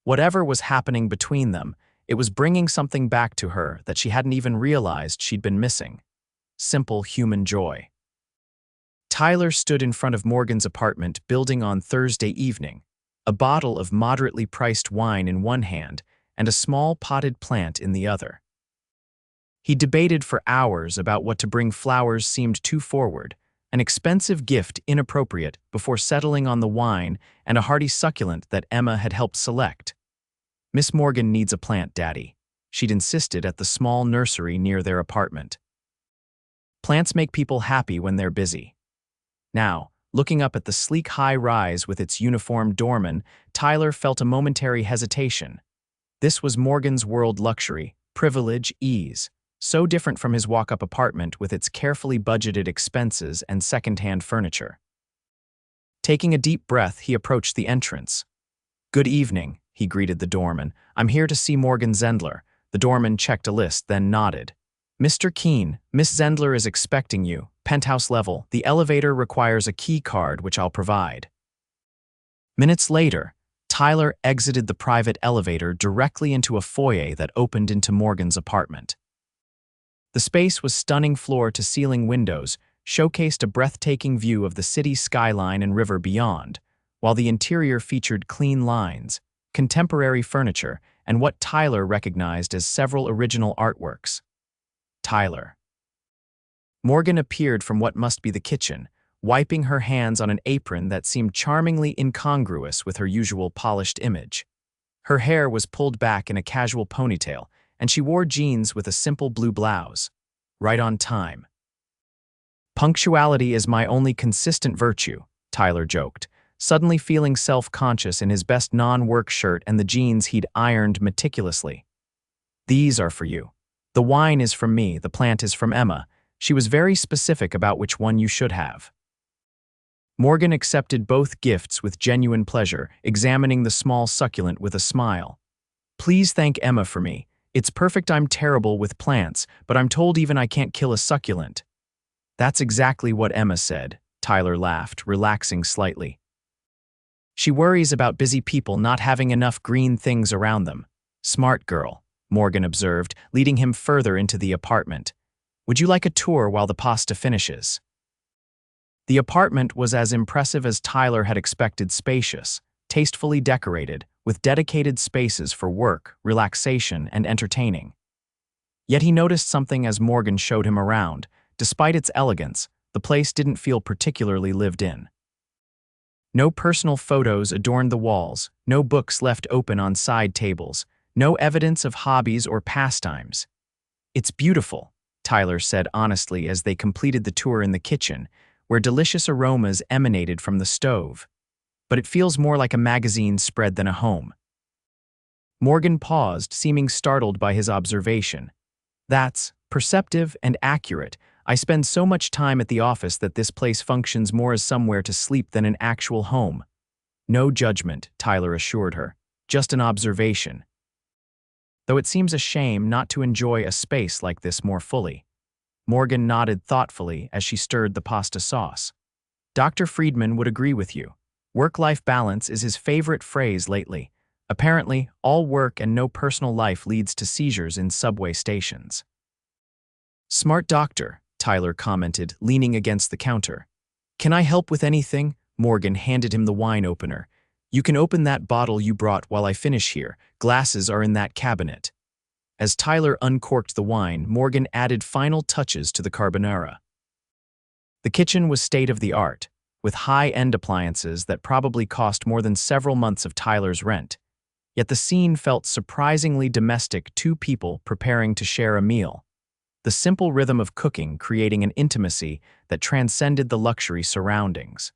Whatever was happening between them, it was bringing something back to her that she hadn't even realized she'd been missing. Simple human joy. Tyler stood in front of Morgan's apartment building on Thursday evening, a bottle of moderately priced wine in one hand and a small potted plant in the other. He debated for hours about what to bring. Flowers seemed too forward, an expensive gift inappropriate, before settling on the wine and a hardy succulent that Emma had helped select. "Miss Morgan needs a plant, Daddy," she'd insisted at the small nursery near their apartment. "Plants make people happy when they're busy." Now, looking up at the sleek high-rise with its uniformed doorman, Tyler felt a momentary hesitation. This was Morgan's world: luxury, privilege, ease, so different from his walk-up apartment with its carefully budgeted expenses and second-hand furniture. Taking a deep breath, he approached the entrance. "Good evening," he greeted the doorman. "I'm here to see Morgan Zendler." The doorman checked a list, then nodded. "Mr. Keane, Miss Zendler is expecting you. Penthouse level. The elevator requires a key card, which I'll provide." Minutes later, Tyler exited the private elevator directly into a foyer that opened into Morgan's apartment. The space was stunning. Floor-to-ceiling windows showcased a breathtaking view of the city skyline and river beyond, while the interior featured clean lines, contemporary furniture, and what Tyler recognized as several original artworks. Tyler. Morgan appeared from what must be the kitchen, wiping her hands on an apron that seemed charmingly incongruous with her usual polished image. Her hair was pulled back in a casual ponytail, and she wore jeans with a simple blue blouse. Right on time. "Punctuality is my only consistent virtue," Tyler joked, suddenly feeling self-conscious in his best non-work shirt and the jeans he'd ironed meticulously. "These are for you. The wine is from me, the plant is from Emma. She was very specific about which one you should have." Morgan accepted both gifts with genuine pleasure, examining the small succulent with a smile. "Please thank Emma for me. It's perfect. I'm terrible with plants, but I'm told even I can't kill a succulent." "That's exactly what Emma said," Tyler laughed, relaxing slightly. "She worries about busy people not having enough green things around them." "Smart girl," Morgan observed, leading him further into the apartment. "Would you like a tour while the pasta finishes?" The apartment was as impressive as Tyler had expected: spacious, tastefully decorated, with dedicated spaces for work, relaxation, and entertaining. Yet he noticed something as Morgan showed him around. Despite its elegance, The place didn't feel particularly lived in. No personal photos adorned the walls, no books left open on side tables, no evidence of hobbies or pastimes. "It's beautiful," Tyler said honestly as they completed the tour in the kitchen, where delicious aromas emanated from the stove. "But it feels more like a magazine spread than a home." Morgan paused, seeming startled by his observation. "That's perceptive and accurate. I spend so much time at the office that this place functions more as somewhere to sleep than an actual home." "No judgment," Tyler assured her. "Just an observation. Though it seems a shame not to enjoy a space like this more fully." Morgan nodded thoughtfully as she stirred the pasta sauce. "Dr. Friedman would agree with you. Work-life balance is his favorite phrase lately. Apparently, all work and no personal life leads to seizures in subway stations." "Smart doctor," Tyler commented, leaning against the counter. "Can I help with anything?" Morgan handed him the wine opener. "You can open that bottle you brought while I finish here. Glasses are in that cabinet." As Tyler uncorked the wine, Morgan added final touches to the carbonara. The kitchen was state-of-the-art, with high-end appliances that probably cost more than several months of Tyler's rent. Yet the scene felt surprisingly domestic, two people preparing to share a meal. The simple rhythm of cooking creating an intimacy that transcended the luxury surroundings.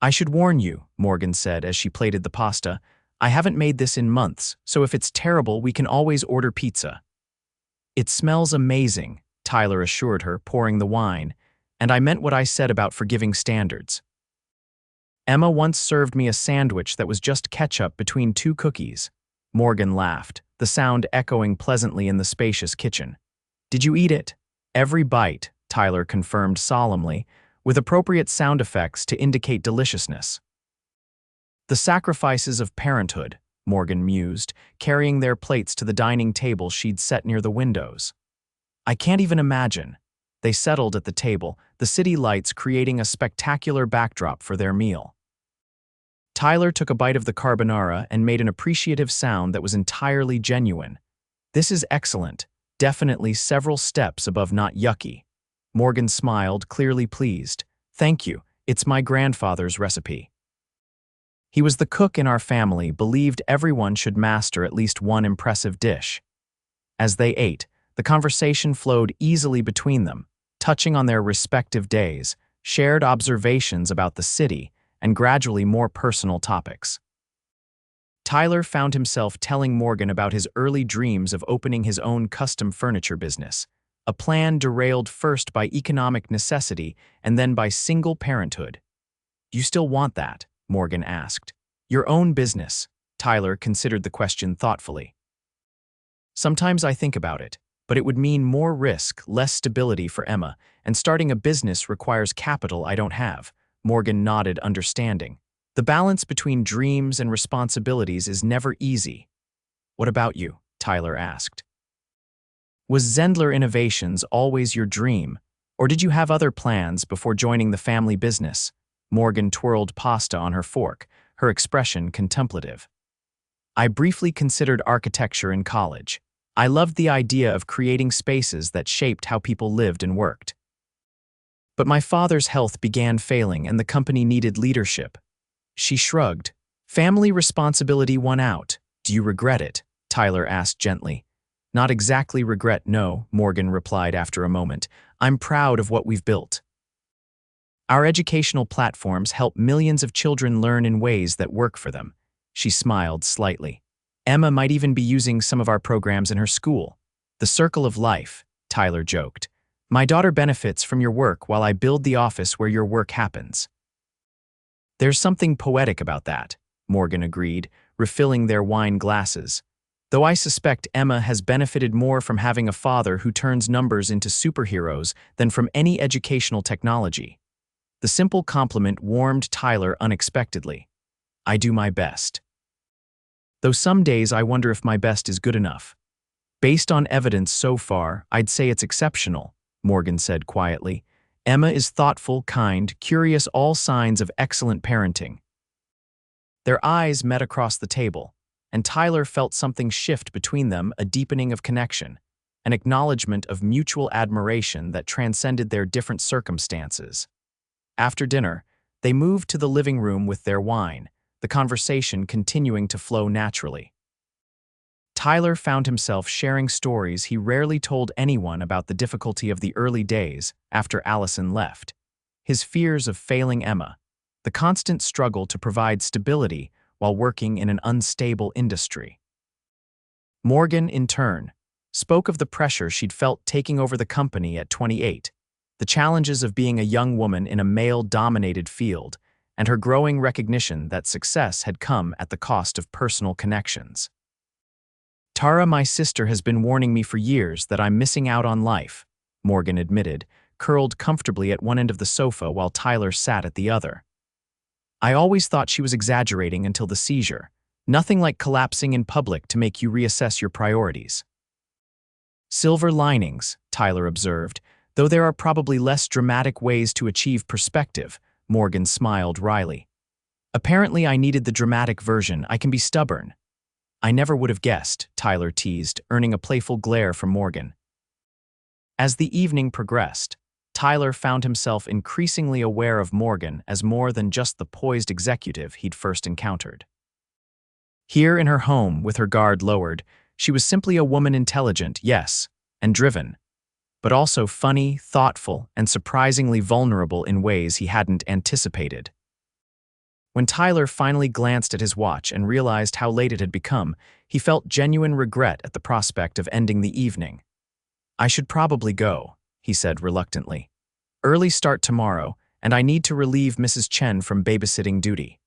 "I should warn you," Morgan said as she plated the pasta, "I haven't made this in months, so if it's terrible, we can always order pizza." "It smells amazing," Tyler assured her, pouring the wine, "and I meant what I said about forgiving standards. Emma once served me a sandwich that was just ketchup between two cookies." Morgan laughed, the sound echoing pleasantly in the spacious kitchen. "Did you eat it?" "Every bite," Tyler confirmed solemnly, with appropriate sound effects to indicate deliciousness. "The sacrifices of parenthood," Morgan mused, carrying their plates to the dining table she'd set near the windows. "I can't even imagine." They settled at the table, the city lights creating a spectacular backdrop for their meal. Tyler took a bite of the carbonara and made an appreciative sound that was entirely genuine. "This is excellent. Definitely several steps above not yucky." Morgan smiled, clearly pleased. "Thank you. It's my grandfather's recipe. He was the cook in our family, believed everyone should master at least one impressive dish." As they ate, the conversation flowed easily between them, touching on their respective days, shared observations about the city, and gradually more personal topics. Tyler found himself telling Morgan about his early dreams of opening his own custom furniture business, a plan derailed first by economic necessity and then by single parenthood. "You still want that?" Morgan asked. "Your own business?" Tyler considered the question thoughtfully. "Sometimes I think about it, but it would mean more risk, less stability for Emma, and starting a business requires capital I don't have." Morgan nodded, understanding. "The balance between dreams and responsibilities is never easy." "What about you?" Tyler asked. "Was Zendler Innovations always your dream, or did you have other plans before joining the family business?" Morgan twirled pasta on her fork, her expression contemplative. "I briefly considered architecture in college. I loved the idea of creating spaces that shaped how people lived and worked. But my father's health began failing and the company needed leadership." She shrugged. "Family responsibility won out. Do you regret it?" Tyler asked gently. "Not exactly regret, no," Morgan replied after a moment. "I'm proud of what we've built. Our educational platforms help millions of children learn in ways that work for them." She smiled slightly. "Emma might even be using some of our programs in her school." "The circle of life," Tyler joked. "My daughter benefits from your work while I build the office where your work happens." "There's something poetic about that," Morgan agreed, refilling their wine glasses. "Though I suspect Emma has benefited more from having a father who turns numbers into superheroes than from any educational technology." The simple compliment warmed Tyler unexpectedly. "I do my best. Though some days I wonder if my best is good enough. Based on evidence so far, I'd say it's exceptional," Morgan said quietly. "Emma is thoughtful, kind, curious, all signs of excellent parenting." Their eyes met across the table, and Tyler felt something shift between them, a deepening of connection. an acknowledgement of mutual admiration that transcended their different circumstances. After dinner, they moved to the living room with their wine, the conversation continuing to flow naturally. Tyler found himself sharing stories he rarely told anyone about the difficulty of the early days after Allison left. His fears of failing Emma, the constant struggle to provide stability while working in an unstable industry. Morgan, in turn, spoke of the pressure she'd felt taking over the company at 28, the challenges of being a young woman in a male-dominated field, and her growing recognition that success had come at the cost of personal connections. "Tara, my sister, has been warning me for years that I'm missing out on life," Morgan admitted, curled comfortably at one end of the sofa while Tyler sat at the other. "I always thought she was exaggerating until the seizure. Nothing like collapsing in public to make you reassess your priorities." "Silver linings," Tyler observed, "though there are probably less dramatic ways to achieve perspective," Morgan smiled wryly. "Apparently I needed the dramatic version. I can be stubborn." "I never would have guessed," Tyler teased, earning a playful glare from Morgan. As the evening progressed, Tyler found himself increasingly aware of Morgan as more than just the poised executive he'd first encountered. Here in her home, with her guard lowered, she was simply a woman intelligent, yes, and driven, but also funny, thoughtful, and surprisingly vulnerable in ways he hadn't anticipated. When Tyler finally glanced at his watch and realized how late it had become, he felt genuine regret at the prospect of ending the evening. "I should probably go," he said reluctantly. "Early start tomorrow, and I need to relieve Mrs. Chen from babysitting duty."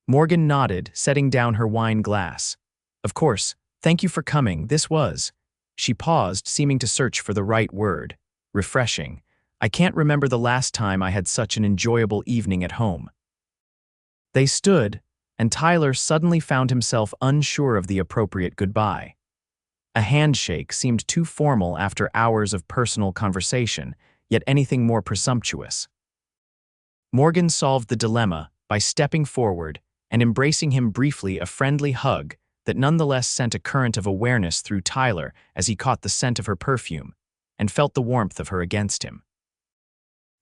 Morgan nodded, setting down her wine glass. "Of course, thank you for coming. This was—" She paused, seeming to search for the right word. "Refreshing. I can't remember the last time I had such an enjoyable evening at home." They stood, and Tyler suddenly found himself unsure of the appropriate goodbye. A handshake seemed too formal after hours of personal conversation, yet anything more presumptuous. Morgan solved the dilemma by stepping forward and embracing him briefly, a friendly hug that nonetheless sent a current of awareness through Tyler as he caught the scent of her perfume and felt the warmth of her against him.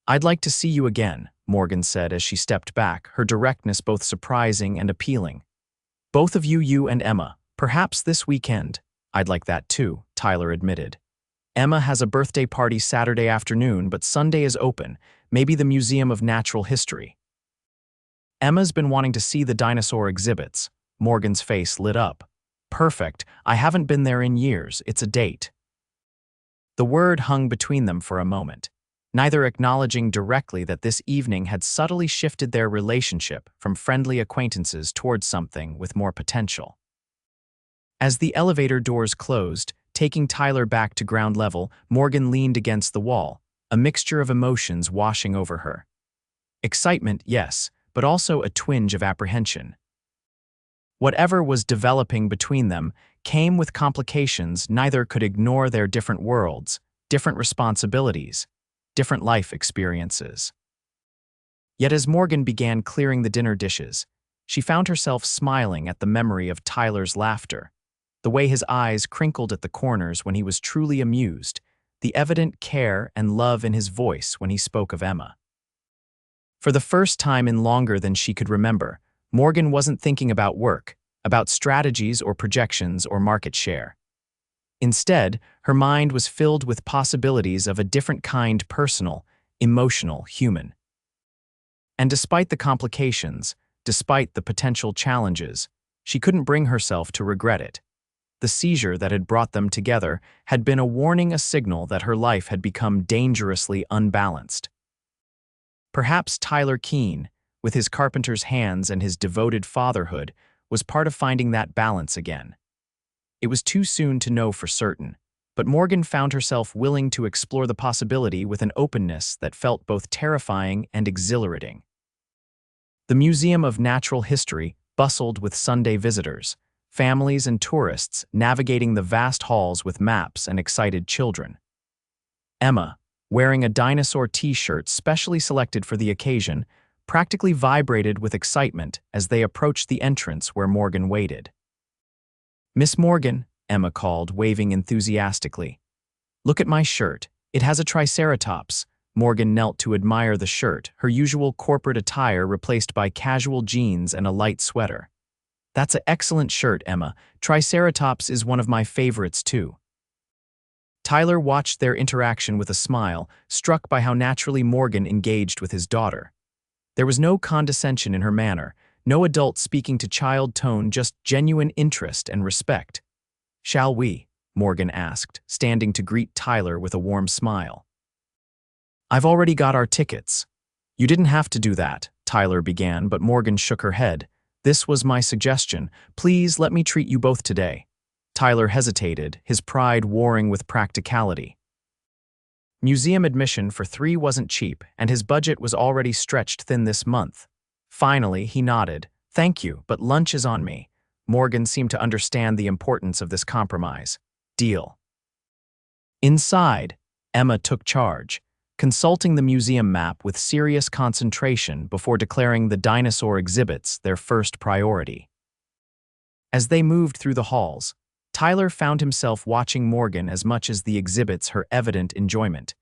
"I'd like to see you again," Morgan said as she stepped back, her directness both surprising and appealing. "Both of you, you and Emma, perhaps this weekend." "I'd like that too," Tyler admitted. "Emma has a birthday party Saturday afternoon, but Sunday is open, maybe the Museum of Natural History." "Emma's been wanting to see the dinosaur exhibits." Morgan's face lit up. "Perfect. I haven't been there in years. It's a date." The word hung between them for a moment, neither acknowledging directly that this evening had subtly shifted their relationship from friendly acquaintances towards something with more potential. As the elevator doors closed, taking Tyler back to ground level, Morgan leaned against the wall, a mixture of emotions washing over her. Excitement, yes, but also a twinge of apprehension. Whatever was developing between them came with complications. Neither could ignore their different worlds, different responsibilities, different life experiences. Yet as Morgan began clearing the dinner dishes, she found herself smiling at the memory of Tyler's laughter, the way his eyes crinkled at the corners when he was truly amused, the evident care and love in his voice when he spoke of Emma. For the first time in longer than she could remember, Morgan wasn't thinking about work, about strategies or projections or market share. Instead, her mind was filled with possibilities of a different kind, personal, emotional, human. And despite the complications, despite the potential challenges, she couldn't bring herself to regret it. The seizure that had brought them together had been a warning, a signal that her life had become dangerously unbalanced. Perhaps Tyler Keane, with his carpenter's hands and his devoted fatherhood, was part of finding that balance again. It was too soon to know for certain, but Morgan found herself willing to explore the possibility with an openness that felt both terrifying and exhilarating. The Museum of Natural History bustled with Sunday visitors, families and tourists navigating the vast halls with maps and excited children. Emma, wearing a dinosaur t-shirt specially selected for the occasion, practically vibrated with excitement as they approached the entrance where Morgan waited. "Miss Morgan," Emma called, waving enthusiastically. Look at my shirt. It has a triceratops. Morgan knelt to admire the shirt, her usual corporate attire replaced by casual jeans and a light sweater. That's an excellent shirt, Emma. Triceratops is one of my favorites, too. Tyler watched their interaction with a smile, struck by how naturally Morgan engaged with his daughter. There was no condescension in her manner, no adult speaking to child tone, just genuine interest and respect. "Shall we?" Morgan asked, standing to greet Tyler with a warm smile. "I've already got our tickets." "You didn't have to do that," Tyler began, but Morgan shook her head. "This was my suggestion. Please let me treat you both today." Tyler hesitated, his pride warring with practicality. Museum admission for 3 wasn't cheap, and his budget was already stretched thin this month. Finally, he nodded. "Thank you, but lunch is on me." Morgan seemed to understand the importance of this compromise. "Deal." Inside, Emma took charge, consulting the museum map with serious concentration before declaring the dinosaur exhibits their first priority. As they moved through the halls, Tyler found himself watching Morgan as much as the exhibits her evident enjoyment.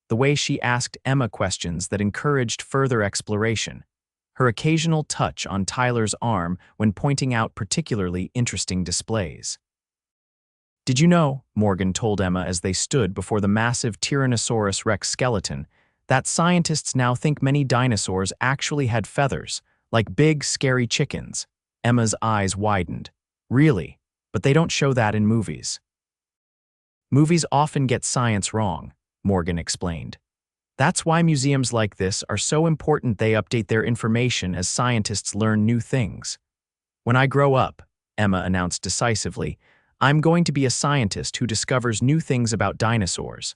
The way she asked Emma questions that encouraged further exploration. Her occasional touch on Tyler's arm when pointing out particularly interesting displays. "Did you know," Morgan told Emma as they stood before the massive Tyrannosaurus Rex skeleton, "that scientists now think many dinosaurs actually had feathers, like big, scary chickens?" Emma's eyes widened. "Really? But they don't show that in movies." "Movies often get science wrong," Morgan explained. "That's why museums like this are so important. They update their information as scientists learn new things." "When I grow up," Emma announced decisively, "I'm going to be a scientist who discovers new things about dinosaurs.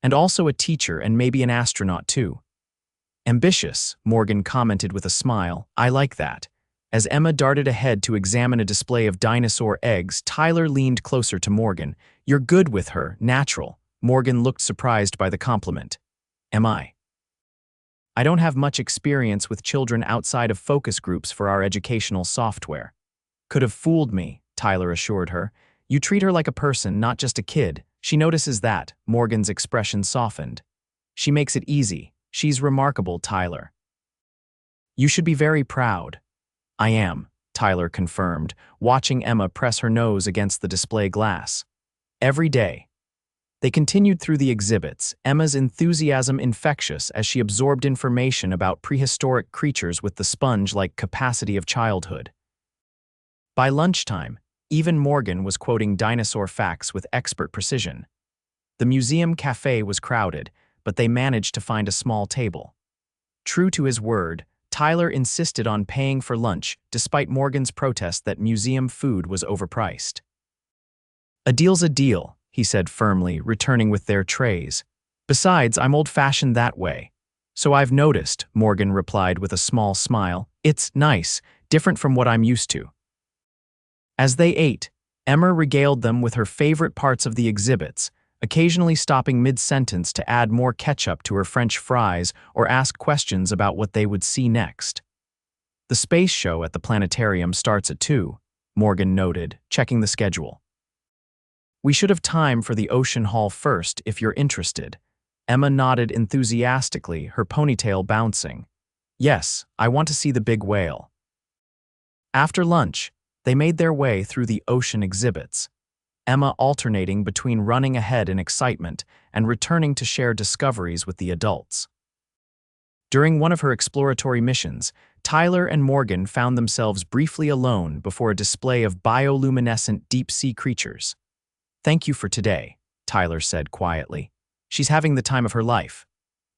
And also a teacher and maybe an astronaut too." "Ambitious," Morgan commented with a smile. "I like that." As Emma darted ahead to examine a display of dinosaur eggs, Tyler leaned closer to Morgan. "You're good with her, natural." Morgan looked surprised by the compliment. "Am I?" "I don't have much experience with children outside of focus groups for our educational software." "Could have fooled me," Tyler assured her. "You treat her like a person, not just a kid." "She notices that." Morgan's expression softened. "She makes it easy. She's remarkable, Tyler." "You should be very proud." "I am," Tyler confirmed, watching Emma press her nose against the display glass. "Every day." They continued through the exhibits, Emma's enthusiasm infectious as she absorbed information about prehistoric creatures with the sponge-like capacity of childhood. By lunchtime, even Morgan was quoting dinosaur facts with expert precision. The museum cafe was crowded, but they managed to find a small table. True to his word, Tyler insisted on paying for lunch despite Morgan's protest that museum food was overpriced. "A deal's a deal," he said firmly, returning with their trays. "Besides, I'm old-fashioned that way." "So I've noticed," Morgan replied with a small smile. "It's nice, different from what I'm used to." As they ate, Emma regaled them with her favorite parts of the exhibits, occasionally stopping mid-sentence to add more ketchup to her French fries or ask questions about what they would see next. "The space show at the planetarium starts at 2, Morgan noted, checking the schedule. "We should have time for the ocean hall first if you're interested." Emma nodded enthusiastically, her ponytail bouncing. "Yes, I want to see the big whale." After lunch, they made their way through the ocean exhibits, Emma alternating between running ahead in excitement and returning to share discoveries with the adults. During one of her exploratory missions, Tyler and Morgan found themselves briefly alone before a display of bioluminescent deep-sea creatures. "Thank you for today," Tyler said quietly. "She's having the time of her life."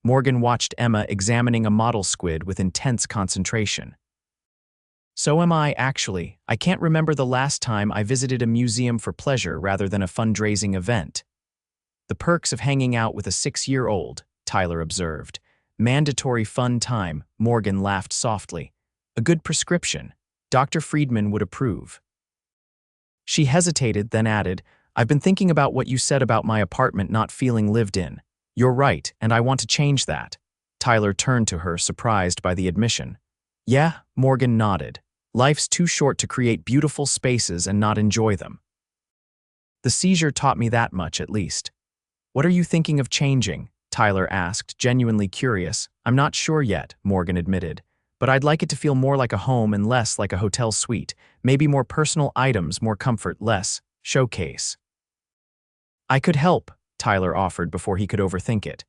Morgan watched Emma examining a model squid with intense concentration. "So am I, actually. I can't remember the last time I visited a museum for pleasure rather than a fundraising event." "The perks of hanging out with a 6-year-old, Tyler observed. "Mandatory fun time," Morgan laughed softly. "A good prescription. Dr. Friedman would approve." She hesitated, then added, "I've been thinking about what you said about my apartment not feeling lived in. You're right, and I want to change that." Tyler turned to her, surprised by the admission. "Yeah," Morgan nodded. "Life's too short to create beautiful spaces and not enjoy them." The seizure taught me that much, at least. What are you thinking of changing? Tyler asked, genuinely curious. I'm not sure yet, Morgan admitted. But I'd like it to feel more like a home and less like a hotel suite. Maybe more personal items, more comfort, less showcase. I could help, Tyler offered before he could overthink it.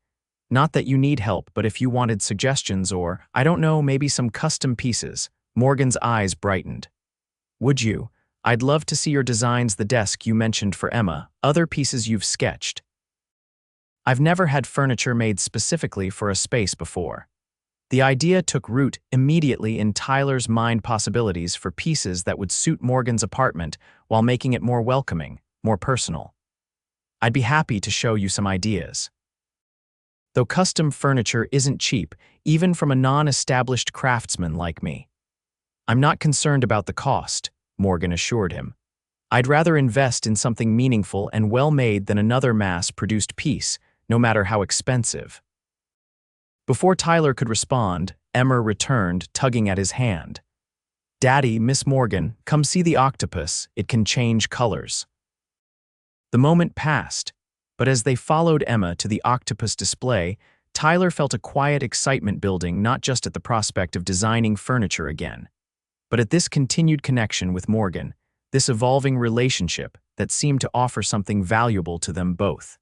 Not that you need help, but if you wanted suggestions or, I don't know, maybe some custom pieces. Morgan's eyes brightened. Would you? I'd love to see your designs, the desk you mentioned for Emma, other pieces you've sketched. I've never had furniture made specifically for a space before. The idea took root immediately in Tyler's mind, possibilities for pieces that would suit Morgan's apartment while making it more welcoming, more personal. I'd be happy to show you some ideas. Though custom furniture isn't cheap, even from a non-established craftsman like me. I'm not concerned about the cost, Morgan assured him. I'd rather invest in something meaningful and well-made than another mass-produced piece, no matter how expensive. Before Tyler could respond, Emma returned, tugging at his hand. Daddy, Miss Morgan, come see the octopus. It can change colors. The moment passed, but as they followed Emma to the octopus display, Tyler felt a quiet excitement building, not just at the prospect of designing furniture again, but at this continued connection with Morgan, this evolving relationship that seemed to offer something valuable to them both.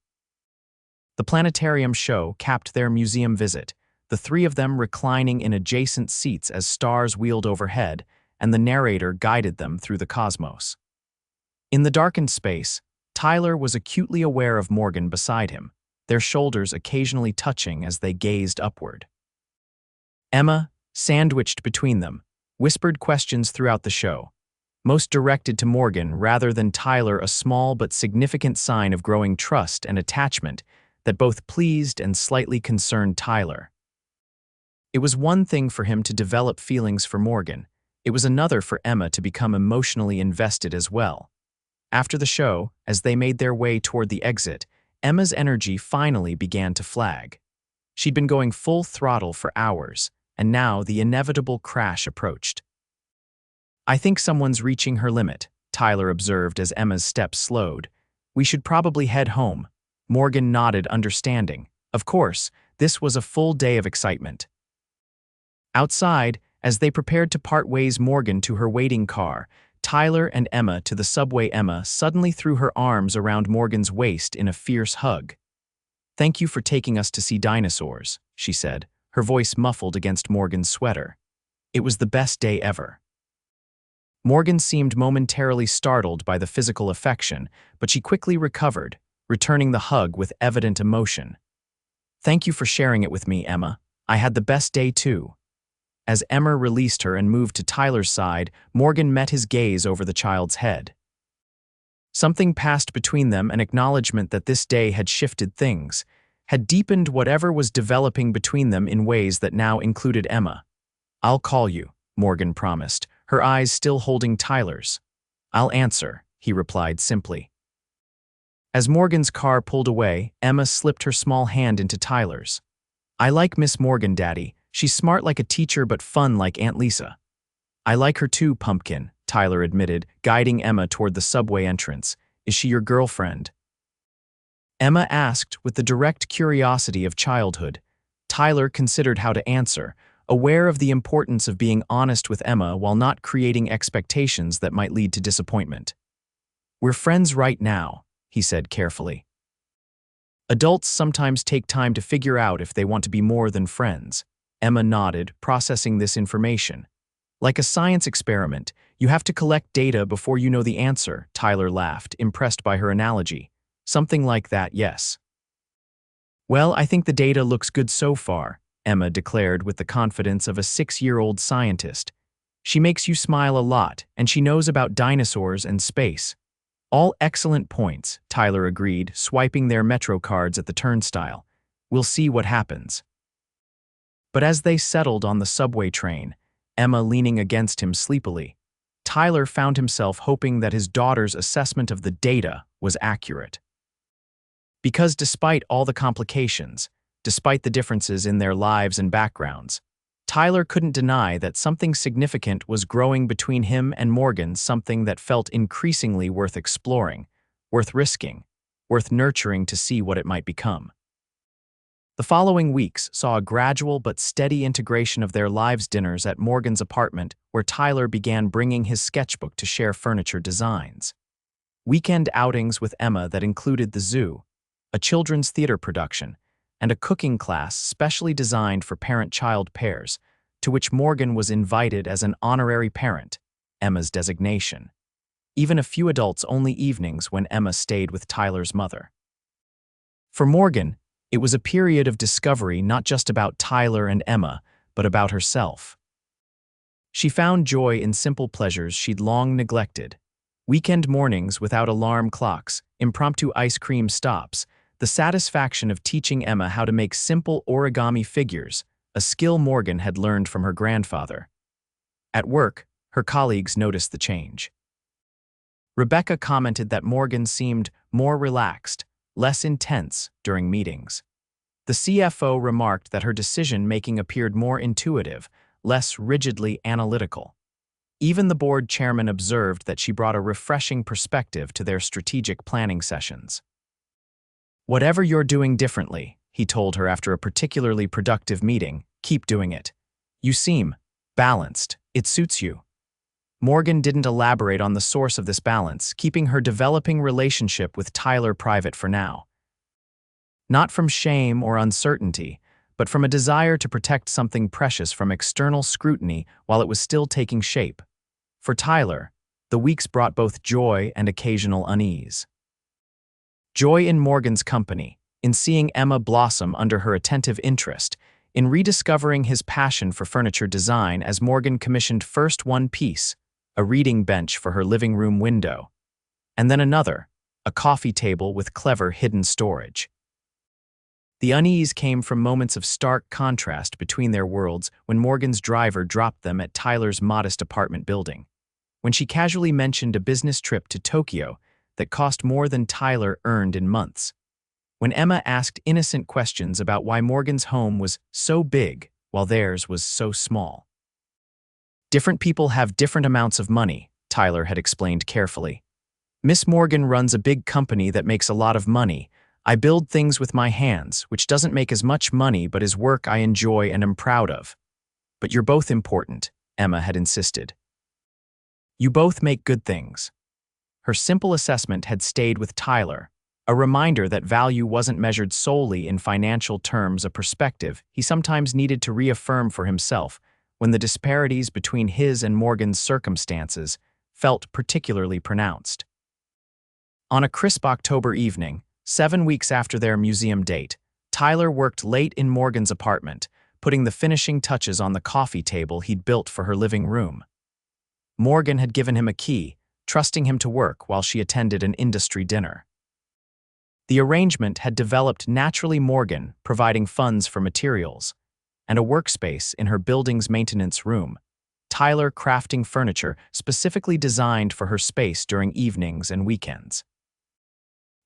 The planetarium show capped their museum visit, the three of them reclining in adjacent seats as stars wheeled overhead and the narrator guided them through the cosmos. In the darkened space, Tyler was acutely aware of Morgan beside him, their shoulders occasionally touching as they gazed upward. Emma, sandwiched between them, whispered questions throughout the show, most directed to Morgan rather than Tyler, a small but significant sign of growing trust and attachment that both pleased and slightly concerned Tyler. It was one thing for him to develop feelings for Morgan. It was another for Emma to become emotionally invested as well. After the show, as they made their way toward the exit, Emma's energy finally began to flag. She'd been going full throttle for hours, and now the inevitable crash approached. I think someone's reaching her limit, Tyler observed as Emma's steps slowed. We should probably head home. Morgan nodded, understanding. Of course, this was a full day of excitement. Outside, as they prepared to part ways, Morgan to her waiting car, Tyler and Emma to the subway. Emma suddenly threw her arms around Morgan's waist in a fierce hug. Thank you for taking us to see dinosaurs, she said, her voice muffled against Morgan's sweater. It was the best day ever. Morgan seemed momentarily startled by the physical affection, but she quickly recovered, returning the hug with evident emotion. Thank you for sharing it with me, Emma. I had the best day too. As Emma released her and moved to Tyler's side, Morgan met his gaze over the child's head. Something passed between them, an acknowledgement that this day had shifted things, had deepened whatever was developing between them in ways that now included Emma. I'll call you, Morgan promised, her eyes still holding Tyler's. I'll answer, he replied simply. As Morgan's car pulled away, Emma slipped her small hand into Tyler's. I like Miss Morgan, Daddy. She's smart like a teacher but fun like Aunt Lisa. I like her too, Pumpkin, Tyler admitted, guiding Emma toward the subway entrance. Is she your girlfriend? Emma asked with the direct curiosity of childhood. Tyler considered how to answer, aware of the importance of being honest with Emma while not creating expectations that might lead to disappointment. We're friends right now, he said carefully. Adults sometimes take time to figure out if they want to be more than friends. Emma nodded, processing this information. Like a science experiment, you have to collect data before you know the answer, Tyler laughed, impressed by her analogy. Something like that, yes. Well, I think the data looks good so far, Emma declared with the confidence of a 6-year-old scientist. She makes you smile a lot, and she knows about dinosaurs and space. All excellent points, Tyler agreed, swiping their Metro cards at the turnstile. We'll see what happens. But as they settled on the subway train, Emma leaning against him sleepily, Tyler found himself hoping that his daughter's assessment of the data was accurate. Because despite all the complications, despite the differences in their lives and backgrounds, Tyler couldn't deny that something significant was growing between him and Morgan, something that felt increasingly worth exploring, worth risking, worth nurturing to see what it might become. The following weeks saw a gradual but steady integration of their lives' dinners at Morgan's apartment, where Tyler began bringing his sketchbook to share furniture designs. Weekend outings with Emma that included the zoo, a children's theater production, and a cooking class specially designed for parent-child pairs, to which Morgan was invited as an honorary parent, Emma's designation. Even a few adults-only evenings when Emma stayed with Tyler's mother. For Morgan, it was a period of discovery not just about Tyler and Emma, but about herself. She found joy in simple pleasures she'd long neglected. Weekend mornings without alarm clocks, impromptu ice cream stops, the satisfaction of teaching Emma how to make simple origami figures, a skill Morgan had learned from her grandfather. At work, her colleagues noticed the change. Rebecca commented that Morgan seemed more relaxed, less intense during meetings. The CFO remarked that her decision-making appeared more intuitive, less rigidly analytical. Even the board chairman observed that she brought a refreshing perspective to their strategic planning sessions. "Whatever you're doing differently," he told her after a particularly productive meeting, "keep doing it. You seem balanced. It suits you." Morgan didn't elaborate on the source of this balance, keeping her developing relationship with Tyler private for now. Not from shame or uncertainty, but from a desire to protect something precious from external scrutiny while it was still taking shape. For Tyler, the weeks brought both joy and occasional unease. Joy in Morgan's company, in seeing Emma blossom under her attentive interest, in rediscovering his passion for furniture design as Morgan commissioned first one piece, a reading bench for her living room window, and then another, a coffee table with clever hidden storage. The unease came from moments of stark contrast between their worlds when Morgan's driver dropped them at Tyler's modest apartment building. When she casually mentioned a business trip to Tokyo that cost more than Tyler earned in months. When Emma asked innocent questions about why Morgan's home was so big while theirs was so small. "Different people have different amounts of money," Tyler had explained carefully. "Miss Morgan runs a big company that makes a lot of money. I build things with my hands, which doesn't make as much money but is work I enjoy and am proud of. But you're both important," Emma had insisted. "You both make good things." Her simple assessment had stayed with Tyler, a reminder that value wasn't measured solely in financial terms, a perspective he sometimes needed to reaffirm for himself when the disparities between his and Morgan's circumstances felt particularly pronounced. On a crisp October evening, 7 weeks after their museum date, Tyler worked late in Morgan's apartment, putting the finishing touches on the coffee table he'd built for her living room. Morgan had given him a key, trusting him to work while she attended an industry dinner. The arrangement had developed naturally, Morgan providing funds for materials, and a workspace in her building's maintenance room, Tyler crafting furniture specifically designed for her space during evenings and weekends.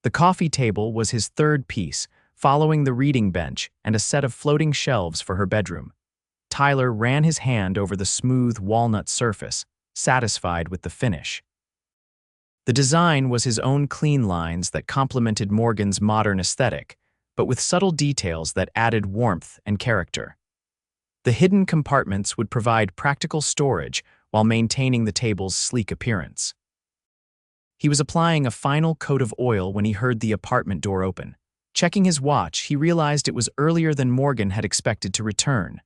The coffee table was his third piece, following the reading bench and a set of floating shelves for her bedroom. Tyler ran his hand over the smooth walnut surface, satisfied with the finish. The design was his own clean lines that complemented Morgan's modern aesthetic, but with subtle details that added warmth and character. The hidden compartments would provide practical storage while maintaining the table's sleek appearance. He was applying a final coat of oil when he heard the apartment door open. Checking his watch, he realized it was earlier than Morgan had expected to return.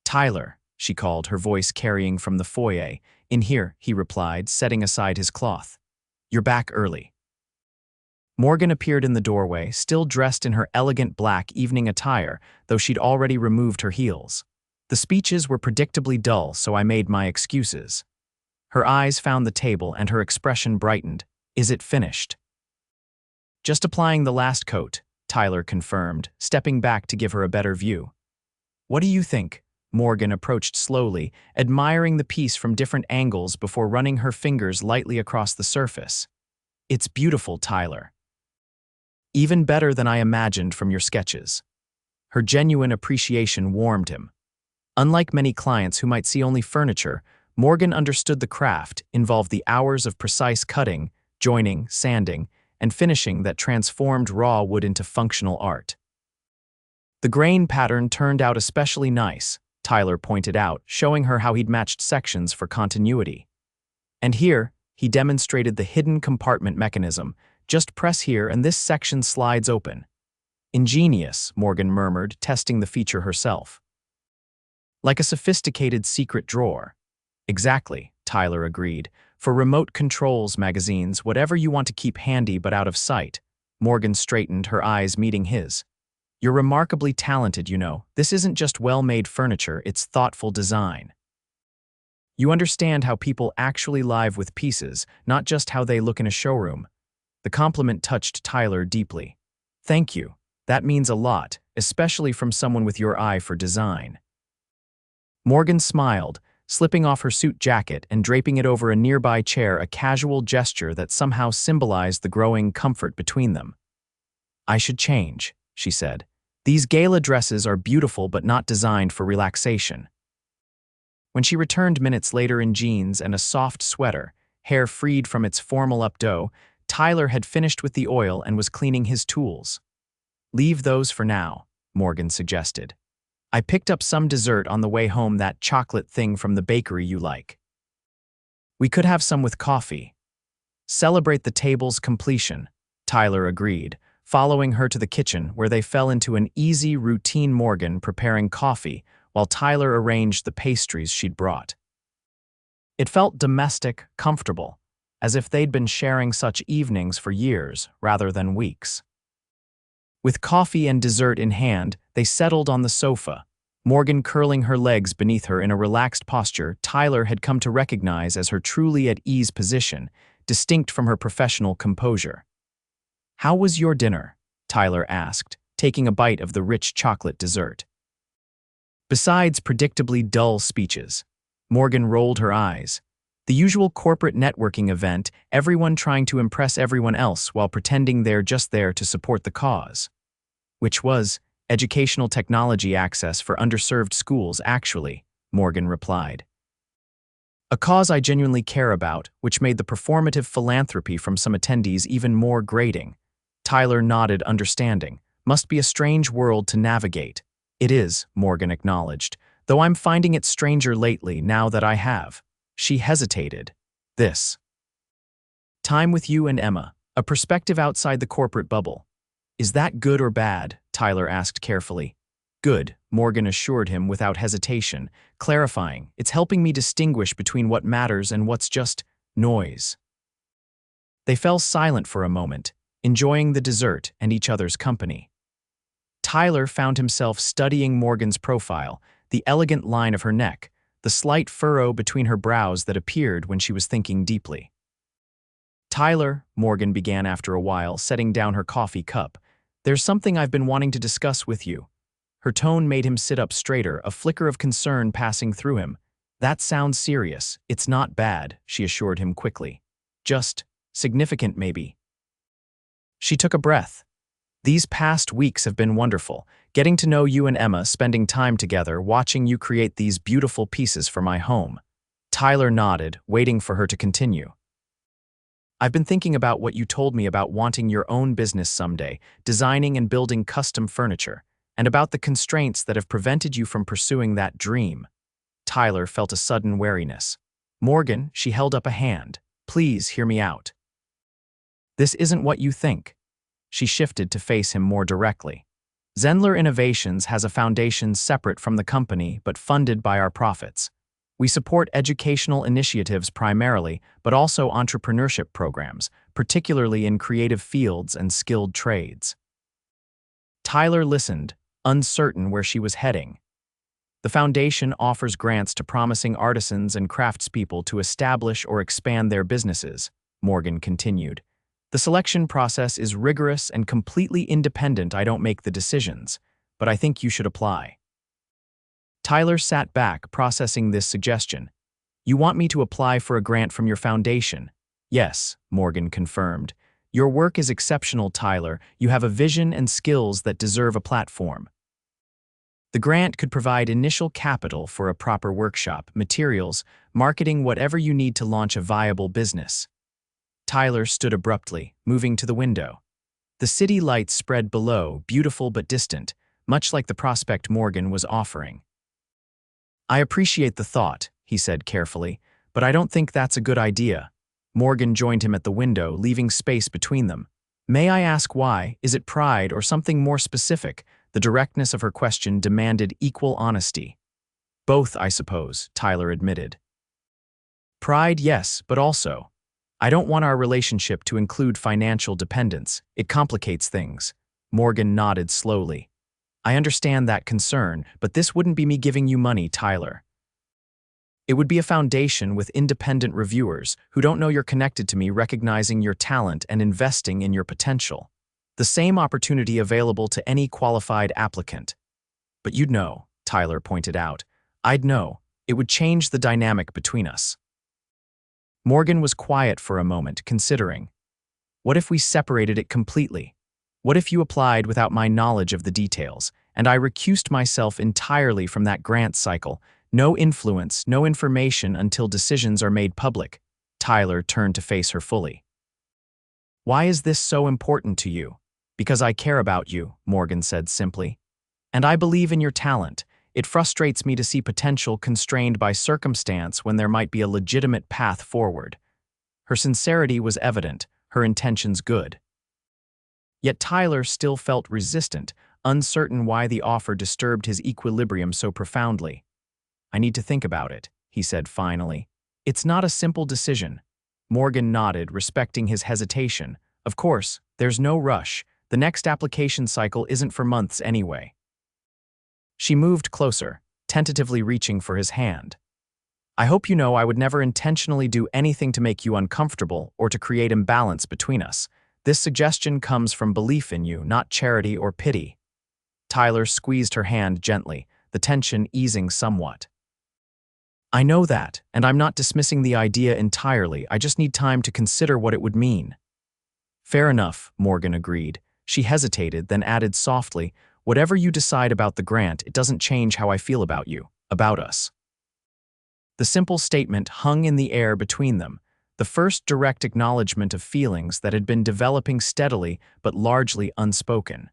"Tyler," she called, her voice carrying from the foyer. "In here," he replied, setting aside his cloth. "You're back early." Morgan appeared in the doorway, still dressed in her elegant black evening attire, though she'd already removed her heels. "The speeches were predictably dull, so I made my excuses." Her eyes found the table and her expression brightened. "Is it finished?" "Just applying the last coat," Tyler confirmed, stepping back to give her a better view. "What do you think?" Morgan approached slowly, admiring the piece from different angles before running her fingers lightly across the surface. "It's beautiful, Tyler. Even better than I imagined from your sketches." Her genuine appreciation warmed him. Unlike many clients who might see only furniture, Morgan understood the craft involved the hours of precise cutting, joining, sanding, and finishing that transformed raw wood into functional art. The grain pattern turned out especially nice, Tyler pointed out, showing her how he'd matched sections for continuity. And here, he demonstrated the hidden compartment mechanism. Just press here and this section slides open. Ingenious, Morgan murmured, testing the feature herself. Like a sophisticated secret drawer. Exactly, Tyler agreed. For remote controls magazines, whatever you want to keep handy but out of sight. Morgan straightened, her eyes meeting his. You're remarkably talented, you know. This isn't just well-made furniture, it's thoughtful design. You understand how people actually live with pieces, not just how they look in a showroom. The compliment touched Tyler deeply. Thank you. That means a lot, especially from someone with your eye for design. Morgan smiled, slipping off her suit jacket and draping it over a nearby chair, a casual gesture that somehow symbolized the growing comfort between them. I should change, she said. These gala dresses are beautiful but not designed for relaxation. When she returned minutes later in jeans and a soft sweater, hair freed from its formal updo, Tyler had finished with the oil and was cleaning his tools. Leave those for now, Morgan suggested. I picked up some dessert on the way home, that chocolate thing from the bakery you like. We could have some with coffee. Celebrate the table's completion, Tyler agreed, following her to the kitchen where they fell into an easy routine, Morgan preparing coffee while Tyler arranged the pastries she'd brought. It felt domestic, comfortable, as if they'd been sharing such evenings for years rather than weeks. With coffee and dessert in hand, they settled on the sofa, Morgan curling her legs beneath her in a relaxed posture Tyler had come to recognize as her truly at ease position, distinct from her professional composure. How was your dinner? Tyler asked, taking a bite of the rich chocolate dessert. Besides predictably dull speeches, Morgan rolled her eyes. The usual corporate networking event, everyone trying to impress everyone else while pretending they're just there to support the cause. Which was educational technology access for underserved schools, actually, Morgan replied. A cause I genuinely care about, which made the performative philanthropy from some attendees even more grating. Tyler nodded, understanding. Must be a strange world to navigate. It is, Morgan acknowledged, though I'm finding it stranger lately now that I have. She hesitated. This. Time with you and Emma, a perspective outside the corporate bubble. Is that good or bad? Tyler asked carefully. Good, Morgan assured him without hesitation, clarifying, it's helping me distinguish between what matters and what's just noise. They fell silent for a moment, enjoying the dessert and each other's company. Tyler found himself studying Morgan's profile, the elegant line of her neck, the slight furrow between her brows that appeared when she was thinking deeply. Tyler, Morgan began after a while, setting down her coffee cup, there's something I've been wanting to discuss with you. Her tone made him sit up straighter, a flicker of concern passing through him. That sounds serious. It's not bad, she assured him quickly. Just significant, maybe. She took a breath. These past weeks have been wonderful, getting to know you and Emma, spending time together, watching you create these beautiful pieces for my home. Tyler nodded, waiting for her to continue. I've been thinking about what you told me about wanting your own business someday, designing and building custom furniture, and about the constraints that have prevented you from pursuing that dream. Tyler felt a sudden wariness. Morgan, she held up a hand. Please hear me out. This isn't what you think. She shifted to face him more directly. Zendler Innovations has a foundation separate from the company but funded by our profits. We support educational initiatives primarily, but also entrepreneurship programs, particularly in creative fields and skilled trades. Tyler listened, uncertain where she was heading. The foundation offers grants to promising artisans and craftspeople to establish or expand their businesses, Morgan continued. The selection process is rigorous and completely independent. I don't make the decisions, but I think you should apply. Tyler sat back, processing this suggestion. You want me to apply for a grant from your foundation? Yes, Morgan confirmed. Your work is exceptional, Tyler. You have a vision and skills that deserve a platform. The grant could provide initial capital for a proper workshop, materials, marketing, whatever you need to launch a viable business. Tyler stood abruptly, moving to the window. The city lights spread below, beautiful but distant, much like the prospect Morgan was offering. "I appreciate the thought," he said carefully, "but I don't think that's a good idea." Morgan joined him at the window, leaving space between them. "May I ask why? Is it pride or something more specific?" The directness of her question demanded equal honesty. "Both, I suppose," Tyler admitted. "Pride, yes, but also, I don't want our relationship to include financial dependence. It complicates things." Morgan nodded slowly. "I understand that concern, but this wouldn't be me giving you money, Tyler. It would be a foundation with independent reviewers who don't know you're connected to me, recognizing your talent and investing in your potential. The same opportunity available to any qualified applicant." "But you'd know," Tyler pointed out. "I'd know. It would change the dynamic between us." Morgan was quiet for a moment, considering. "What if we separated it completely? What if you applied without my knowledge of the details, and I recused myself entirely from that grant cycle? No influence, no information until decisions are made public." Tyler turned to face her fully. "Why is this so important to you?" "Because I care about you," Morgan said simply. "And I believe in your talent. It frustrates me to see potential constrained by circumstance when there might be a legitimate path forward." Her sincerity was evident, her intentions good. Yet Tyler still felt resistant, uncertain why the offer disturbed his equilibrium so profoundly. "I need to think about it," he said finally. "It's not a simple decision." Morgan nodded, respecting his hesitation. "Of course, there's no rush. The next application cycle isn't for months anyway." She moved closer, tentatively reaching for his hand. "I hope you know I would never intentionally do anything to make you uncomfortable or to create imbalance between us. This suggestion comes from belief in you, not charity or pity." Tyler squeezed her hand gently, the tension easing somewhat. "I know that, and I'm not dismissing the idea entirely. I just need time to consider what it would mean." "Fair enough," Morgan agreed. She hesitated, then added softly, "Whatever you decide about the grant, it doesn't change how I feel about you, about us." The simple statement hung in the air between them, the first direct acknowledgement of feelings that had been developing steadily but largely unspoken.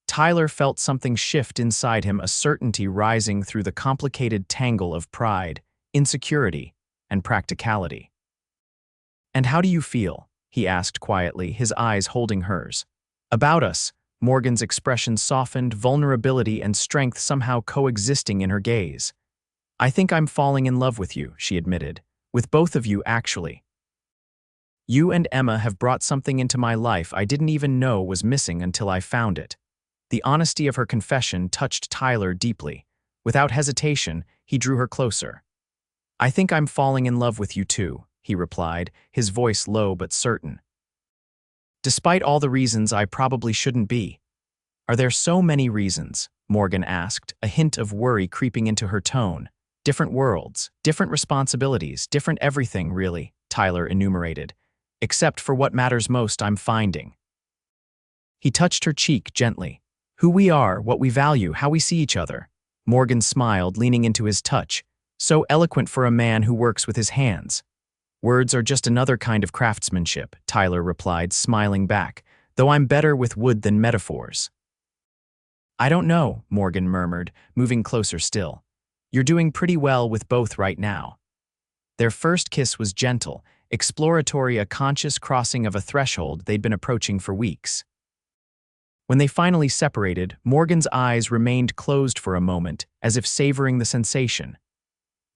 Tyler felt something shift inside him, a certainty rising through the complicated tangle of pride, insecurity, and practicality. "And how do you feel?" he asked quietly, his eyes holding hers. "About us." Morgan's expression softened, vulnerability and strength somehow coexisting in her gaze. "I think I'm falling in love with you," she admitted. "With both of you, actually. You and Emma have brought something into my life I didn't even know was missing until I found it." The honesty of her confession touched Tyler deeply. Without hesitation, he drew her closer. "I think I'm falling in love with you too," he replied, his voice low but certain. "Despite all the reasons I probably shouldn't be." "Are there so many reasons?" Morgan asked, a hint of worry creeping into her tone. "Different worlds, different responsibilities, different everything, really," Tyler enumerated. "Except for what matters most, I'm finding." He touched her cheek gently. "Who we are, what we value, how we see each other." Morgan smiled, leaning into his touch. So eloquent for a man who works with his hands. "Words are just another kind of craftsmanship," Tyler replied, smiling back, "though I'm better with wood than metaphors." "I don't know," Morgan murmured, moving closer still. "You're doing pretty well with both right now." Their first kiss was gentle, exploratory, a conscious crossing of a threshold they'd been approaching for weeks. When they finally separated, Morgan's eyes remained closed for a moment, as if savoring the sensation.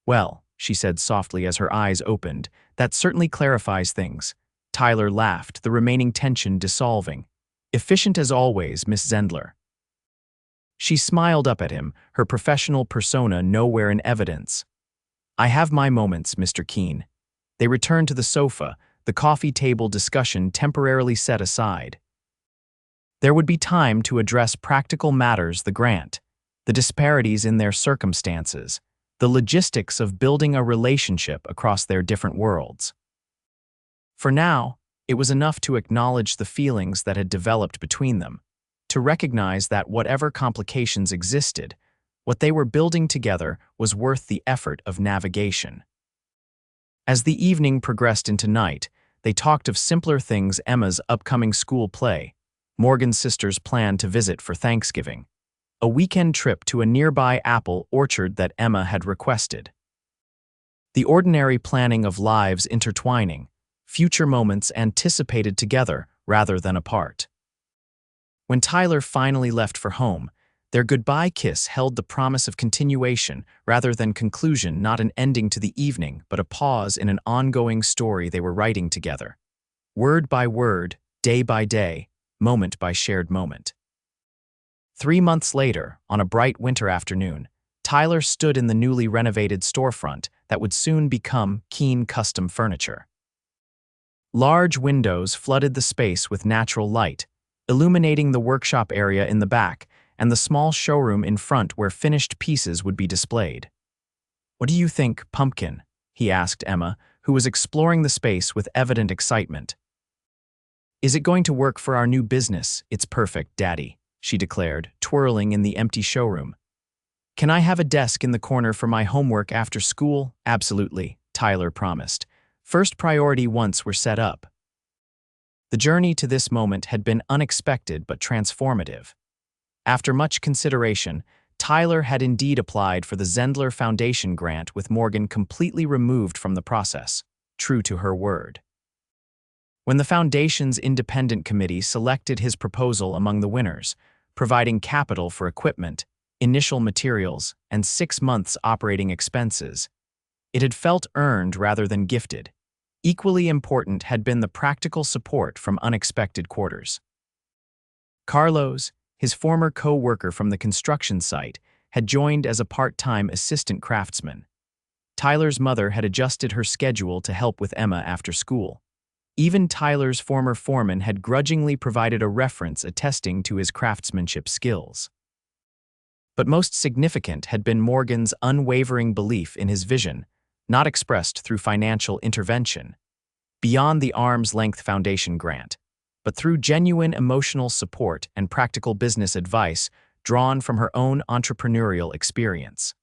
"Well," she said softly as her eyes opened, "that certainly clarifies things." Tyler laughed, the remaining tension dissolving. "Efficient as always, Miss Zendler." She smiled up at him, her professional persona nowhere in evidence. "I have my moments, Mr. Keane." They returned to the sofa, the coffee table discussion temporarily set aside. There would be time to address practical matters, the grant, the disparities in their circumstances, the logistics of building a relationship across their different worlds. For now, it was enough to acknowledge the feelings that had developed between them, to recognize that whatever complications existed, what they were building together was worth the effort of navigation. As the evening progressed into night, they talked of simpler things: Emma's upcoming school play, Morgan's sister's plan to visit for Thanksgiving, a weekend trip to a nearby apple orchard that Emma had requested. The ordinary planning of lives intertwining, future moments anticipated together rather than apart. When Tyler finally left for home, their goodbye kiss held the promise of continuation rather than conclusion, not an ending to the evening, but a pause in an ongoing story they were writing together. Word by word, day by day, moment by shared moment. 3 months later, on a bright winter afternoon, Tyler stood in the newly renovated storefront that would soon become Keane Custom Furniture. Large windows flooded the space with natural light, illuminating the workshop area in the back and the small showroom in front where finished pieces would be displayed. "What do you think, Pumpkin?" he asked Emma, who was exploring the space with evident excitement. "Is it going to work for our new business? It's perfect, Daddy," she declared, twirling in the empty showroom. "Can I have a desk in the corner for my homework after school?" "Absolutely," Tyler promised. First priority once we're set up. The journey to this moment had been unexpected but transformative. After much consideration, Tyler had indeed applied for the Zendler Foundation grant, with Morgan completely removed from the process, true to her word. When the Foundation's independent committee selected his proposal among the winners, providing capital for equipment, initial materials, and 6 months operating expenses, it had felt earned rather than gifted. Equally important had been the practical support from unexpected quarters. Carlos, his former co-worker from the construction site, had joined as a part-time assistant craftsman. Tyler's mother had adjusted her schedule to help with Emma after school. Even Tyler's former foreman had grudgingly provided a reference attesting to his craftsmanship skills. But most significant had been Morgan's unwavering belief in his vision, not expressed through financial intervention, beyond the arm's-length foundation grant, but through genuine emotional support and practical business advice drawn from her own entrepreneurial experience.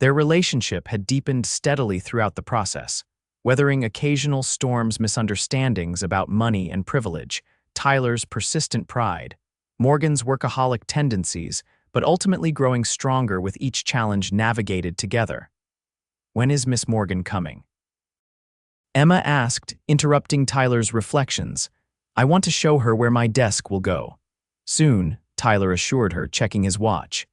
Their relationship had deepened steadily throughout the process, weathering occasional storms, misunderstandings about money and privilege, Tyler's persistent pride, Morgan's workaholic tendencies, but ultimately growing stronger with each challenge navigated together. "When is Miss Morgan coming?" Emma asked, interrupting Tyler's reflections. "I want to show her where my desk will go." "Soon," Tyler assured her, checking his watch.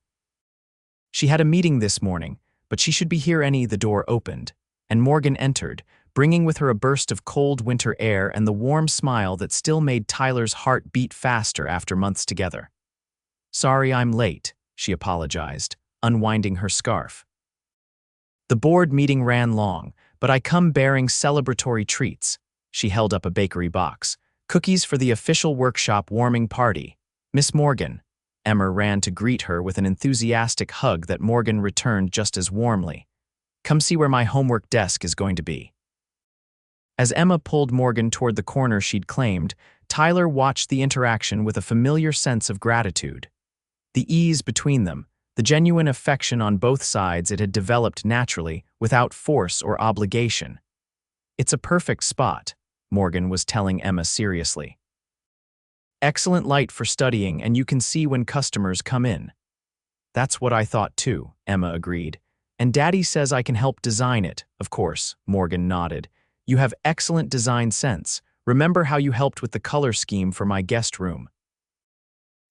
She had a meeting this morning, but she should be here any. The door opened, and Morgan entered, bringing with her a burst of cold winter air and the warm smile that still made Tyler's heart beat faster after months together. "Sorry I'm late," she apologized, unwinding her scarf. "The board meeting ran long, but I come bearing celebratory treats." She held up a bakery box. "Cookies for the official workshop warming party. Miss Morgan." Emma ran to greet her with an enthusiastic hug that Morgan returned just as warmly. "Come see where my homework desk is going to be." As Emma pulled Morgan toward the corner she'd claimed, Tyler watched the interaction with a familiar sense of gratitude. The ease between them, the genuine affection on both sides, it had developed naturally, without force or obligation. "It's a perfect spot," Morgan was telling Emma seriously. "Excellent light for studying, and you can see when customers come in." "That's what I thought too," Emma agreed. "And Daddy says I can help design it." "Of course," Morgan nodded. "You have excellent design sense. Remember how you helped with the color scheme for my guest room?"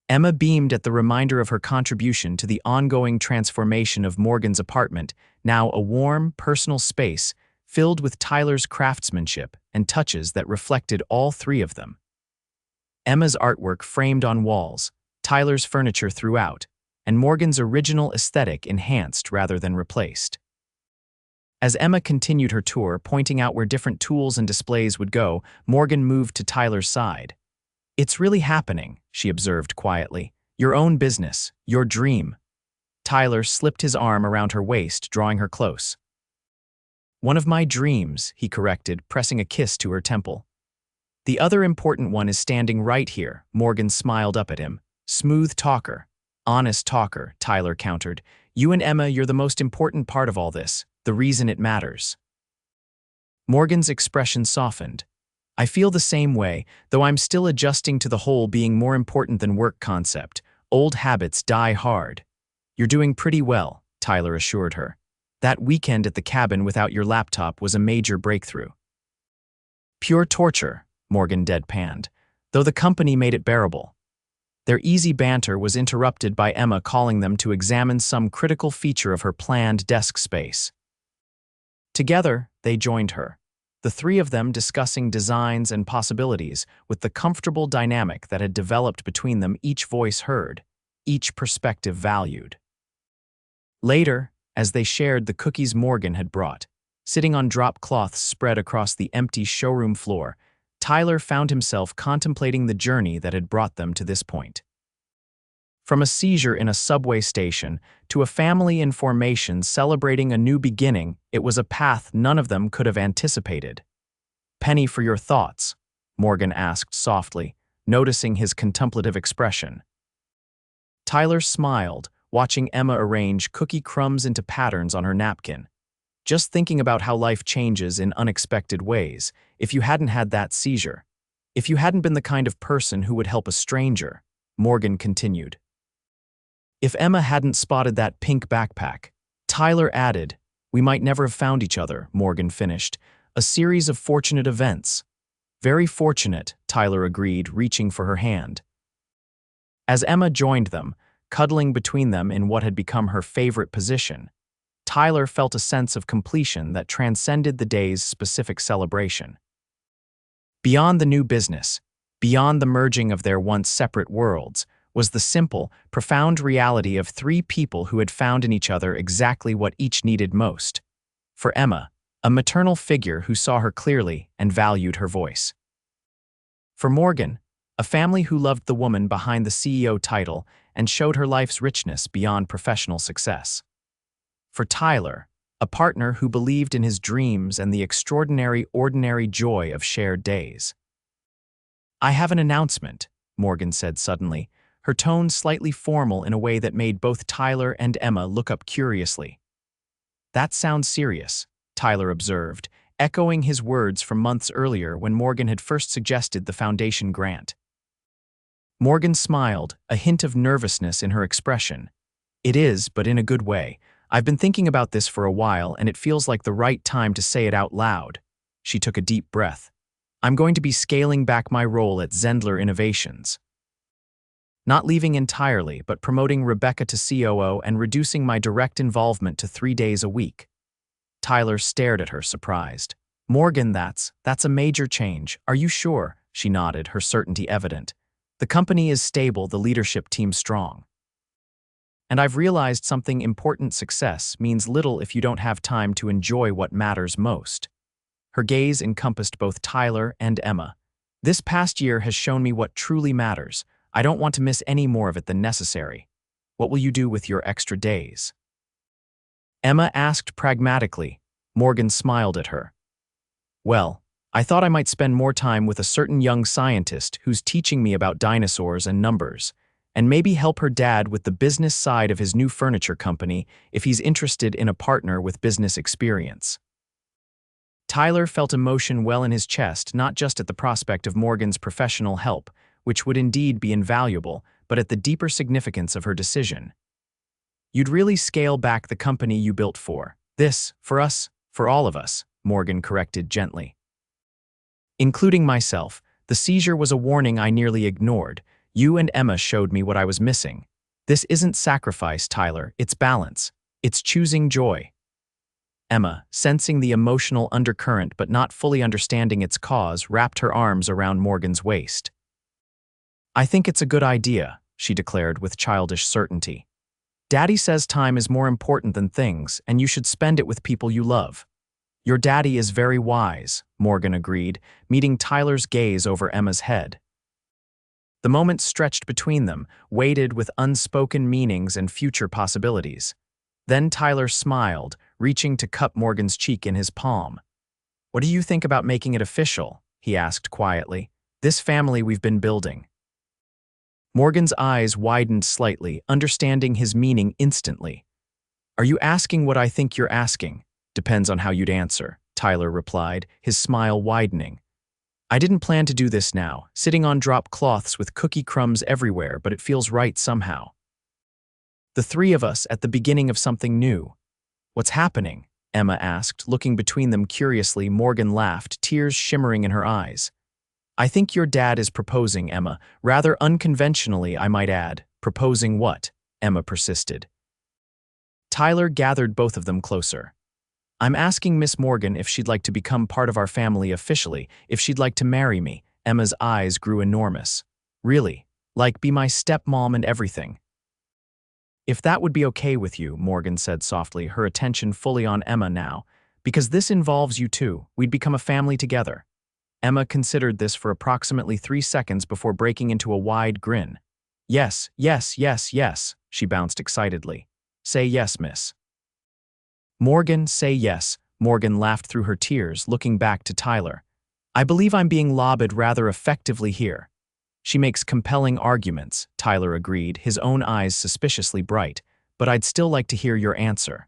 Emma beamed at the reminder of her contribution to the ongoing transformation of Morgan's apartment, now a warm, personal space filled with Tyler's craftsmanship and touches that reflected all three of them. Emma's artwork framed on walls, Tyler's furniture throughout, and Morgan's original aesthetic enhanced rather than replaced. As Emma continued her tour, pointing out where different tools and displays would go, Morgan moved to Tyler's side. "It's really happening," she observed quietly. "Your own business, your dream." Tyler slipped his arm around her waist, drawing her close. "One of my dreams," he corrected, pressing a kiss to her temple. "The other important one is standing right here," Morgan smiled up at him. "Smooth talker." "Honest talker," Tyler countered. "You and Emma, you're the most important part of all this, the reason it matters." Morgan's expression softened. I feel the same way, though I'm still adjusting to the whole being more important than work concept. Old habits die hard. You're doing pretty well, Tyler assured her. That weekend at the cabin without your laptop was a major breakthrough. Pure torture, Morgan deadpanned, though the company made it bearable. Their easy banter was interrupted by Emma calling them to examine some critical feature of her planned desk space. Together, they joined her, the three of them discussing designs and possibilities with the comfortable dynamic that had developed between them, each voice heard, each perspective valued. Later, as they shared the cookies Morgan had brought, sitting on drop cloths spread across the empty showroom floor, Tyler found himself contemplating the journey that had brought them to this point. From a seizure in a subway station to a family in formation celebrating a new beginning, it was a path none of them could have anticipated. "Penny for your thoughts?" Morgan asked softly, noticing his contemplative expression. Tyler smiled, watching Emma arrange cookie crumbs into patterns on her napkin. "Just thinking about how life changes in unexpected ways. If you hadn't had that seizure. If you hadn't been the kind of person who would help a stranger," Morgan continued. "If Emma hadn't spotted that pink backpack," Tyler added. "We might never have found each other," Morgan finished. "A series of fortunate events." "Very fortunate," Tyler agreed, reaching for her hand. As Emma joined them, cuddling between them in what had become her favorite position, Tyler felt a sense of completion that transcended the day's specific celebration. Beyond the new business, beyond the merging of their once separate worlds, was the simple, profound reality of three people who had found in each other exactly what each needed most. For Emma, a maternal figure who saw her clearly and valued her voice. For Morgan, a family who loved the woman behind the CEO title and showed her life's richness beyond professional success. For Tyler, a partner who believed in his dreams and the extraordinary, ordinary joy of shared days. "I have an announcement," Morgan said suddenly, her tone slightly formal in a way that made both Tyler and Emma look up curiously. "That sounds serious," Tyler observed, echoing his words from months earlier when Morgan had first suggested the foundation grant. Morgan smiled, a hint of nervousness in her expression. "It is, but in a good way. I've been thinking about this for a while, and it feels like the right time to say it out loud." She took a deep breath. "I'm going to be scaling back my role at Zendler Innovations. Not leaving entirely, but promoting Rebecca to COO and reducing my direct involvement to 3 days a week." Tyler stared at her, surprised. "Morgan, that's a major change. Are you sure?" She nodded, her certainty evident. "The company is stable, the leadership team strong. And I've realized something important: success means little if you don't have time to enjoy what matters most." Her gaze encompassed both Tyler and Emma. "This past year has shown me what truly matters. I don't want to miss any more of it than necessary. What will you do with your extra days?" Emma asked pragmatically. Morgan smiled at her. "Well, I thought I might spend more time with a certain young scientist who's teaching me about dinosaurs and numbers, and maybe help her dad with the business side of his new furniture company if he's interested in a partner with business experience." Tyler felt emotion well in his chest, not just at the prospect of Morgan's professional help, which would indeed be invaluable, but at the deeper significance of her decision. "You'd really scale back the company you built for us, for all of us," Morgan corrected gently. "Including myself. The seizure was a warning I nearly ignored. You and Emma showed me what I was missing. This isn't sacrifice, Tyler, it's balance. It's choosing joy." Emma, sensing the emotional undercurrent but not fully understanding its cause, wrapped her arms around Morgan's waist. "I think it's a good idea," she declared with childish certainty. "Daddy says time is more important than things, and you should spend it with people you love." "Your daddy is very wise," Morgan agreed, meeting Tyler's gaze over Emma's head. The moment stretched between them, weighted with unspoken meanings and future possibilities. Then Tyler smiled, reaching to cup Morgan's cheek in his palm. "What do you think about making it official?" he asked quietly. "This family we've been building." Morgan's eyes widened slightly, understanding his meaning instantly. "Are you asking what I think you're asking?" "Depends on how you'd answer," Tyler replied, his smile widening. I didn't plan to do this now, sitting on drop cloths with cookie crumbs everywhere, but it feels right somehow. The three of us at the beginning of something new. What's happening? Emma asked, looking between them curiously. Morgan laughed, tears shimmering in her eyes. I think your dad is proposing, Emma, rather unconventionally, I might add. Proposing what? Emma persisted. Tyler gathered both of them closer. I'm asking Miss Morgan if she'd like to become part of our family officially, if she'd like to marry me. Emma's eyes grew enormous. Really? Like be my stepmom and everything? If that would be okay with you, Morgan said softly, her attention fully on Emma now. Because this involves you too. We'd become a family together. Emma considered this for approximately 3 seconds before breaking into a wide grin. Yes, yes, yes, yes, she bounced excitedly. Say yes, miss. Morgan, say yes. Morgan laughed through her tears, looking back to Tyler. I believe I'm being lobbied rather effectively here. She makes compelling arguments, Tyler agreed, his own eyes suspiciously bright, but I'd still like to hear your answer.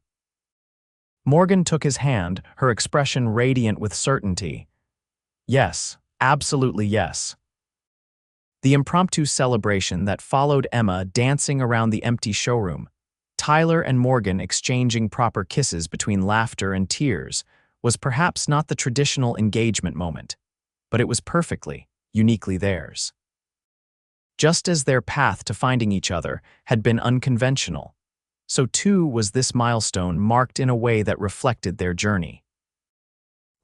Morgan took his hand, her expression radiant with certainty. Yes, absolutely yes. The impromptu celebration that followed Emma dancing around the empty showroom, Tyler and Morgan exchanging proper kisses between laughter and tears, was perhaps not the traditional engagement moment, but it was perfectly, uniquely theirs. Just as their path to finding each other had been unconventional, so too was this milestone marked in a way that reflected their journey.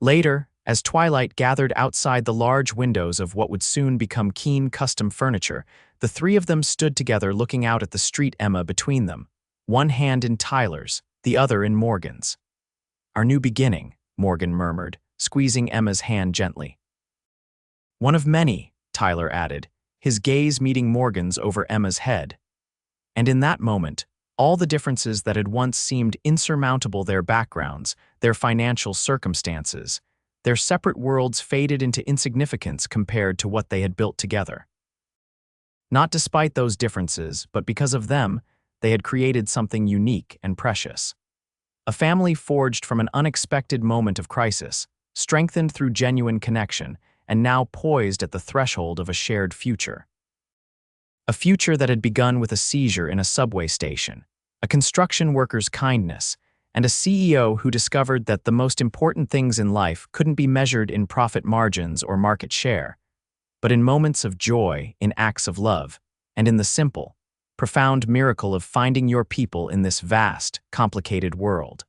Later, as twilight gathered outside the large windows of what would soon become Keane Custom Furniture, the three of them stood together looking out at the street, Emma between them, one hand in Tyler's, the other in Morgan's. Our new beginning, Morgan murmured, squeezing Emma's hand gently. One of many, Tyler added, his gaze meeting Morgan's over Emma's head. And in that moment, all the differences that had once seemed insurmountable, their backgrounds, their financial circumstances, their separate worlds faded into insignificance compared to what they had built together. Not despite those differences, but because of them, they had created something unique and precious. A family forged from an unexpected moment of crisis, strengthened through genuine connection, and now poised at the threshold of a shared future. A future that had begun with a seizure in a subway station, a construction worker's kindness, and a CEO who discovered that the most important things in life couldn't be measured in profit margins or market share, but in moments of joy, in acts of love, and in the simple, profound miracle of finding your people in this vast, complicated world.